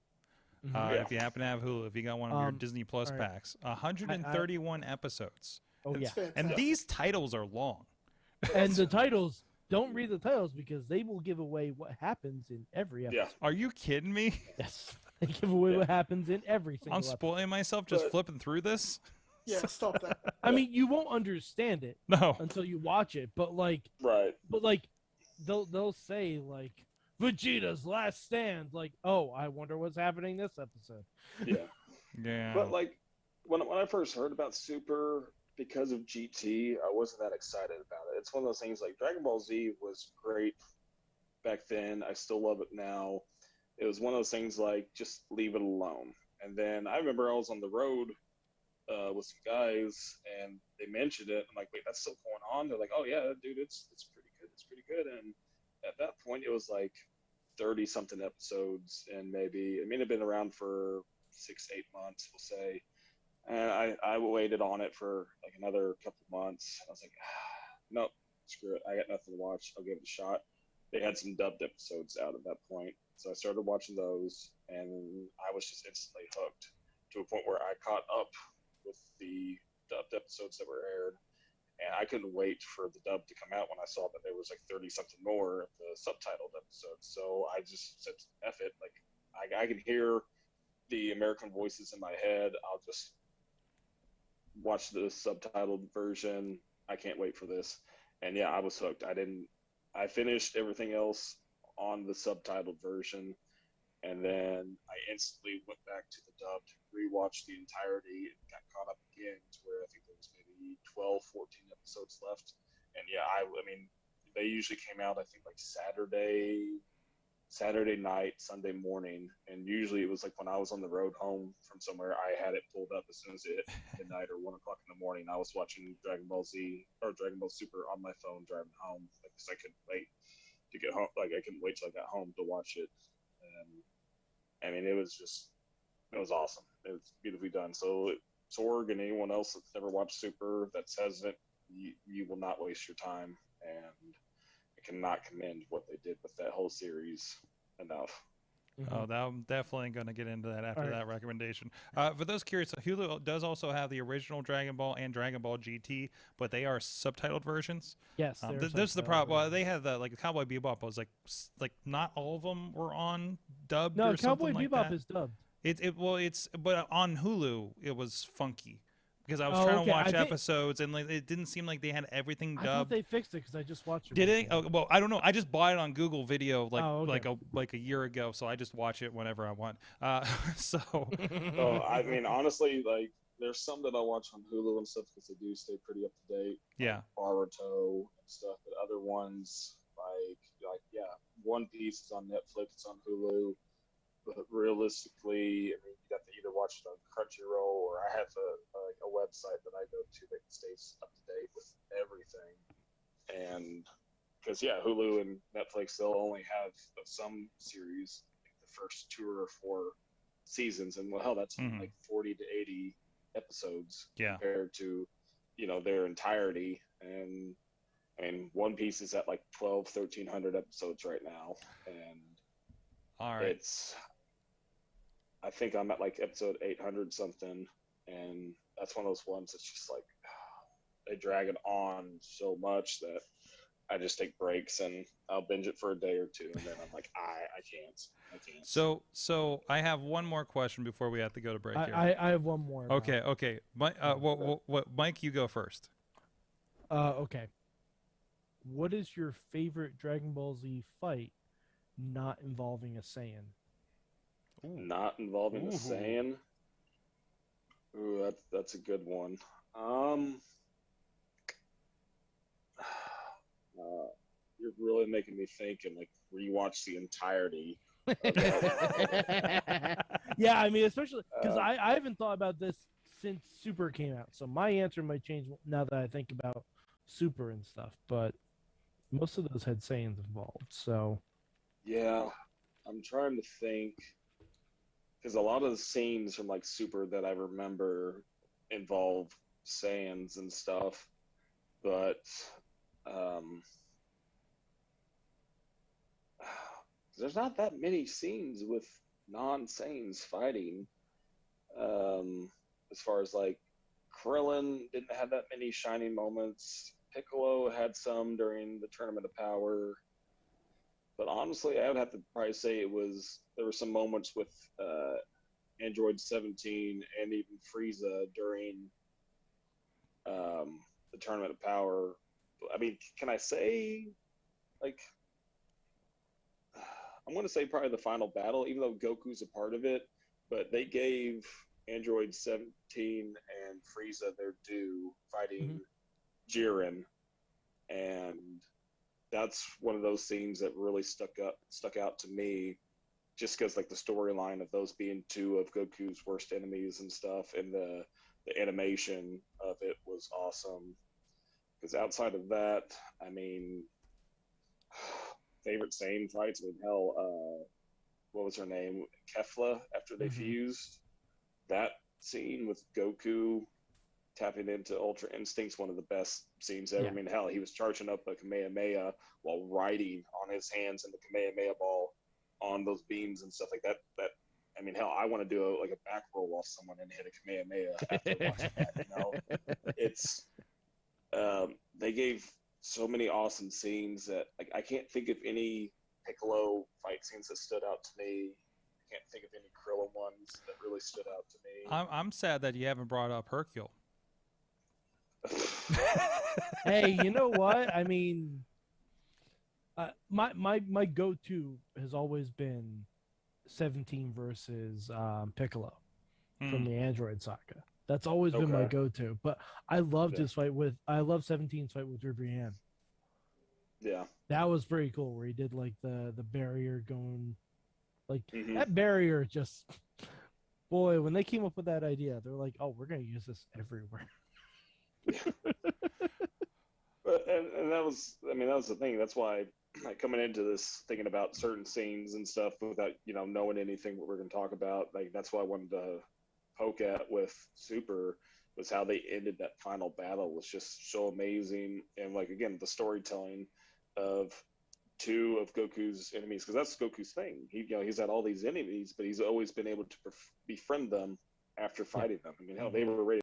Speaker 5: If you happen to have Hulu, if you got one of your Disney Plus packs. 131 episodes.
Speaker 7: Oh, yeah.
Speaker 5: And these titles are long.
Speaker 7: And the titles, don't read the titles because they will give away what happens in every episode.
Speaker 5: Yeah. Are you kidding me?
Speaker 7: Yes. They give away what happens in every single
Speaker 5: I'm
Speaker 7: episode.
Speaker 5: spoiling myself just flipping through this.
Speaker 8: Yeah, stop that.
Speaker 7: I mean, you won't understand it until you watch it, but they'll say like Vegeta's last stand, like, oh, I wonder what's happening this episode.
Speaker 5: Yeah.
Speaker 9: But like when I first heard about Super, because of GT, I wasn't that excited about it. It's one of those things like Dragon Ball Z was great back then. I still love it now. It was one of those things like just leave it alone. And then I remember I was on the road with some guys, and they mentioned it. I'm like, wait, that's still going on? They're like, oh yeah, dude, it's pretty good. It's pretty good. And at that point, it was like 30 something episodes, and maybe it had been around for 6-8 months, we'll say. And I waited on it for like another couple months. I was like, nope, screw it. I got nothing to watch. I'll give it a shot. They had some dubbed episodes out at that point, so I started watching those, and I was just instantly hooked to a point where I caught up with the dubbed episodes that were aired, and I couldn't wait for the dub to come out when I saw that there was like 30 something more of the subtitled episodes. So I just said, F it. Like I can hear the American voices in my head. I'll just watch the subtitled version. I can't wait for this. And yeah, I was hooked. I finished everything else on the subtitled version, and then I instantly went back to the dubbed, rewatched the entirety, and got caught up again to where I think there was maybe 12, 14 episodes left. And yeah, I mean, they usually came out, I think, like Saturday night, Sunday morning, and usually it was like when I was on the road home from somewhere, I had it pulled up as soon as it hit midnight or 1 o'clock in the morning. I was watching Dragon Ball Z or Dragon Ball Super on my phone driving home because I couldn't wait to get home. Like I couldn't wait till I got home to watch it. And I mean, it was awesome. It was beautifully done. So Sorg and anyone else that's never watched Super that says it, you will not waste your time. And I cannot commend what they did with that whole series enough.
Speaker 5: Oh, I'm definitely going to get into that after that recommendation. For those curious, Hulu does also have the original Dragon Ball and Dragon Ball GT, but they are subtitled versions.
Speaker 7: Yes,
Speaker 5: this is the problem. Well, they had like Cowboy Bebop was like not all of them were on dubbed.
Speaker 7: No,
Speaker 5: or
Speaker 7: Cowboy
Speaker 5: something like
Speaker 7: Bebop
Speaker 5: that.
Speaker 7: is dubbed.
Speaker 5: But on Hulu it was funky. Because I was trying to watch episodes, and it didn't seem like they had everything dubbed.
Speaker 7: I thought they fixed it because I just watched it.
Speaker 5: Did they? Oh, well, I don't know. I just bought it on Google Video like a year ago, so I just watch it whenever I want.
Speaker 9: I mean, honestly, like there's some that I watch on Hulu and stuff because they do stay pretty up to date.
Speaker 5: Yeah.
Speaker 9: Naruto and stuff, but other ones like One Piece is on Netflix, it's on Hulu. But realistically, I mean, you got to either watch it on Crunchyroll, or I have a website that I go to that stays up to date with everything. And because Hulu and Netflix, they'll only have some series, like the first 2 or 4 seasons, and that's like 40 to 80 episodes compared to their entirety. And I mean, One Piece is at like 1,300 episodes right now, and
Speaker 5: all right,
Speaker 9: I think I'm at like episode 800 something, and that's one of those ones that's just like they drag it on so much that I just take breaks and I'll binge it for a day or two, and then I'm like, I can't.
Speaker 5: So I have one more question before we have to go to break here.
Speaker 7: I have one more.
Speaker 5: Okay. Mike, you go first.
Speaker 7: Okay. What is your favorite Dragon Ball Z fight not involving a Saiyan?
Speaker 9: Not involving a Saiyan? Ooh, that's a good one. You're really making me think and like rewatch the entirety.
Speaker 7: Yeah, I mean, especially because I haven't thought about this since Super came out, so my answer might change now that I think about Super and stuff. But most of those had Saiyans involved, so
Speaker 9: yeah, I'm trying to think. Because a lot of the scenes from like Super that I remember involve Saiyans and stuff, but there's not that many scenes with non-Saiyans fighting. As far as like Krillin didn't have that many shining moments. Piccolo had some during the Tournament of Power. But honestly, I would have to probably say there were some moments with Android 17 and even Frieza during the Tournament of Power. I mean, can I say, like, I'm going to say probably the final battle, even though Goku's a part of it, but they gave Android 17 and Frieza their due fighting Jiren, and that's one of those scenes that really stuck out to me, just because like the storyline of those being two of Goku's worst enemies and stuff, and the animation of it was awesome. Because outside of that, I mean, favorite Saiyan fights, I mean, hell, what was her name? Kefla, after they fused. That scene with Goku tapping into Ultra Instinct's one of the best scenes ever.
Speaker 7: Yeah.
Speaker 9: I mean, hell, he was charging up a Kamehameha while riding on his hands in the Kamehameha ball on those beams and stuff like that. I mean, hell, I want to do a back roll off someone and hit a Kamehameha after watching that. You know, it's they gave so many awesome scenes that I can't think of any Piccolo fight scenes that stood out to me. I can't think of any Krillin ones that really stood out to me.
Speaker 5: I'm sad that you haven't brought up Hercule.
Speaker 7: Hey, you know what? I mean, my go-to has always been 17 versus Piccolo from the Android saga. That's always been my go-to. But I loved his fight with. I love 17's fight with Ribrianne.
Speaker 9: Yeah,
Speaker 7: that was pretty cool. Where he did like the barrier going, like that barrier just. Boy, when they came up with that idea, they're like, "Oh, we're gonna use this everywhere."
Speaker 9: and that was the thing. That's why, like, coming into this, thinking about certain scenes and stuff without knowing anything what we're going to talk about, like that's why I wanted to poke at with Super, was how they ended that final battle was just so amazing. And like, again, the storytelling of two of Goku's enemies, because that's Goku's thing. He's had all these enemies, but he's always been able to befriend them after fighting them. I mean, hell, they were ready.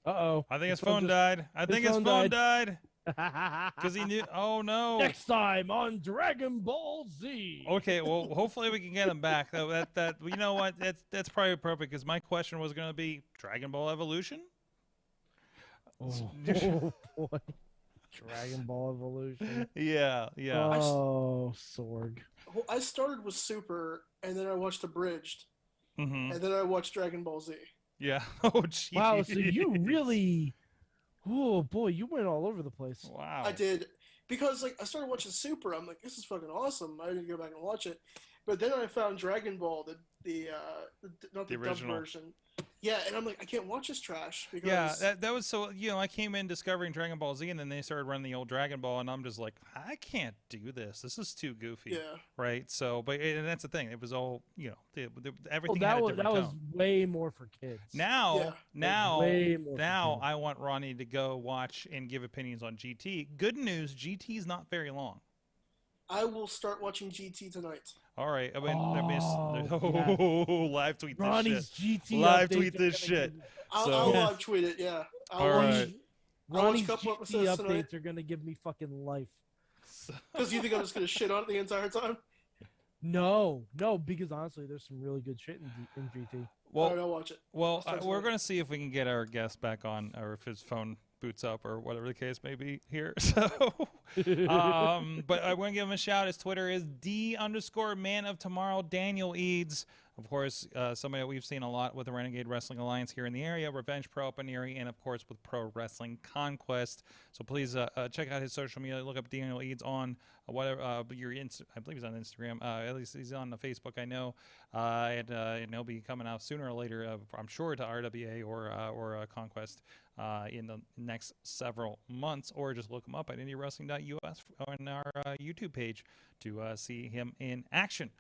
Speaker 7: Uh-oh.
Speaker 5: I think his phone died. I think his phone died. Because he knew. Oh, no.
Speaker 7: Next time on Dragon Ball Z.
Speaker 5: Okay, well, hopefully we can get him back. That you know what? That's probably perfect, because my question was going to be Dragon Ball Evolution?
Speaker 7: Oh, boy. Dragon Ball Evolution.
Speaker 5: Yeah.
Speaker 7: Oh, Sorg.
Speaker 8: Well, I started with Super, and then I watched Abridged, and then I watched Dragon Ball Z.
Speaker 5: Yeah. Oh, geez.
Speaker 7: Wow, so you really... Oh, boy, you went all over the place.
Speaker 5: Wow.
Speaker 8: I did. Because, like, I started watching Super. I'm like, this is fucking awesome. I didn't go back and watch it. But then I found Dragon Ball, not the dubbed version. Yeah, and I'm like, I can't watch this trash. Because...
Speaker 5: Yeah, that was so, I came in discovering Dragon Ball Z, and then they started running the old Dragon Ball, and I'm just like, I can't do this. This is too goofy.
Speaker 8: Yeah.
Speaker 5: Right? So, and that's the thing. It was all, everything
Speaker 7: that
Speaker 5: had a different
Speaker 7: was
Speaker 5: tone.
Speaker 7: way more for kids.
Speaker 5: Now
Speaker 7: way more
Speaker 5: I want Ronnie to go watch and give opinions on GT. Good news, GT's not very long.
Speaker 8: I will start watching GT tonight.
Speaker 5: All right. I mean, live tweet this
Speaker 7: Ronnie's
Speaker 5: shit.
Speaker 7: GT
Speaker 5: Live
Speaker 7: updates
Speaker 5: tweet this shit.
Speaker 8: I'll live tweet it, yeah.
Speaker 5: Ronnie's
Speaker 7: GT updates are going to give me fucking life.
Speaker 8: Because you think I'm just going to shit on it the entire time?
Speaker 7: No, because honestly, there's some really good shit in GT.
Speaker 5: Well,
Speaker 8: I'll watch it.
Speaker 5: Well, we're going to see if we can get our guest back on, or if his phone boots up, or whatever the case may be here. So, but I want to give him a shout. His Twitter is D_man of tomorrow, Daniel Eads. Of course, somebody that we've seen a lot with the Renegade Wrestling Alliance here in the area, Revenge Pro up in the area, and of course with Pro Wrestling Conquest. So please check out his social media. Look up Daniel Eads on whatever I believe he's on Instagram. At least he's on the Facebook, I know, and he'll be coming out sooner or later. I'm sure to RWA or Conquest in the next several months, or just look him up at IndieWrestling.us on our YouTube page to see him in action.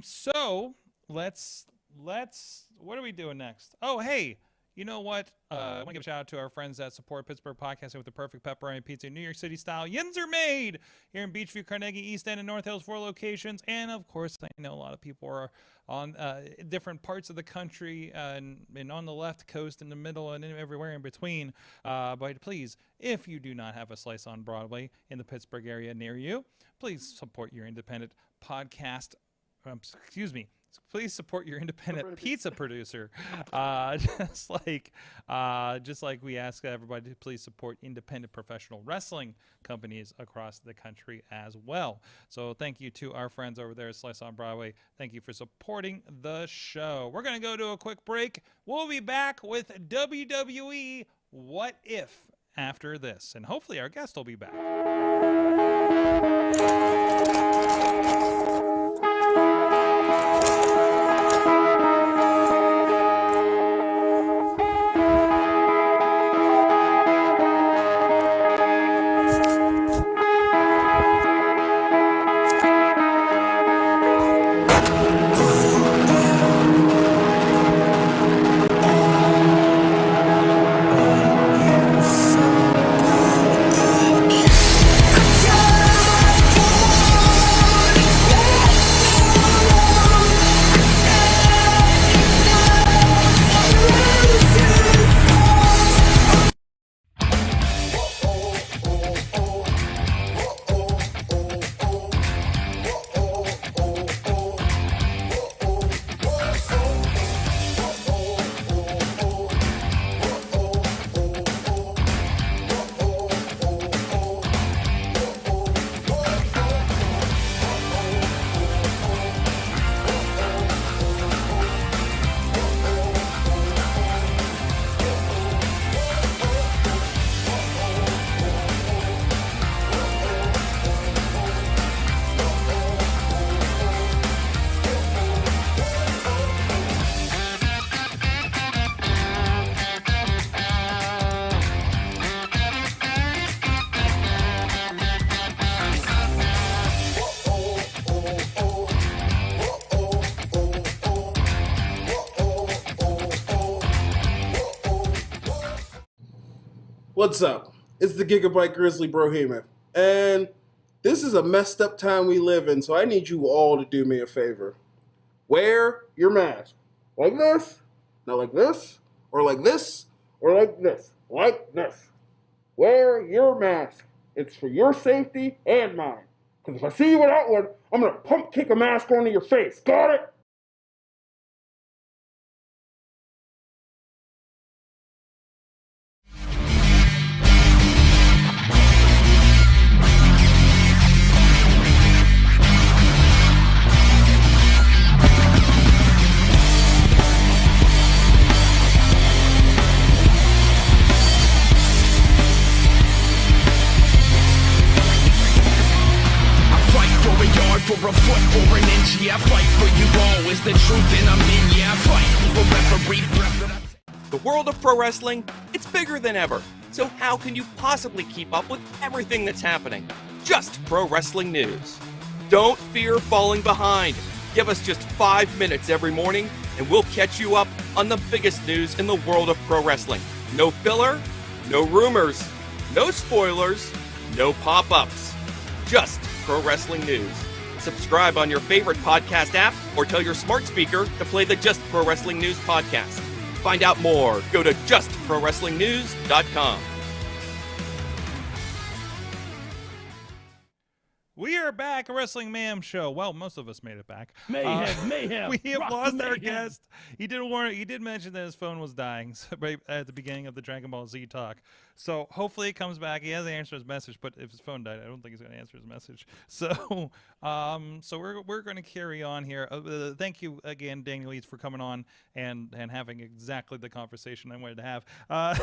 Speaker 5: So let's what are we doing next? Oh, hey, you know what? I want to give a shout out to our friends that support Pittsburgh Podcasting with the perfect pepperoni pizza, New York City style. Yins are made here in Beachview, Carnegie, East End, and North Hills, 4 locations. And of course, I know a lot of people are on different parts of the country and on the left coast, in the middle, and everywhere in between. But please, if you do not have a slice on Broadway in the Pittsburgh area near you, please support your independent podcast. Please support your independent pizza producer. Just like we ask everybody to please support independent professional wrestling companies across the country as well. So thank you to our friends over there at Slice on Broadway. Thank you for supporting the show. We're going to go to a quick break. We'll be back with WWE What If after this. And hopefully our guest will be back.
Speaker 3: What's up? It's the Gigabyte Grizzly Brohema, and this is a messed up time we live in, so I need you all to do me a favor. Wear your mask. Like this, not like this, or like this, or like this, like this. Wear your mask. It's for your safety and mine. Because if I see you without one, I'm going to pump kick a mask onto your face. Got it?
Speaker 6: For a foot or an inch, yeah, I fight for you all. Is the truth, and I'm in, yeah, I fight for every breath.
Speaker 10: The world of pro wrestling, it's bigger than ever. So how can you possibly keep up with everything that's happening? Just pro wrestling news. Don't fear falling behind. Give us just 5 minutes every morning, and we'll catch you up on the biggest news in the world of pro wrestling. No filler, no rumors, no spoilers, no pop-ups. Just pro wrestling news. Subscribe on your favorite podcast app or tell your smart speaker to play the Just Pro Wrestling News podcast. Find out more. Go to justprowrestlingnews.com.
Speaker 5: We are back, a Wrestling Mayhem show. Well, most of us made it back.
Speaker 7: Mayhem.
Speaker 5: We have
Speaker 7: Rock
Speaker 5: lost our
Speaker 7: mayhem.
Speaker 5: guest. He did mention that his phone was dying right at the beginning of the Dragonball Z talk. So hopefully it comes back. He hasn't answered his message, but if his phone died, I don't think he's going to answer his message. So, we're going to carry on here. Thank you again, Daniel Eads, for coming on and having exactly the conversation I wanted to have.
Speaker 7: By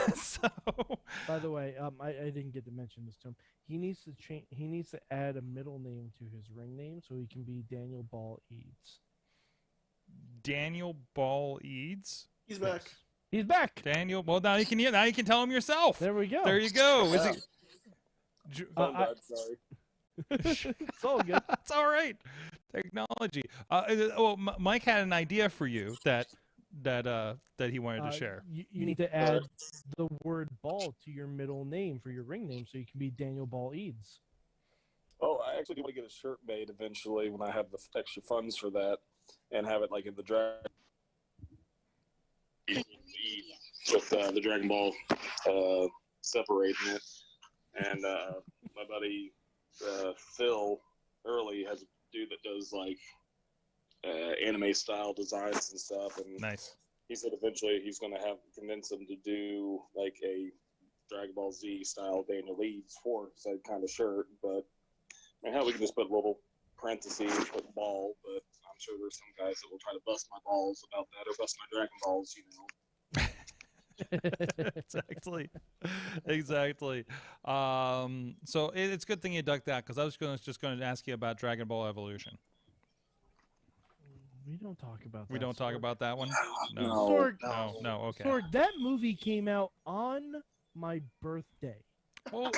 Speaker 7: the way, I didn't get to mention this to him. He needs to change. He needs to add a middle name to his ring name so he can be Daniel Ball Eads.
Speaker 5: Daniel Ball Eads.
Speaker 8: He's back.
Speaker 7: He's back.
Speaker 5: Daniel. Well, now you can tell him yourself.
Speaker 7: There we go.
Speaker 5: There you go.
Speaker 9: Yeah.
Speaker 5: Is he?
Speaker 9: Sorry.
Speaker 7: It's all good.
Speaker 5: That's all right. Technology. Mike had an idea for you that that he wanted to share.
Speaker 7: You need to add the word ball to your middle name for your ring name, so you can be Daniel Ball Eads.
Speaker 11: Oh, I actually want to get a shirt made eventually when I have the extra funds for that, and have it like in the Dragon.
Speaker 9: With the Dragon Ball separating it, and my buddy Phil Early has a dude that does like anime style designs and stuff, and
Speaker 5: nice.
Speaker 9: He said eventually he's going to convince him to do like a Dragon Ball Z style Daniel Eads for said kind of shirt, but hell, we can just put a little parentheses with ball, but I'm sure there's some guys that will try to bust my balls about that, or bust my Dragon Balls, you know.
Speaker 5: exactly. So it's a good thing you ducked that, because I was just going to ask you about Dragon Ball Evolution.
Speaker 7: We don't talk about that.
Speaker 5: We don't talk about that one? No.
Speaker 7: Sorg,
Speaker 5: no, okay.
Speaker 7: Sorg, that movie came out on my birthday.
Speaker 5: Well,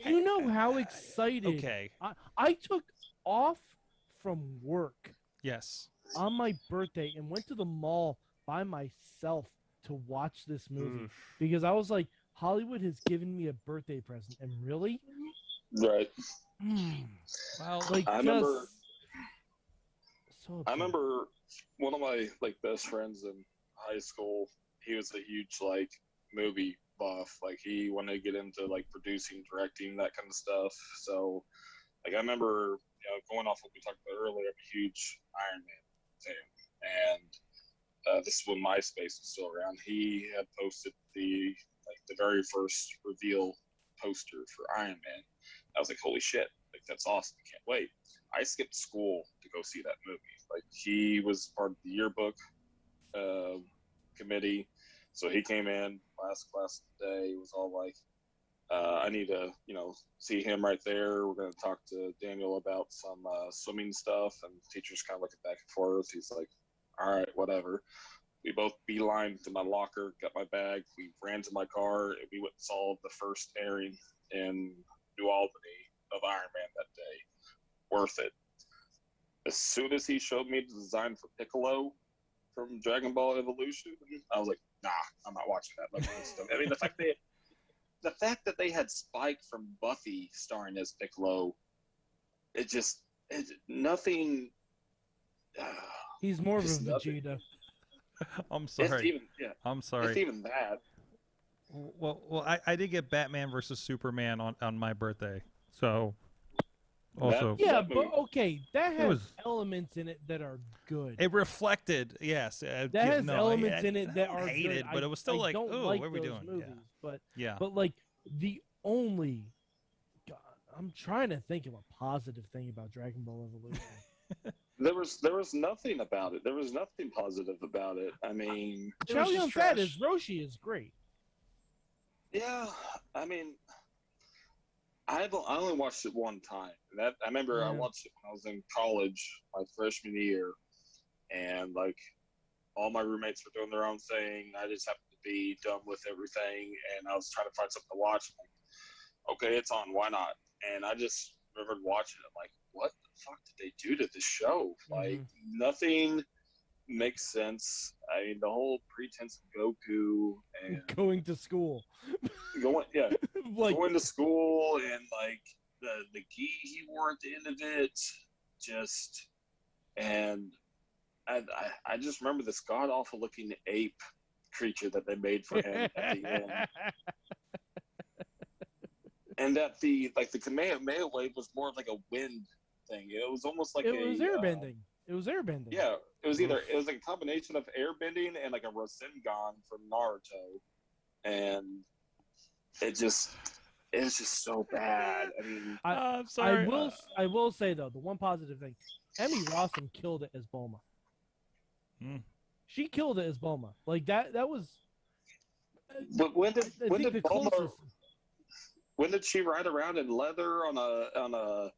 Speaker 7: you know how excited
Speaker 5: okay.
Speaker 7: I took off from work.
Speaker 5: Yes.
Speaker 7: On my birthday and went to the mall by myself to watch this movie because I was like, Hollywood has given me a birthday present, and really,
Speaker 9: right?
Speaker 7: Well, like
Speaker 9: I remember one of my like best friends in high school. He was a huge like movie buff. Like he wanted to get into like producing, directing, that kind of stuff. So, like I remember, going off what we talked about earlier, I'm a huge Iron Man fan, and this is when MySpace was still around. He had posted the very first reveal poster for Iron Man. I was like, holy shit, like that's awesome. I can't wait. I skipped school to go see that movie. Like he was part of the yearbook committee. So he came in last class of the day. He was all like, I need to, see him right there. We're going to talk to Daniel about some swimming stuff. And the teacher's kind of looking back and forth. He's like, all right, whatever. We both beelined to my locker, got my bag. We ran to my car, and we went and saw the first airing in New Albany of Iron Man that day. Worth it. As soon as he showed me the design for Piccolo from Dragon Ball Evolution, I was like, nah, I'm not watching that. I mean, the fact that they had Spike from Buffy starring as Piccolo, nothing.
Speaker 7: He's more of a Vegeta.
Speaker 5: I'm sorry. I'm sorry.
Speaker 9: It's even that.
Speaker 5: Well, I did get Batman versus Superman on my birthday, so also.
Speaker 7: But okay, that has elements in it that are good.
Speaker 5: It reflected, yes.
Speaker 7: That has elements in it that are
Speaker 5: hated,
Speaker 7: good.
Speaker 5: but it was still like,
Speaker 7: don't
Speaker 5: ooh,
Speaker 7: like
Speaker 5: what are we
Speaker 7: those
Speaker 5: doing?
Speaker 7: Movies,
Speaker 5: Yeah.
Speaker 7: But like the only, God, I'm trying to think of a positive thing about Dragon Ball Evolution.
Speaker 9: There was nothing about it. There was nothing positive about it. I mean,
Speaker 7: Charlie on Fat is Roshi is great.
Speaker 9: Yeah, I mean, I only watched it one time. I remember I watched it when I was in college, my freshman year, and like all my roommates were doing their own thing. I just happened to be done with everything, and I was trying to find something to watch. Like, okay, it's on. Why not? And I just remembered watching it. Like, what the fuck did they do to this show? Like, nothing makes sense. I mean, the whole pretense of Goku and
Speaker 7: going to school,
Speaker 9: going to school, and like the gi he wore at the end of it, and I just remember this god awful looking ape creature that they made for him at the end. And that the Kamehameha wave was more of like a wind thing. It was almost like
Speaker 7: it was airbending. It was airbending.
Speaker 9: Yeah, it was like a combination of airbending and like a Rasengan from Naruto, and it's just so bad. I mean,
Speaker 5: I'm sorry.
Speaker 7: I will say though, the one positive thing, Emmy Rossum killed it as Bulma. She killed it as Bulma. Like that was.
Speaker 9: But when did Bulma? When did she ride around in leather on a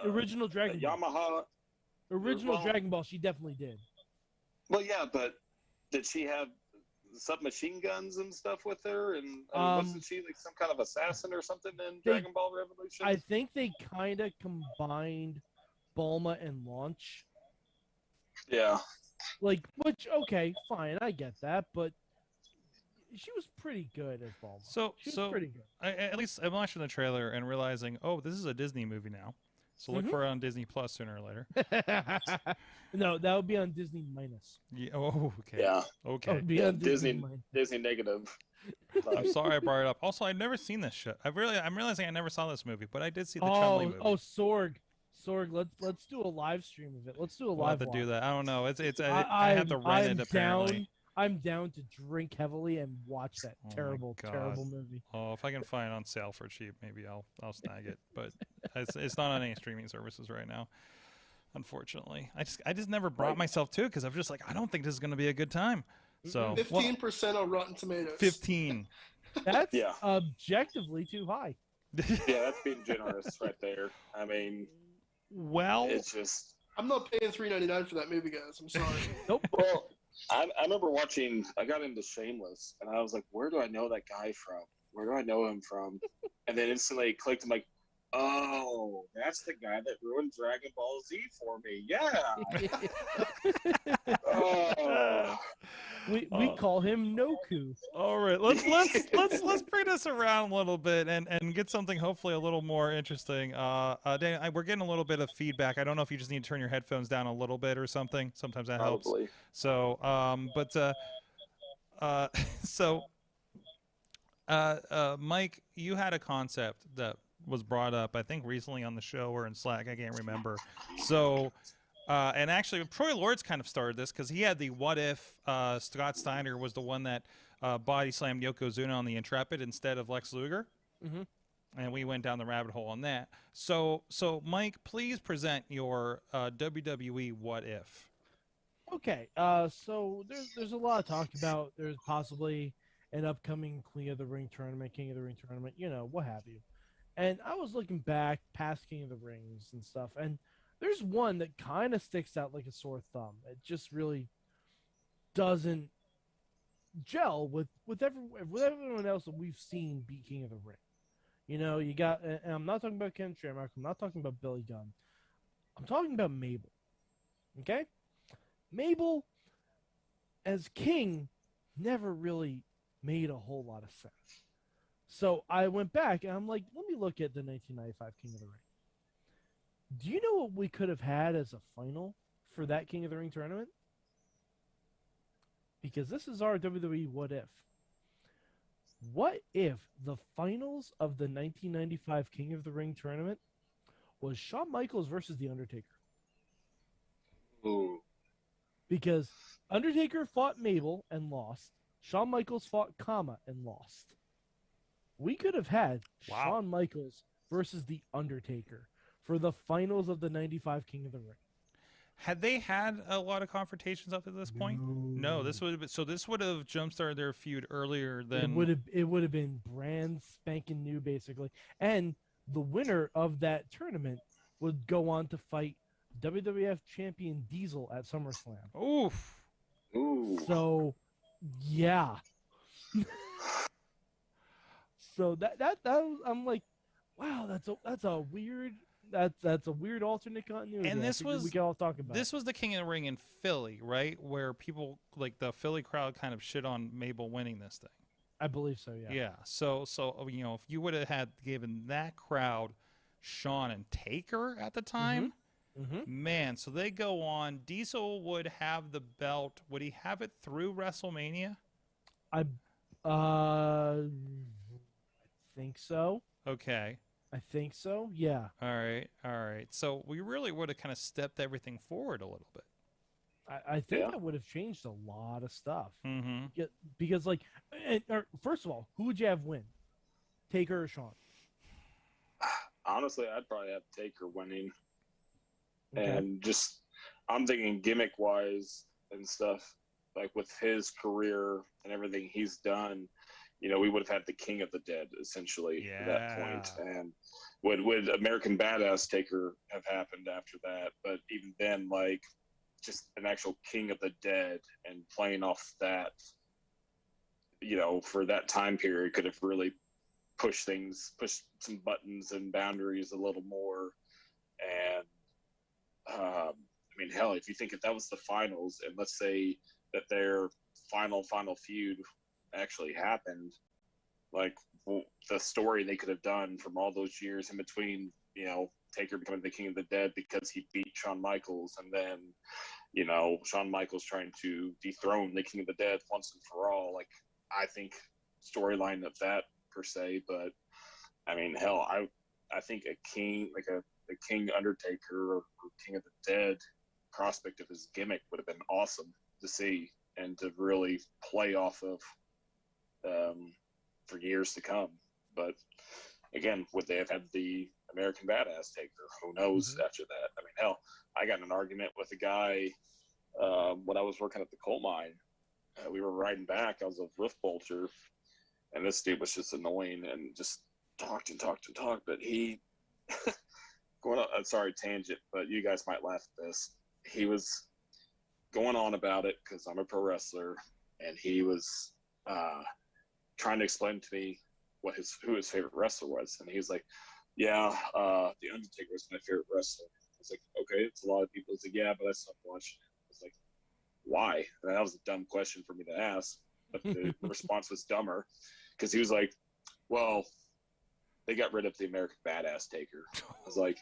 Speaker 7: original Dragon Ball.
Speaker 9: Yamaha?
Speaker 7: Original Dragon Ball, she definitely did.
Speaker 9: Well, yeah, but did she have submachine guns and stuff with her? And wasn't she like some kind of assassin or something in Dragon Ball Revolution?
Speaker 7: I think they kind of combined Bulma and Launch.
Speaker 9: Yeah.
Speaker 7: Like, which, okay, fine, I get that, but she was pretty good as Bulma. She was pretty good.
Speaker 5: At least I'm watching the trailer and realizing, oh, this is a Disney movie now. So look for it on Disney Plus sooner or later.
Speaker 7: No, that would be on Disney minus.
Speaker 5: Yeah. Oh, okay.
Speaker 9: Yeah.
Speaker 5: Okay.
Speaker 7: It would be
Speaker 9: Yeah,
Speaker 7: on Disney minus.
Speaker 9: Disney negative.
Speaker 5: I'm sorry I brought it up. Also, I've never seen this shit. I'm realizing I never saw this movie, but I did see the Chun-Li movie.
Speaker 7: Oh, Sorg, let's do a live stream of it. Let's do a
Speaker 5: We'll
Speaker 7: live.
Speaker 5: have to do
Speaker 7: watch.
Speaker 5: that. I don't know. I have to rent it apparently.
Speaker 7: I'm down to drink heavily and watch that terrible movie.
Speaker 5: Oh, if I can find it on sale for cheap, maybe I'll snag it. But it's not on any streaming services right now, unfortunately. I just never brought myself to it because I'm just like, I don't think this is going to be a good time. So
Speaker 8: 15% on Rotten Tomatoes.
Speaker 5: 15.
Speaker 7: That's objectively too high.
Speaker 9: Yeah, that's being generous right there. I mean,
Speaker 5: well,
Speaker 9: it's just
Speaker 8: I'm not paying $3.99 for that movie, guys. I'm sorry.
Speaker 7: Nope.
Speaker 9: Well, I remember watching. I got into Shameless, and I was like, "Where do I know that guy from? Where do I know him from?" And then instantly it clicked. I'm like, "Oh, that's the guy that ruined Dragon Ball Z for me." Yeah. Oh.
Speaker 7: We call him Noku.
Speaker 5: All right, let's bring this around a little bit and get something hopefully a little more interesting. Dan, we're getting a little bit of feedback. I don't know if you just need to turn your headphones down a little bit or something. Sometimes that helps. So, Mike, you had a concept that was brought up, I think, recently on the show or in Slack. I can't remember. So. And actually, Troy Lords kind of started this because he had the what if Scott Steiner was the one that body slammed Yokozuna on the Intrepid instead of Lex Luger.
Speaker 7: Mm-hmm.
Speaker 5: And we went down the rabbit hole on that. So Mike, please present your WWE what if.
Speaker 7: Okay, so there's a lot of talk about there's possibly an upcoming Queen of the Ring tournament, King of the Ring tournament, what have you. And I was looking back past King of the Rings and stuff, and there's one that kind of sticks out like a sore thumb. It just really doesn't gel with everyone else that we've seen beat King of the Ring. You got, and I'm not talking about Ken Shamrock. I'm not talking about Billy Gunn. I'm talking about Mabel. Okay? Mabel, as king, never really made a whole lot of sense. So I went back, and I'm like, let me look at the 1995 King of the Ring. Do you know what we could have had as a final for that King of the Ring tournament? Because this is our WWE what if. What if the finals of the 1995 King of the Ring tournament was Shawn Michaels versus The Undertaker?
Speaker 9: Ooh.
Speaker 7: Because Undertaker fought Mabel and lost. Shawn Michaels fought Kama and lost. We could have had Shawn Michaels versus The Undertaker for the finals of the 95 King of the Ring.
Speaker 5: Had they had a lot of confrontations up to this point? No, this would have jump-started their feud earlier than...
Speaker 7: It would have been brand spanking new, basically. And the winner of that tournament would go on to fight WWF champion Diesel at SummerSlam.
Speaker 5: Oof.
Speaker 9: Ooh.
Speaker 7: So, yeah. So that was, I'm like, wow, that's a weird alternate continuity.
Speaker 5: And
Speaker 7: we can all talk about.
Speaker 5: This was the King of the Ring in Philly, right? Where people like the Philly crowd kind of shit on Mabel winning this thing.
Speaker 7: I believe so. Yeah.
Speaker 5: Yeah. So if you would have given that crowd Shawn and Taker at the time, man. So they go on. Diesel would have the belt. Would he have it through WrestleMania?
Speaker 7: I think so.
Speaker 5: Okay.
Speaker 7: I think so. Yeah.
Speaker 5: All right. So we really would have kind of stepped everything forward a little bit.
Speaker 7: I think that would have changed a lot of stuff.
Speaker 5: Mm-hmm.
Speaker 7: Because, first of all, who would you have win? Taker or Shawn?
Speaker 9: Honestly, I'd probably have Taker winning.
Speaker 7: Okay.
Speaker 9: And just, I'm thinking gimmick-wise and stuff, like with his career and everything he's done, we would have had the King of the Dead, essentially, at that point. And would American Badass Taker have happened after that? But even then, just an actual King of the Dead and playing off that, for that time period could have really pushed some buttons and boundaries a little more. And, mean, hell, if you think if that was the finals, and let's say that their final feud actually happened, like the story they could have done from all those years in between, you know, Taker becoming the King of the Dead because he beat Shawn Michaels, and then, you know, Shawn Michaels trying to dethrone the King of the Dead once and for all. Like, I think storyline of that per se, but I mean, hell, I think a king, like a King Undertaker or King of the Dead prospect of his gimmick would have been awesome to see and to really play off of for years to come. But again, would they have had the American Badass Taker? Who knows after that? I mean, hell, I got in an argument with a guy when I was working at the coal mine. We were riding back. I was a roof bolter, and this dude was just annoying and just talked and talked and talked. But he, going on, sorry, tangent, but you guys might laugh at this. He was going on about it because I'm a pro wrestler, and he was trying to explain to me who his favorite wrestler was, and he was like, "Yeah, the Undertaker is my favorite wrestler." I was like, "Okay, it's a lot of people." He's like, "Yeah, but I stopped watching." I was like, "Why?" And that was a dumb question for me to ask, but the response was dumber because he was like, "Well, they got rid of the American Badass Taker." I was like,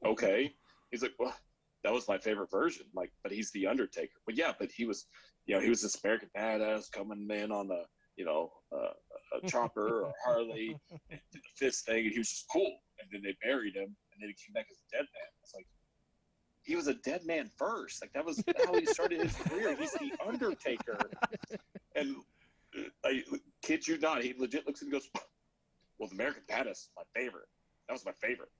Speaker 9: "Okay." He's like, "Well, that was my favorite version." Like, but he's the Undertaker. But yeah, but he was, you know, he was this American Badass coming in on a, you know, a chopper or Harley, and did the fist thing, and he was just cool. And then they buried him, and then he came back as a dead man. It's like, he was a dead man first. Like, that was how he started his career. He's the Undertaker. And I kid you not, he legit looks and goes, "Well, the American Badass is my favorite. That was my favorite.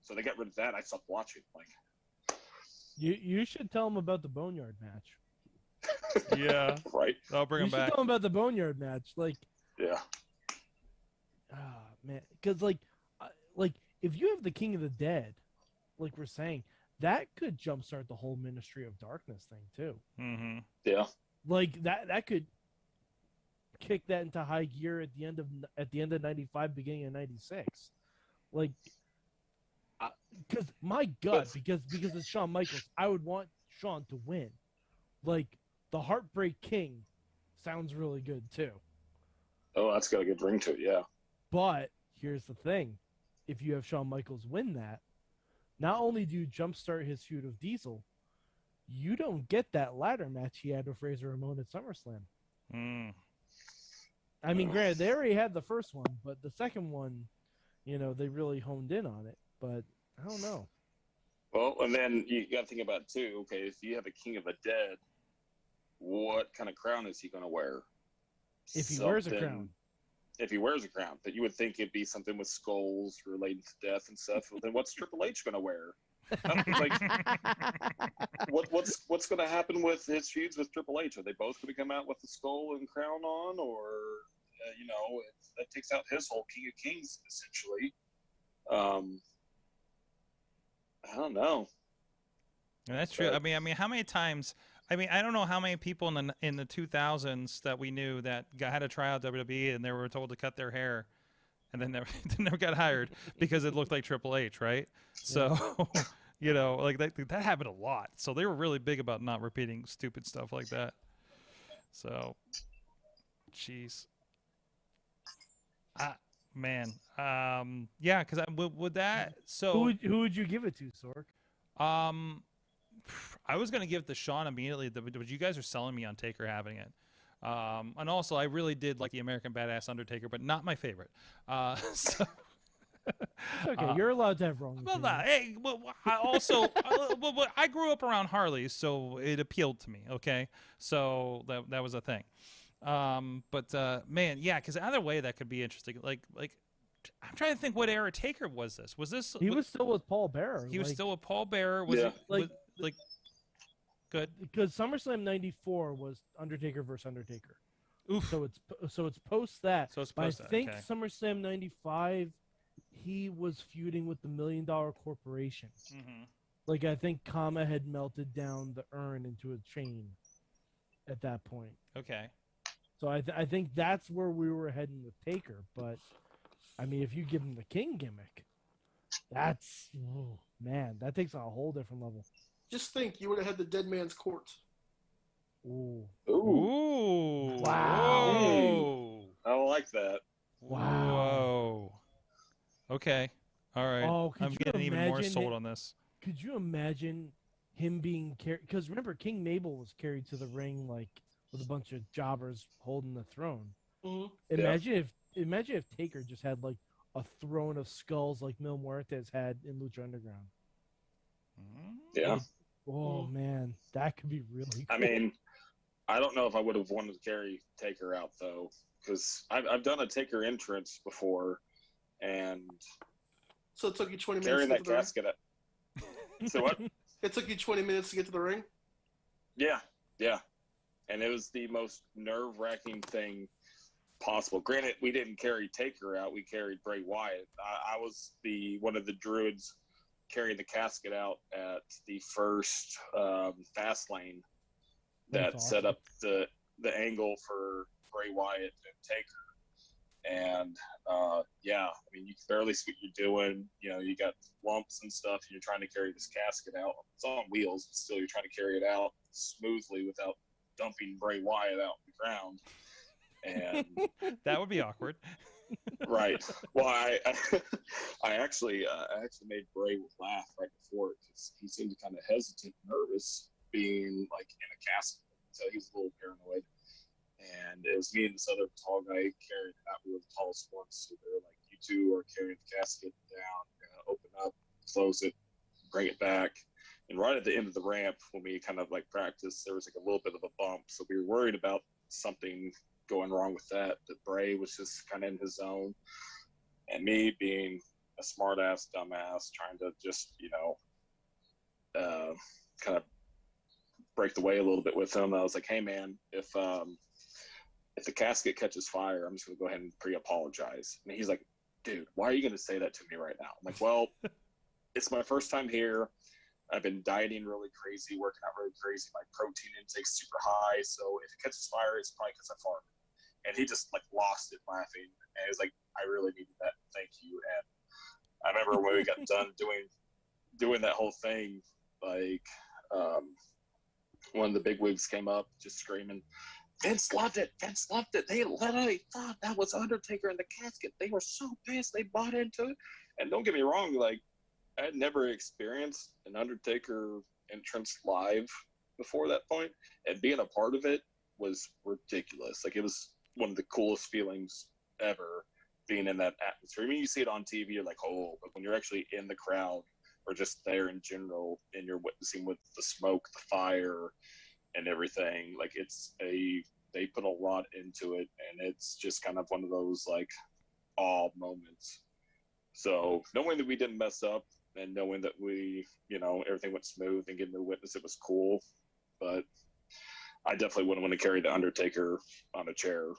Speaker 9: So they got rid of that. I stopped watching." Like,
Speaker 7: you should tell him about the Boneyard match.
Speaker 5: Yeah.
Speaker 9: Right.
Speaker 5: I'll bring him back.
Speaker 7: You should tell him about the Boneyard match. Like,
Speaker 9: yeah.
Speaker 7: Man, because like if you have the King of the Dead, like we're saying, that could jumpstart the whole Ministry of Darkness thing too.
Speaker 5: Mm-hmm.
Speaker 9: Yeah.
Speaker 7: Like that could kick that into high gear at the end of '95, beginning of '96. Like, because my God, because it's Shawn Michaels, I would want Shawn to win. Like, the Heartbreak King sounds really good too.
Speaker 9: Oh, that's got a good ring to it, yeah.
Speaker 7: But here's the thing. If you have Shawn Michaels win that, not only do you jumpstart his feud of Diesel, you don't get that ladder match he had with Razor Ramon at SummerSlam. I mean, granted, they already had the first one, but the second one, you know, they really honed in on it. But I don't know.
Speaker 9: Well, and then you got to think about, too, okay, if you have a King of the Dead, what kind of crown is he going to wear?
Speaker 7: If he wears a crown.
Speaker 9: If he wears a crown. But you would think it'd be something with skulls relating to death and stuff. Well, then what's Triple H going to wear? Like, what's going to happen with his feuds with Triple H? Are they both going to come out with the skull and crown on? Or, you know, that takes out his whole King of Kings, essentially. I don't know.
Speaker 5: And that's true. I mean, how many times? I mean, I don't know how many people in the 2000s that we knew that had to try out WWE and they were told to cut their hair, and then never got hired because it looked like Triple H, right? Yeah. So, you know, like that happened a lot. So they were really big about not repeating stupid stuff like that. So, jeez. Man, yeah, because would that so
Speaker 7: who would you give it to, Sorg?
Speaker 5: I was gonna give it to Shawn immediately, but you guys are selling me on Taker having it. And also, I really did like the American Badass Undertaker, but not my favorite. So
Speaker 7: it's okay, you're allowed to have wrong.
Speaker 5: Well, hey, I also I grew up around Harleys, so it appealed to me. Okay, so that was a thing. But man, yeah, because either way that could be interesting. Like I'm trying to think, what era Taker was this? Was this?
Speaker 7: He was still with Paul Bearer.
Speaker 5: He was still with Paul Bearer. Was it like good?
Speaker 7: Because SummerSlam '94 was Undertaker versus Undertaker.
Speaker 5: Oof.
Speaker 7: So it's post that.
Speaker 5: So it's post that.
Speaker 7: I think
Speaker 5: okay.
Speaker 7: SummerSlam '95, he was feuding with the $1 Million Corporation.
Speaker 5: Mm-hmm.
Speaker 7: Like, I think Kama had melted down the urn into a chain at that point.
Speaker 5: Okay.
Speaker 7: So I think that's where we were heading with Taker. But I mean, if you give him the King gimmick, that's Man, that takes on a whole different level.
Speaker 8: Just think, you would have had the dead man's court.
Speaker 7: Ooh.
Speaker 5: Ooh.
Speaker 7: Wow.
Speaker 5: Whoa.
Speaker 9: I like that.
Speaker 5: Whoa. Okay. All right.
Speaker 7: Oh, could
Speaker 5: I'm
Speaker 7: you
Speaker 5: getting even more
Speaker 7: imagine
Speaker 5: sold on this.
Speaker 7: Could you imagine him being carried? Because remember, King Mabel was carried to the ring like with a bunch of jobbers holding the throne.
Speaker 8: Mhm.
Speaker 7: Imagine if Taker just had like a throne of skulls like Mil Muertes had in Lucha Underground.
Speaker 9: Yeah.
Speaker 7: Oh man, that could be really cool.
Speaker 9: I mean, I don't know if I would have wanted to carry Taker out though, because I've done a Taker entrance before, and
Speaker 8: So it took you 20 minutes
Speaker 9: carrying
Speaker 8: to
Speaker 9: that
Speaker 8: get to the ring?
Speaker 9: casket up. So what?
Speaker 8: It took you 20 minutes to get to the ring?
Speaker 9: Yeah, and it was the most nerve-wracking thing possible. Granted, we didn't carry Taker out; we carried Bray Wyatt. I was one of the druids carrying the casket out at the first fast lane that
Speaker 7: That's
Speaker 9: set
Speaker 7: awesome.
Speaker 9: up the angle for Bray Wyatt and Taker. And yeah, I mean, you can barely see what you're doing. You know, you got lumps and stuff, and you're trying to carry this casket out. It's on wheels, but still, you're trying to carry it out smoothly without dumping Bray Wyatt out on the ground. And
Speaker 5: That would be awkward.
Speaker 9: right. Well, I actually made Bray laugh right before it because he seemed to kind of hesitant, nervous, being like in a casket. So he was a little paranoid. And it was me and this other tall guy carrying it out. We were the tallest ones. So they were like, you two are carrying the casket down. You're going to open up, close it, bring it back. And right at the end of the ramp, when we kind of like practiced, there was like a little bit of a bump. So we were worried about something going wrong with that. But Bray was just kind of in his zone. And me being a smart ass, dumbass, trying to just, kind of break the way a little bit with him. I was like, hey man, if the casket catches fire, I'm just going to go ahead and pre-apologize. And he's like, dude, why are you going to say that to me right now? I'm like, well, it's my first time here. I've been dieting really crazy, working out really crazy. My protein intake's super high. So if it catches fire, it's probably because I farted. And he just like lost it laughing. And he was like, I really needed that. Thank you. And I remember when we got done doing that whole thing, like one of the big wigs came up just screaming, Vince loved it. Vince loved it. They literally thought that was Undertaker in the casket. They were so pissed. They bought into it. And don't get me wrong, like I had never experienced an Undertaker entrance live before that point, and being a part of it was ridiculous. Like it was one of the coolest feelings ever, being in that atmosphere. I mean, you see it on TV, you're like, oh, but when you're actually in the crowd or just there in general, and you're witnessing with the smoke, the fire, and everything, like they put a lot into it, and it's just kind of one of those like awe moments. So knowing that we didn't mess up and knowing that we, everything went smooth and getting to witness it was cool, but I definitely wouldn't want to carry the Undertaker on a chair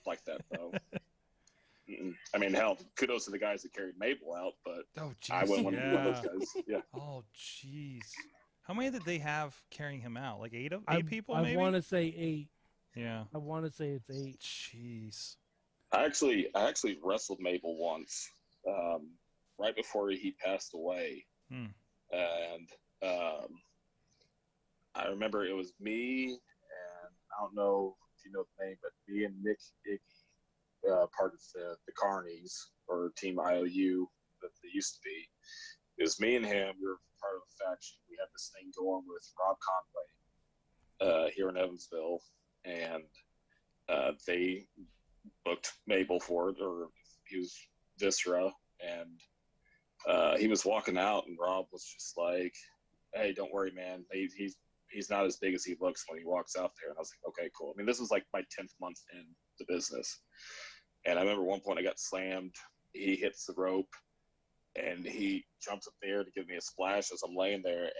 Speaker 9: like that though. I mean, hell, kudos to the guys that carried Mabel out, but I wouldn't want to be one of those guys. Yeah.
Speaker 5: Oh, jeez. How many did they have carrying him out? Like eight people,
Speaker 7: I
Speaker 5: maybe?
Speaker 7: want to say 8.
Speaker 5: Yeah.
Speaker 7: I want to say it's 8.
Speaker 5: Jeez.
Speaker 9: I actually wrestled Mabel once, right before he passed away. And I remember it was me, and I don't know if you know the name, but me and Nick Iggy, part of the Carnies, or Team IOU that they used to be. It was me and him. We were part of the faction. We had this thing going with Rob Conway here in Evansville, and they booked Mabel for it, or he was Vicera, and he was walking out, and Rob was just like, hey, don't worry, man. He's not as big as he looks when he walks out there. And I was like, okay, cool. I mean, this was like my 10th month in the business. And I remember one point I got slammed. He hits the rope, and he jumps up there to give me a splash as I'm laying there. And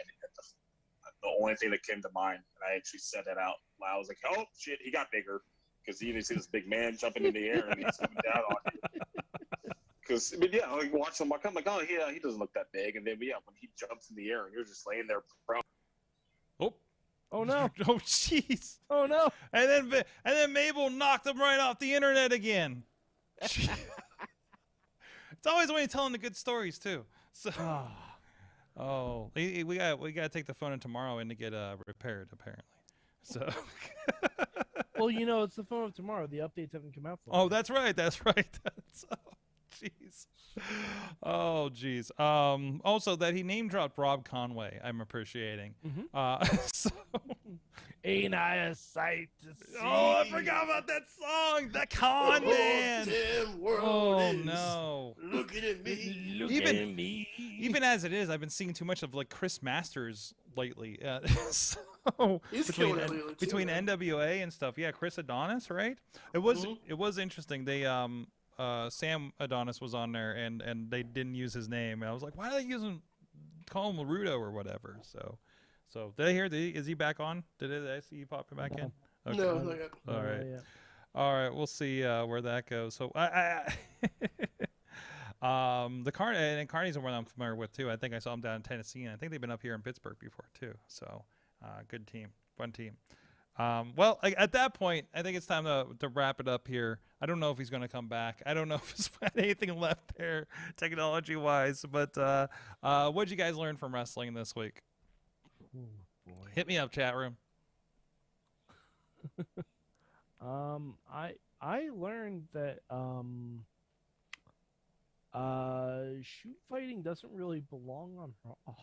Speaker 9: the only thing that came to mind, and I actually said that out loud, I was like, oh, shit, he got bigger. Because you see this big man jumping in the air, and he's coming down on you. Because, I mean, yeah, like, watch him walk. I'm like, oh, yeah, he doesn't look that big. And then, yeah, when he jumps in the air and you're just laying there prone.
Speaker 7: Oh no!
Speaker 5: Oh jeez!
Speaker 7: Oh no!
Speaker 5: And then Mabel knocked him right off the internet again. It's always when you're telling the good stories too. So, Oh, we got to take the phone in tomorrow and to get repaired apparently. So.
Speaker 7: Well, it's the phone of tomorrow. The updates haven't come out for.
Speaker 5: Oh, that's right. That's right. Jeez. Oh, jeez. Also, that he name dropped Rob Conway, I'm appreciating. So.
Speaker 7: Ain't I a sight to see?
Speaker 5: Oh, I forgot about that song. The Con Man.
Speaker 8: Damn world
Speaker 5: Oh
Speaker 8: is
Speaker 5: no.
Speaker 8: looking at me.
Speaker 5: Even me. Even as it is, I've been seeing too much of like Chris Masters lately. So
Speaker 8: He's
Speaker 5: between
Speaker 8: killing it lately, too,
Speaker 5: between
Speaker 8: man.
Speaker 5: NWA and stuff. Yeah, Chris Adonis, right? It was interesting. They Sam Adonis was on there and they didn't use his name. And I was like, why are they call him Larudo or whatever? So did I hear? Is he back on? Did I see you popping back in? Okay.
Speaker 8: No, not yet.
Speaker 5: All right. All right. We'll see where that goes. So the Carney's the one I'm familiar with too. I think I saw him down in Tennessee, and I think they've been up here in Pittsburgh before too. So good team, fun team. Well, at that point, I think it's time to wrap it up here. I don't know if he's going to come back. I don't know if he's got anything left there technology-wise. But what did you guys learn from wrestling this week?
Speaker 7: Oh, boy.
Speaker 5: Hit me up, chat room.
Speaker 7: I learned that shoot fighting doesn't really belong on Raw.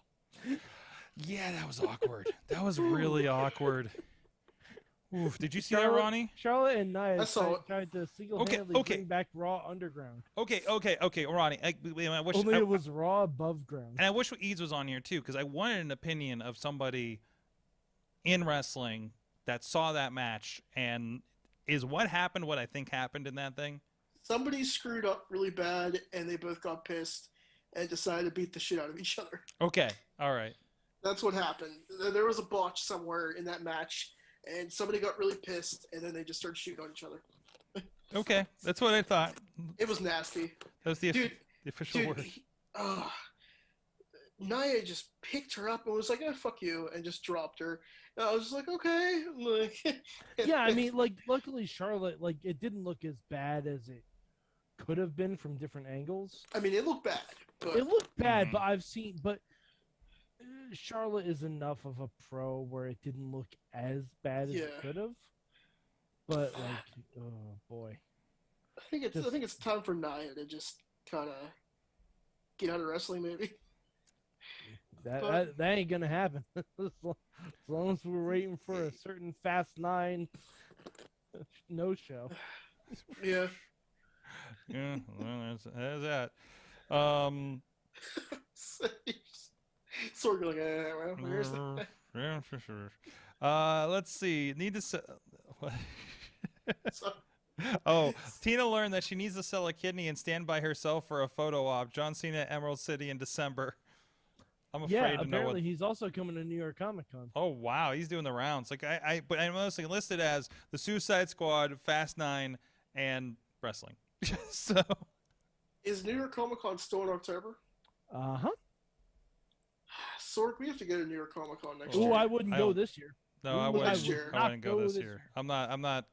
Speaker 5: Yeah, that was awkward. That was really awkward. Oof, did you see that, Ronnie?
Speaker 7: Charlotte and Nia
Speaker 8: saw
Speaker 7: tried to single-handedly bring back Raw Underground.
Speaker 5: Okay, Ronnie. I wish
Speaker 7: Only it was Raw above ground.
Speaker 5: And I wish Eads was on here too, because I wanted an opinion of somebody in wrestling that saw that match and is what happened what I think happened in that thing.
Speaker 8: Somebody screwed up really bad, and they both got pissed and decided to beat the shit out of each other.
Speaker 5: Okay, all right.
Speaker 8: That's what happened. There was a botch somewhere in that match, and somebody got really pissed, and then they just started shooting on each other.
Speaker 5: Okay, that's what I thought.
Speaker 8: It was nasty.
Speaker 5: That was the official word.
Speaker 8: Nia just picked her up and was like, "Oh, fuck you," and just dropped her. And I was just like, "Okay."
Speaker 7: Yeah, I mean, luckily Charlotte, it didn't look as bad as it could have been from different angles.
Speaker 8: I mean, it looked bad. But...
Speaker 7: It looked bad, but Charlotte is enough of a pro where it didn't look as bad as it could have. But oh boy,
Speaker 8: I think it's time for Nia to just kind of get out of wrestling, maybe.
Speaker 7: That ain't gonna happen. As long as we're waiting for a certain Fast 9 no show.
Speaker 8: Yeah.
Speaker 5: Yeah, well, there's that.
Speaker 8: Sorg like, well, here's that.
Speaker 5: Yeah, for sure. Let's see. Need to Oh, Tina learned that she needs to sell a kidney and stand by herself for a photo op. John Cena at Emerald City in December. I'm afraid to know what.
Speaker 7: Apparently he's also coming to New York Comic Con.
Speaker 5: Oh wow, he's doing the rounds. But I'm mostly listed as the Suicide Squad, Fast 9, and wrestling. So.
Speaker 8: Is New York Comic Con still in October?
Speaker 7: Uh-huh.
Speaker 8: Sorg, we have to go to New York Comic Con next year.
Speaker 7: Oh, I wouldn't go this year.
Speaker 5: No, I wouldn't go this year. I'm not.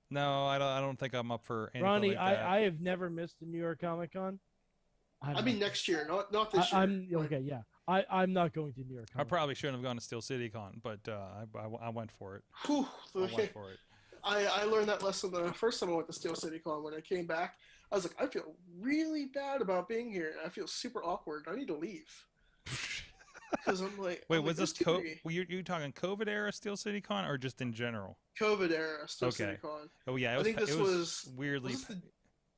Speaker 5: No, I don't think I'm up for anything
Speaker 7: Ronnie,
Speaker 5: like that.
Speaker 7: I have never missed a New York Comic Con.
Speaker 8: I mean next year, not this year.
Speaker 7: I'm not going to New York Comic
Speaker 5: I probably shouldn't have gone to Steel City Con, but I went for it.
Speaker 8: Whew,
Speaker 5: I went for it.
Speaker 8: I learned that lesson the first time I went to Steel City Con. When I came back, I was like, I feel really bad about being here. I feel super awkward. I need to leave. Because I'm like,
Speaker 5: wait, was this you talking COVID era Steel City Con or just in general?
Speaker 8: COVID era Steel City Con.
Speaker 5: Oh yeah,
Speaker 8: I think this was
Speaker 5: weirdly.
Speaker 8: Was this the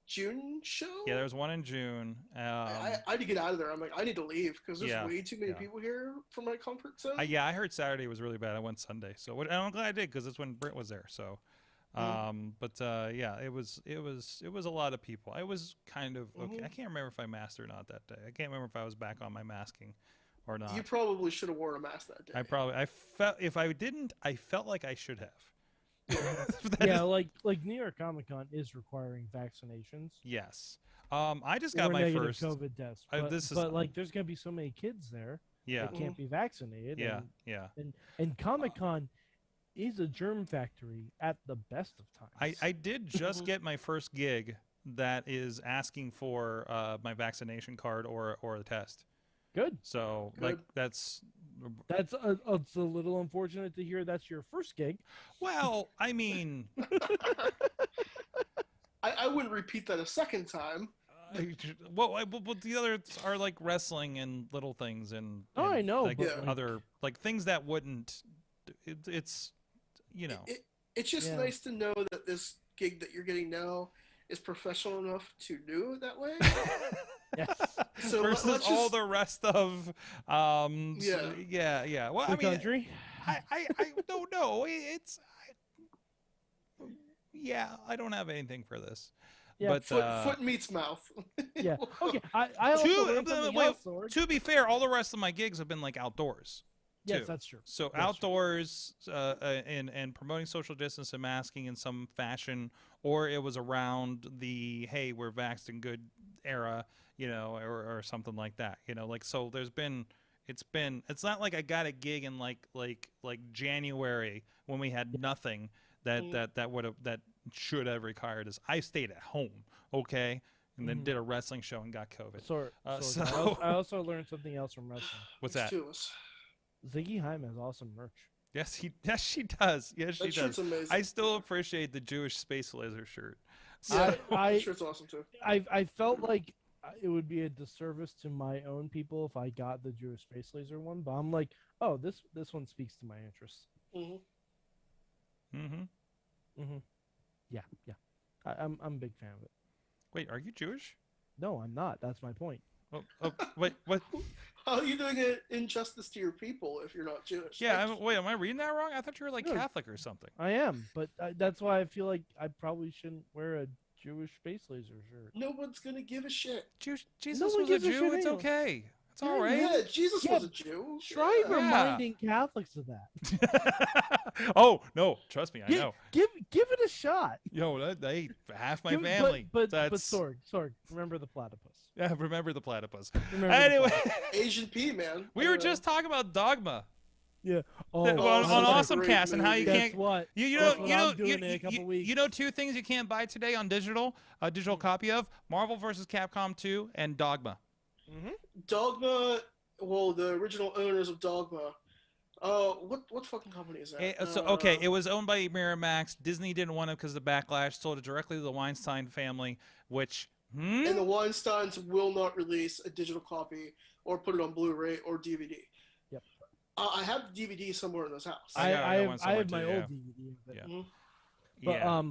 Speaker 8: June show?
Speaker 5: Yeah, there was one in June.
Speaker 8: I had to get out of there. I'm like, I need to leave because there's way too many people here for my comfort zone.
Speaker 5: Yeah, I heard Saturday was really bad. I went Sunday, and I'm glad I did because it's when Britt was there. So, yeah, it was a lot of people. I was kind of okay. I can't remember if I masked or not that day. I can't remember if I was back on my masking or not.
Speaker 8: You probably should have worn a mask that day.
Speaker 5: I felt if I didn't, I felt like I should have.
Speaker 7: Yeah, like New York Comic Con is requiring vaccinations.
Speaker 5: Yes. I just got my first
Speaker 7: COVID test. But there's gonna be so many kids there.
Speaker 5: Yeah.
Speaker 7: That can't be vaccinated.
Speaker 5: Yeah.
Speaker 7: And Comic Con is a germ factory at the best of times.
Speaker 5: I did just get my first gig that is asking for my vaccination card or a test.
Speaker 7: Good.
Speaker 5: So
Speaker 7: Good.
Speaker 5: like that's
Speaker 7: it's a little unfortunate to hear that's your first gig.
Speaker 5: Well, I mean,
Speaker 8: I wouldn't repeat that a second time.
Speaker 5: well, the others are like wrestling and little things and
Speaker 7: I know,
Speaker 5: like
Speaker 7: but
Speaker 5: other like things that wouldn't. It's you know.
Speaker 8: It's just nice to know that this gig that you're getting now is professional enough to do it that way.
Speaker 7: Yes.
Speaker 8: So
Speaker 5: versus all the rest of
Speaker 8: yeah.
Speaker 5: Well,
Speaker 7: the
Speaker 5: I mean,
Speaker 7: country.
Speaker 5: I don't know. I don't have anything for this.
Speaker 7: Yeah,
Speaker 5: but
Speaker 8: foot meets mouth.
Speaker 7: Yeah. Okay. I also learned something else, Sorg.
Speaker 5: To be fair, all the rest of my gigs have been like outdoors.
Speaker 7: Yes,
Speaker 5: too.
Speaker 7: that's true.
Speaker 5: So
Speaker 7: That's
Speaker 5: outdoors and promoting social distance and masking in some fashion, or it was around the hey, we're vaxxed and good era, you know, or something like that, you know, like so. It's not like I got a gig in like January when we had nothing that should have required us. I stayed at home, okay, and then did a wrestling show and got COVID.
Speaker 7: So I also learned something else from wrestling.
Speaker 5: What's that?
Speaker 7: Ziggy Haim has awesome merch.
Speaker 5: Yes, she does. Yes, she
Speaker 8: That shirt's
Speaker 5: does.
Speaker 8: amazing.
Speaker 5: I still appreciate the Jewish space laser shirt.
Speaker 8: Yeah, that shirt's awesome too.
Speaker 7: I felt like it would be a disservice to my own people if I got the Jewish space laser one, but I'm like, oh, this one speaks to my interests. Yeah. I'm a big fan of it.
Speaker 5: Wait, are you Jewish?
Speaker 7: No, I'm not. That's my point.
Speaker 5: Wait, what?
Speaker 8: How are you doing an injustice to your people if you're not Jewish?
Speaker 5: Yeah, am I reading that wrong? I thought you were like Catholic or something.
Speaker 7: I am, but that's why I feel like I probably shouldn't wear a Jewish space laser shirt.
Speaker 8: No one's gonna give a shit.
Speaker 5: Jesus was a Jew. It's okay. It's all right.
Speaker 8: Yeah, Jesus was a Jew.
Speaker 7: Try reminding Catholics of that.
Speaker 5: Oh no, trust me, I know.
Speaker 7: Give it a shot.
Speaker 5: Yo, they half my family.
Speaker 7: But Sorg, remember the platypus.
Speaker 5: Yeah, remember the platypus.
Speaker 7: Anyway,
Speaker 8: Asian P, man.
Speaker 5: We were just talking about Dogma.
Speaker 7: Yeah.
Speaker 5: On Awesome Cast and how you can't.
Speaker 7: What?
Speaker 5: You know two things you can't buy today on digital. A digital copy of Marvel vs. Capcom 2 and Dogma.
Speaker 8: Dogma. Well, the original owners of Dogma. What fucking company is that?
Speaker 5: It was owned by Miramax. Disney didn't want it because of the backlash. Sold it directly to the Weinstein family, which.
Speaker 8: And the Weinsteins will not release a digital copy or put it on Blu-ray or DVD.
Speaker 7: Yep.
Speaker 8: I have the DVD somewhere in this house.
Speaker 7: I have my old DVD. But,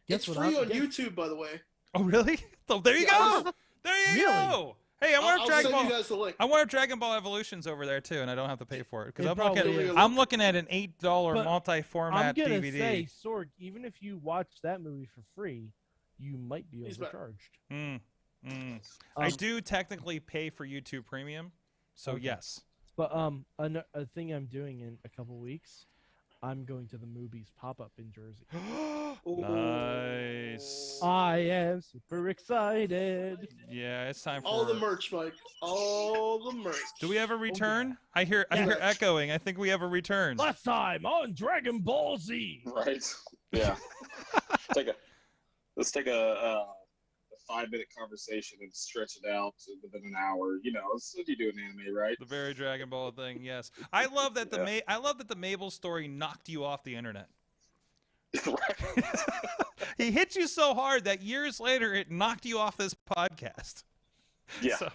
Speaker 8: it's free on YouTube, by the way.
Speaker 5: Oh, really? So there you go. There you go. Hey, I want
Speaker 8: I'll send you guys the link.
Speaker 5: I want Dragon Ball Evolutions over there too, and I don't have to pay for it because
Speaker 7: It
Speaker 5: I'm looking at an $8 multi-format
Speaker 7: I'm gonna
Speaker 5: DVD.
Speaker 7: say, Sorg, even if you watch that movie for free, you might be overcharged.
Speaker 5: I do technically pay for YouTube Premium, so yes.
Speaker 7: But a thing I'm doing in a couple weeks, I'm going to the Movies pop-up in Jersey.
Speaker 5: Nice.
Speaker 7: I am super excited.
Speaker 5: Yeah, it's time for
Speaker 8: all the merch, Mike. All the merch.
Speaker 5: Do we have a return? I hear echoing. I think we have a return.
Speaker 7: Last time on Dragonball Z.
Speaker 9: Right. Yeah. Let's take a 5-minute conversation and stretch it out within an hour. You know, it's what you do in anime, right?
Speaker 5: The very Dragon Ball thing. Yes. I love that the Mabel story knocked you off the internet. He hit you so hard that years later it knocked you off this podcast.
Speaker 9: Yeah. So.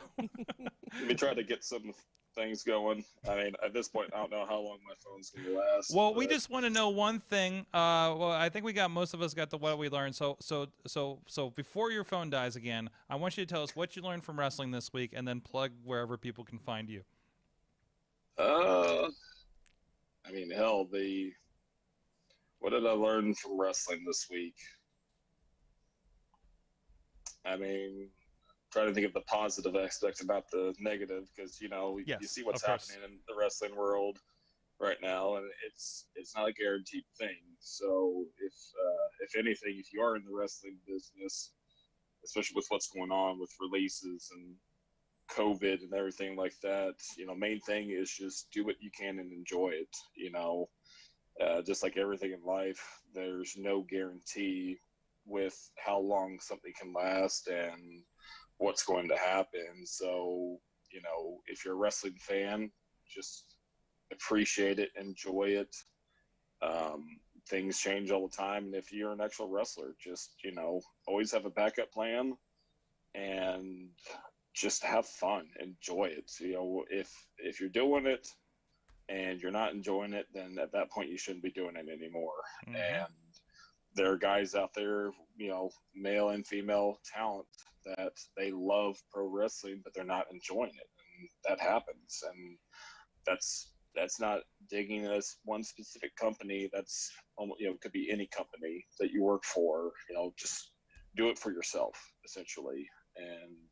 Speaker 9: We tried to get some things going. I mean, at this point, I don't know how long my phone's going to last.
Speaker 5: Well, we just want to know one thing. I think most of us got what we learned. So before your phone dies again, I want you to tell us what you learned from wrestling this week, and then plug wherever people can find you.
Speaker 9: I mean, hell, what did I learn from wrestling this week? I mean, trying to think of the positive aspects about the negative, because you see what's happening in the wrestling world right now, and it's not a guaranteed thing. So if anything, if you are in the wrestling business, especially with what's going on with releases and COVID and everything like that, main thing is just do what you can and enjoy it. Just like everything in life, there's no guarantee with how long something can last and what's going to happen. So, you know, if you're a wrestling fan, just appreciate it, enjoy it. Things change all the time, and if you're an actual wrestler, just, you know, always have a backup plan and just have fun, enjoy it. So, you know, if you're doing it and you're not enjoying it, then at that point you shouldn't be doing it anymore.
Speaker 5: Mm-hmm.
Speaker 9: And there are guys out there, you know, male and female talent, that they love pro wrestling, but they're not enjoying it, and that happens. And that's not digging as one specific company. That's, you know, could be any company that you work for. You know, just do it for yourself, essentially. And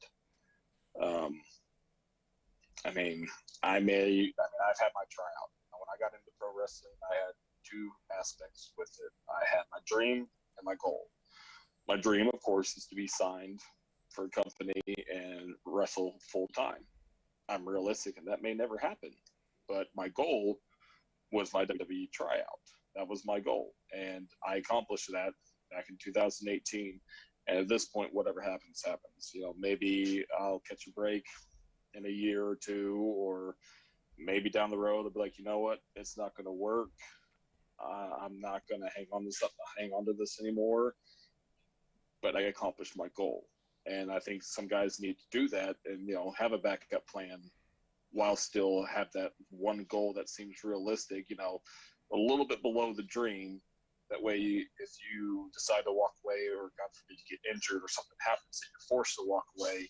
Speaker 9: I've had my tryout. When I got into pro wrestling, I had two aspects with it. I had my dream and my goal. My dream, of course, is to be signed for a company and wrestle full time. I'm realistic, and that may never happen. But my goal was my WWE tryout. That was my goal, and I accomplished that back in 2018. And at this point, whatever happens, happens. You know, maybe I'll catch a break in a year or two, or maybe down the road I'll be like, you know what, it's not going to work. I'm not going to hang on to this anymore. But I accomplished my goal, and I think some guys need to do that, and, you know, have a backup plan while still have that one goal that seems realistic. You know, a little bit below the dream. That way, if you decide to walk away, or God forbid you get injured or something happens that you're forced to walk away,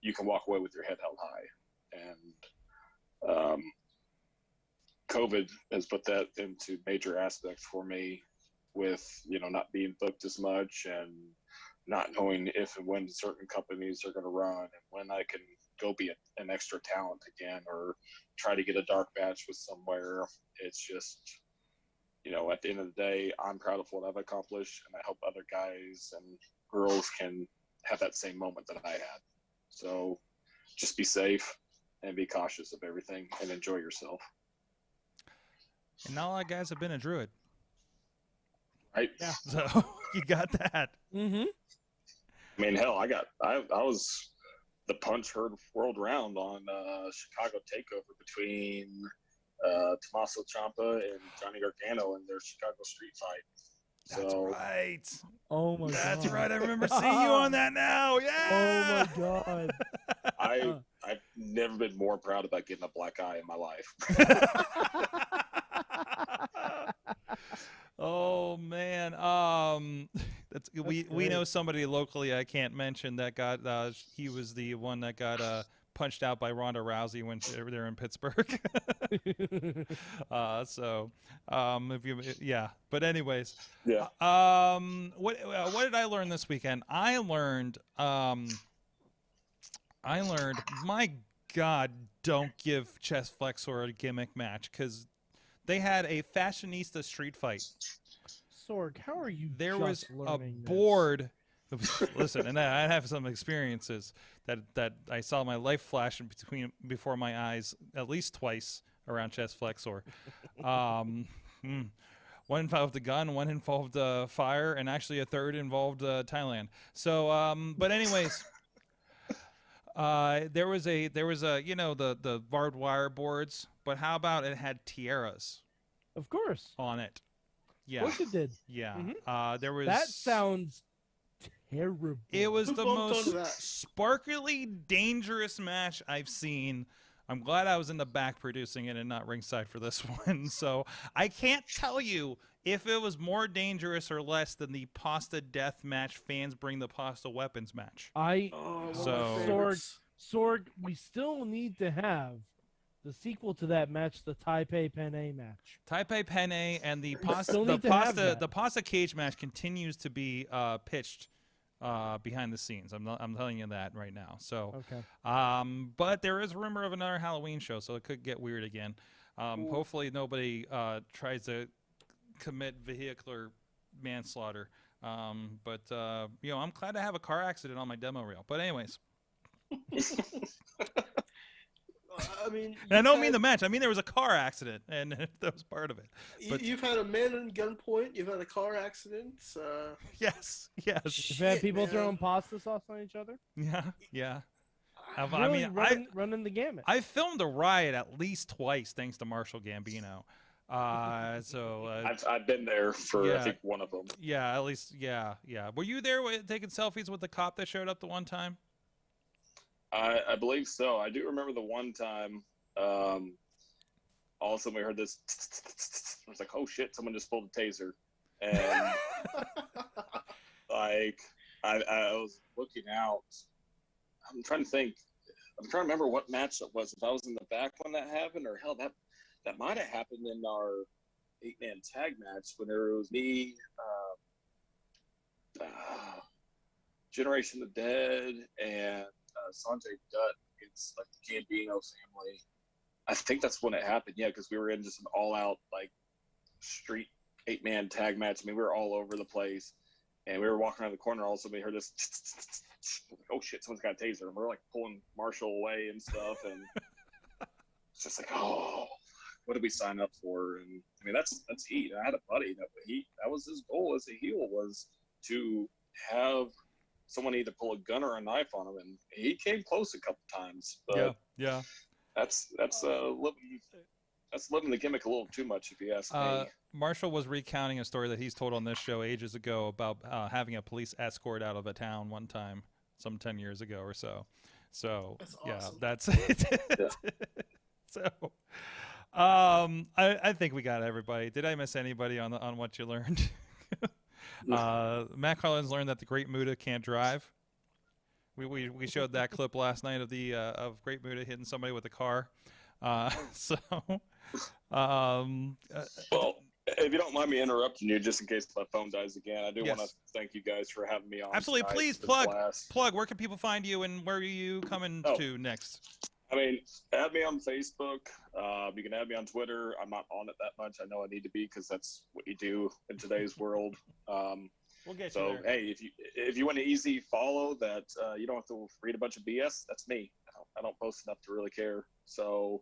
Speaker 9: you can walk away with your head held high. And COVID has put that into major aspects for me, with, you know, not being booked as much and not knowing if and when certain companies are going to run, and when I can go be an extra talent again, or try to get a dark match with somewhere. It's just, you know, at the end of the day, I'm proud of what I've accomplished, and I hope other guys and girls can have that same moment that I had. So just be safe and be cautious of everything, and enjoy yourself.
Speaker 5: And not a lot of guys have been a druid.
Speaker 9: Right?
Speaker 5: Yeah. So you got that.
Speaker 7: Mm-hmm.
Speaker 9: I mean, hell, I was the punch heard world round on Chicago Takeover between Tommaso Ciampa and Johnny Gargano in their Chicago street fight.
Speaker 5: That's right.
Speaker 7: Oh my god.
Speaker 5: That's right. I remember seeing you on that now. Yeah.
Speaker 7: Oh my god.
Speaker 9: I've never been more proud about getting a black eye in my life.
Speaker 5: Oh man. That's we know somebody locally I can't mention that got he was the one that got punched out by Ronda Rousey when they're in Pittsburgh. But anyways,
Speaker 9: yeah.
Speaker 5: What did I learn this weekend? I learned my God, don't give Chest Flexor a gimmick match, because they had a fashionista street fight.
Speaker 7: Sorg, how are you?
Speaker 5: There was a
Speaker 7: this?
Speaker 5: board. Listen, and I have some experiences that I saw my life flash before my eyes at least twice around Chest Flexor. One involved a gun, one involved fire, and actually a third involved Thailand. So, but anyways, there was a the barbed wire boards, but how about it had tiaras?
Speaker 7: Of course.
Speaker 5: On it. Yeah.
Speaker 7: Of course it did.
Speaker 5: Yeah.
Speaker 7: Mm-hmm.
Speaker 5: There was.
Speaker 7: That sounds terrible.
Speaker 5: It was the most sparkly, dangerous match I've seen. I'm glad I was in the back producing it and not ringside for this one. So I can't tell you if it was more dangerous or less than the pasta death match, fans bring the pasta weapons match.
Speaker 7: Sorg, we still need to have the sequel to that match, the Taipei Penne match.
Speaker 5: Taipei Penne and the pasta cage match continues to be pitched behind the scenes. I'm telling you that right now. So,
Speaker 7: okay.
Speaker 5: But there is a rumor of another Halloween show, so it could get weird again. Hopefully nobody tries to commit vehicular manslaughter. But I'm glad to have a car accident on my demo reel. But anyways.
Speaker 8: I mean,
Speaker 5: and I don't mean the match. I mean there was a car accident, and that was part of it. But
Speaker 8: you've had a man at gunpoint. You've had a car accident.
Speaker 5: Yes.
Speaker 7: You've had people throwing pasta sauce on each other.
Speaker 5: Yeah.
Speaker 7: Really running the gamut.
Speaker 5: I filmed a riot at least twice, thanks to Marshall Gambino.
Speaker 9: I've been there for I think one of them.
Speaker 5: Yeah, at least yeah. Were you there taking selfies with the cop that showed up the one time?
Speaker 9: I believe so. I do remember the one time. All of a sudden we heard this. I was like, "Oh shit! Someone just pulled a taser," and like I was looking out. I'm trying to think. I'm trying to remember what match it was. If I was in the back when that happened, or hell, that might have happened in our 8-man tag match when there was me, Generation of the Dead, and Sanjay Dutt against like the Gambino family. I think that's when it happened. Yeah, because we were in just an all-out like street 8-man tag match. I mean, we were all over the place, and we were walking around the corner. All of a sudden, we heard this. Oh shit! Someone's got a taser, and we're like pulling Marshall away and stuff, and it's just like, oh, what did we sign up for? And I mean, that's heat. I had a buddy that was his goal as a heel, was to have someone either pull a gun or a knife on him, and he came close a couple times. But
Speaker 5: yeah.
Speaker 9: That's living the gimmick a little too much, if you ask me.
Speaker 5: Marshall was recounting a story that he's told on this show ages ago about having a police escort out of a town one time, some 10 years ago or so. So
Speaker 8: that's
Speaker 5: yeah,
Speaker 8: awesome.
Speaker 5: that's it. So I think we got everybody. Did I miss anybody on what you learned? Matt Collins learned that the Great Muta can't drive. We showed that clip last night of Great Muta hitting somebody with a car.
Speaker 9: Well, if you don't mind me interrupting you, just in case my phone dies again, I do want to thank you guys for having me on.
Speaker 5: Absolutely,
Speaker 9: tonight.
Speaker 5: please plug. Where can people find you, and where are you coming to next?
Speaker 9: I mean, add me on Facebook. You can add me on Twitter. I'm not on it that much. I know I need to be because that's what you do in today's world.
Speaker 5: We'll get
Speaker 9: so,
Speaker 5: you there.
Speaker 9: hey, if you want an easy follow that you don't have to read a bunch of BS, that's me. I don't post enough to really care. So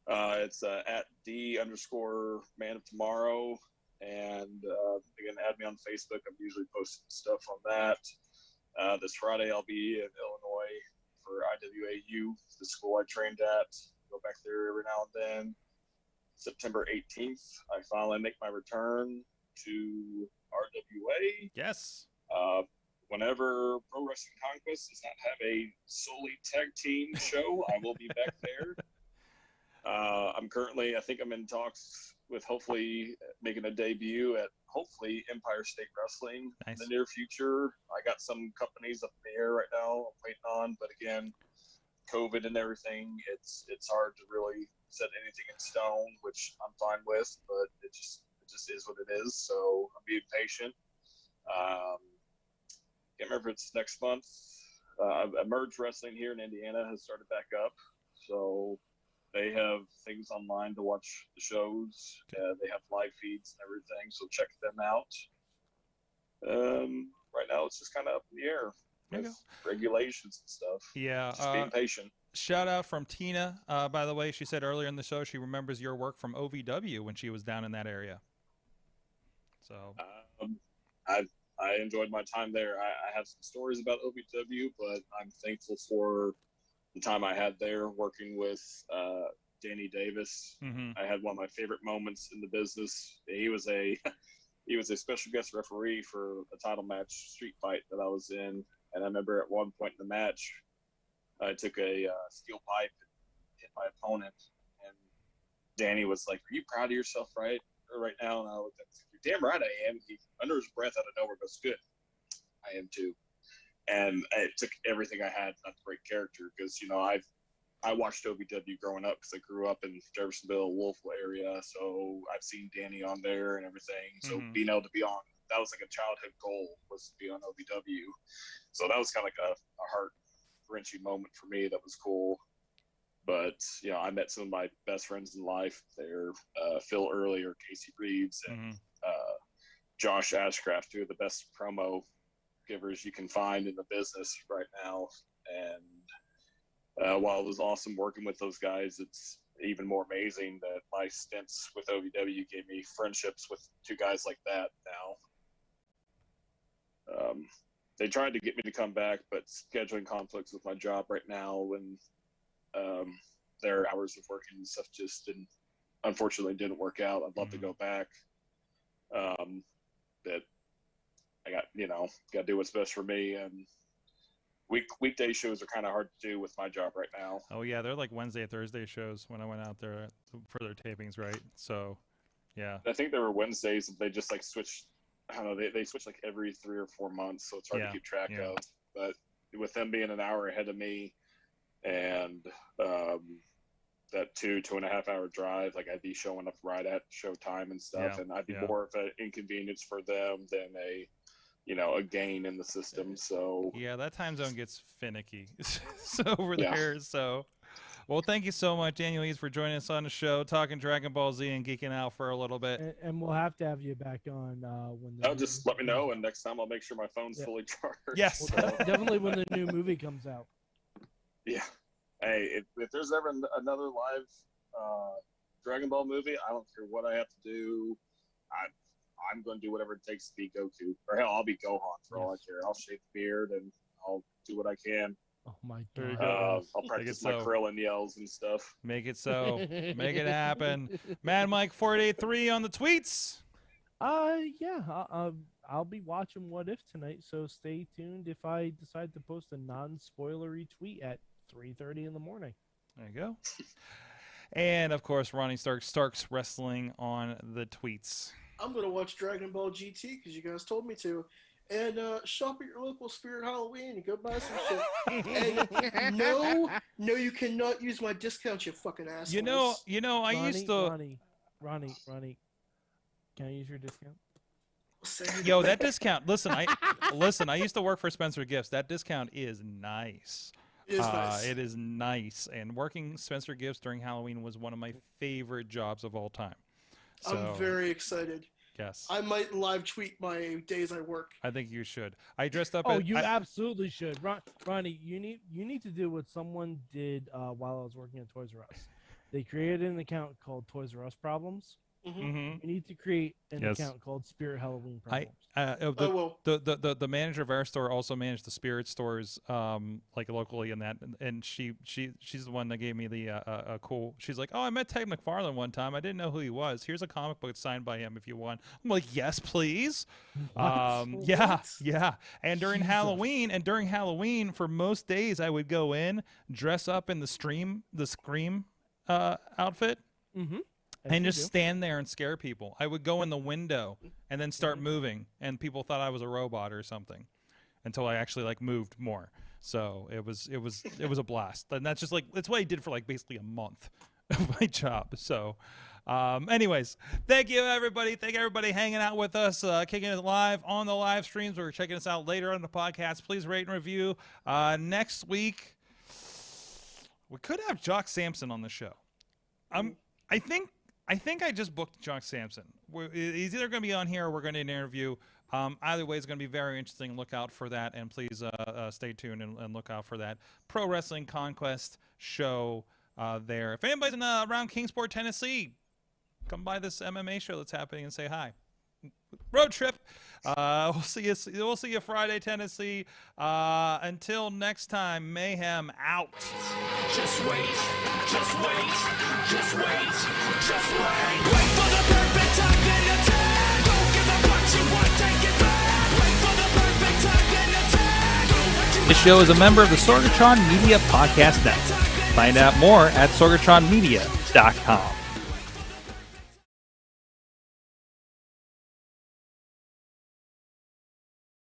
Speaker 9: it's at @D_Man of Tomorrow. And again, add me on Facebook. I'm usually posting stuff on that. This Friday, I'll be in Illinois for IWAU, the school I trained at. Go back there every now and then. September 18th, I finally make my return to RWA.
Speaker 5: Yes.
Speaker 9: Whenever Pro Wrestling Conquest does not have a solely tag team show, I will be back there. I think I'm in talks with hopefully making a debut at hopefully Empire State Wrestling in the near future. I got some companies up in the air right now I'm waiting on, but again, COVID and everything, it's hard to really set anything in stone, which I'm fine with, but it just is what it is. So I'm being patient. Can't remember if it's next month. Emerge Wrestling here in Indiana has started back up, so they have things online to watch the shows. They have live feeds and everything, so check them out. Right now, it's just kind of up in the air with regulations and stuff.
Speaker 5: Yeah,
Speaker 9: just being patient.
Speaker 5: Shout out from Tina, by the way. She said earlier in the show she remembers your work from OVW when she was down in that area. So
Speaker 9: I enjoyed my time there. I have some stories about OVW, but I'm thankful for the time I had there working with Danny Davis.
Speaker 5: Mm-hmm.
Speaker 9: I had one of my favorite moments in the business. He was a special guest referee for a title match, street fight that I was in. And I remember at one point in the match, I took a steel pipe and hit my opponent. And Danny was like, "Are you proud of yourself right now?" And I looked at him, "You're damn right I am." He, under his breath out of nowhere, goes, "Good. I am too." And it took everything I had not to break character, because, you know, I watched OVW growing up because I grew up in Jeffersonville, Louisville area. So I've seen Danny on there and everything. So being able to be on, that was like a childhood goal, was to be on OVW. So that was kind of like a heart-wrenching moment for me. That was cool. But, you know, I met some of my best friends in life there. Phil Early or Casey Reeves and Josh Ashcraft, two of the best promo givers you can find in the business right now. And while it was awesome working with those guys, it's even more amazing that my stints with OVW gave me friendships with two guys like that now. they tried to get me to come back, but scheduling conflicts with my job right now and their hours of working and stuff just unfortunately didn't work out. I'd love to go back. But I got to do what's best for me, and weekday shows are kind of hard to do with my job right now.
Speaker 5: Oh yeah, they're like Wednesday, Thursday shows when I went out there for their tapings, right? So, yeah.
Speaker 9: I think there were Wednesdays, and they just like switched. I don't know. They switch like every 3 or 4 months, so it's hard to keep track of. But with them being an hour ahead of me, and that 2.5 hour drive, like I'd be showing up right at show time and stuff, and I'd be more of an inconvenience for them than a gain in the system. So
Speaker 5: yeah, that time zone gets finicky over there. So, well, thank you so much, Daniel Eads, for joining us on the show, talking Dragon Ball Z and geeking out for a little bit.
Speaker 7: And we'll have to have you back on when.
Speaker 9: Just let me know, and next time I'll make sure my phone's fully charged.
Speaker 5: Yes,
Speaker 7: definitely when the new movie comes out.
Speaker 9: Yeah. Hey, if there's ever another live Dragon Ball movie, I don't care what I have to do. I'm going to do whatever it takes to be Goku. Or hell, I'll be Gohan for all I care. I'll shave the beard and I'll do what I can.
Speaker 7: Oh my God.
Speaker 9: I'll practice my Krillin yells and stuff.
Speaker 5: Make it so. Make it happen. Mad Mike 483 on the tweets.
Speaker 7: Yeah. I'll be watching What If tonight, so stay tuned if I decide to post a non-spoilery tweet at 3:30 in the morning.
Speaker 5: There you go. And of course, Ronnie Starks Wrestling on the tweets.
Speaker 8: I'm gonna watch Dragon Ball GT because you guys told me to, and shop at your local Spirit Halloween and go buy some shit. And no, you cannot use my discount, you fucking assholes.
Speaker 5: I used to.
Speaker 7: Ronnie, can I use your discount?
Speaker 5: Yo, that discount. Listen, I used to work for Spencer Gifts. That discount is nice. It is nice. And working Spencer Gifts during Halloween was one of my favorite jobs of all time. So,
Speaker 8: I'm very excited.
Speaker 5: Yes.
Speaker 8: I might live tweet my days I work.
Speaker 5: I think you should. I dressed up.
Speaker 7: You absolutely should. Ronnie, you need to do what someone did while I was working at Toys R Us. They created an account called Toys R Us Problems.
Speaker 5: Mm-hmm.
Speaker 7: You need to create an account called Spirit Halloween Problems.
Speaker 5: The manager of our store also managed the Spirit stores, like locally in that, and she's the one that gave me the cool. She's like, oh, I met Ted McFarlane one time. I didn't know who he was. Here's a comic book signed by him if you want. I'm like, yes, please. Yeah. And during Halloween, for most days, I would go in, dress up in the Scream outfit.
Speaker 7: Mm-hmm.
Speaker 5: And just stand there and scare people. I would go in the window and then start moving, and people thought I was a robot or something, until I actually moved more. So it was a blast, and that's what I did for basically a month of my job. So, anyways, thank you everybody. Thank everybody hanging out with us, kicking it live on the live streams. We're checking us out later on the podcast. Please rate and review. Next week, we could have Jock Sampson on the show. I think I just booked Jock Sampson. He's either going to be on here or we're going to interview. Either way, it's going to be very interesting. Look out for that, and please stay tuned and look out for that Pro Wrestling Conquest show there. If anybody's around Kingsport, Tennessee, come by this MMA show that's happening and say hi. Road trip. We'll see you Friday, Tennessee. Until next time, Mayhem out.
Speaker 6: Just wait. Wait for the perfect time, then attack. Don't give up what you want, take it back. Wait for the perfect time, then attack.
Speaker 5: This show is a member of the Sorgatron Media Podcast Network. Find out more at sorgatronmedia.com.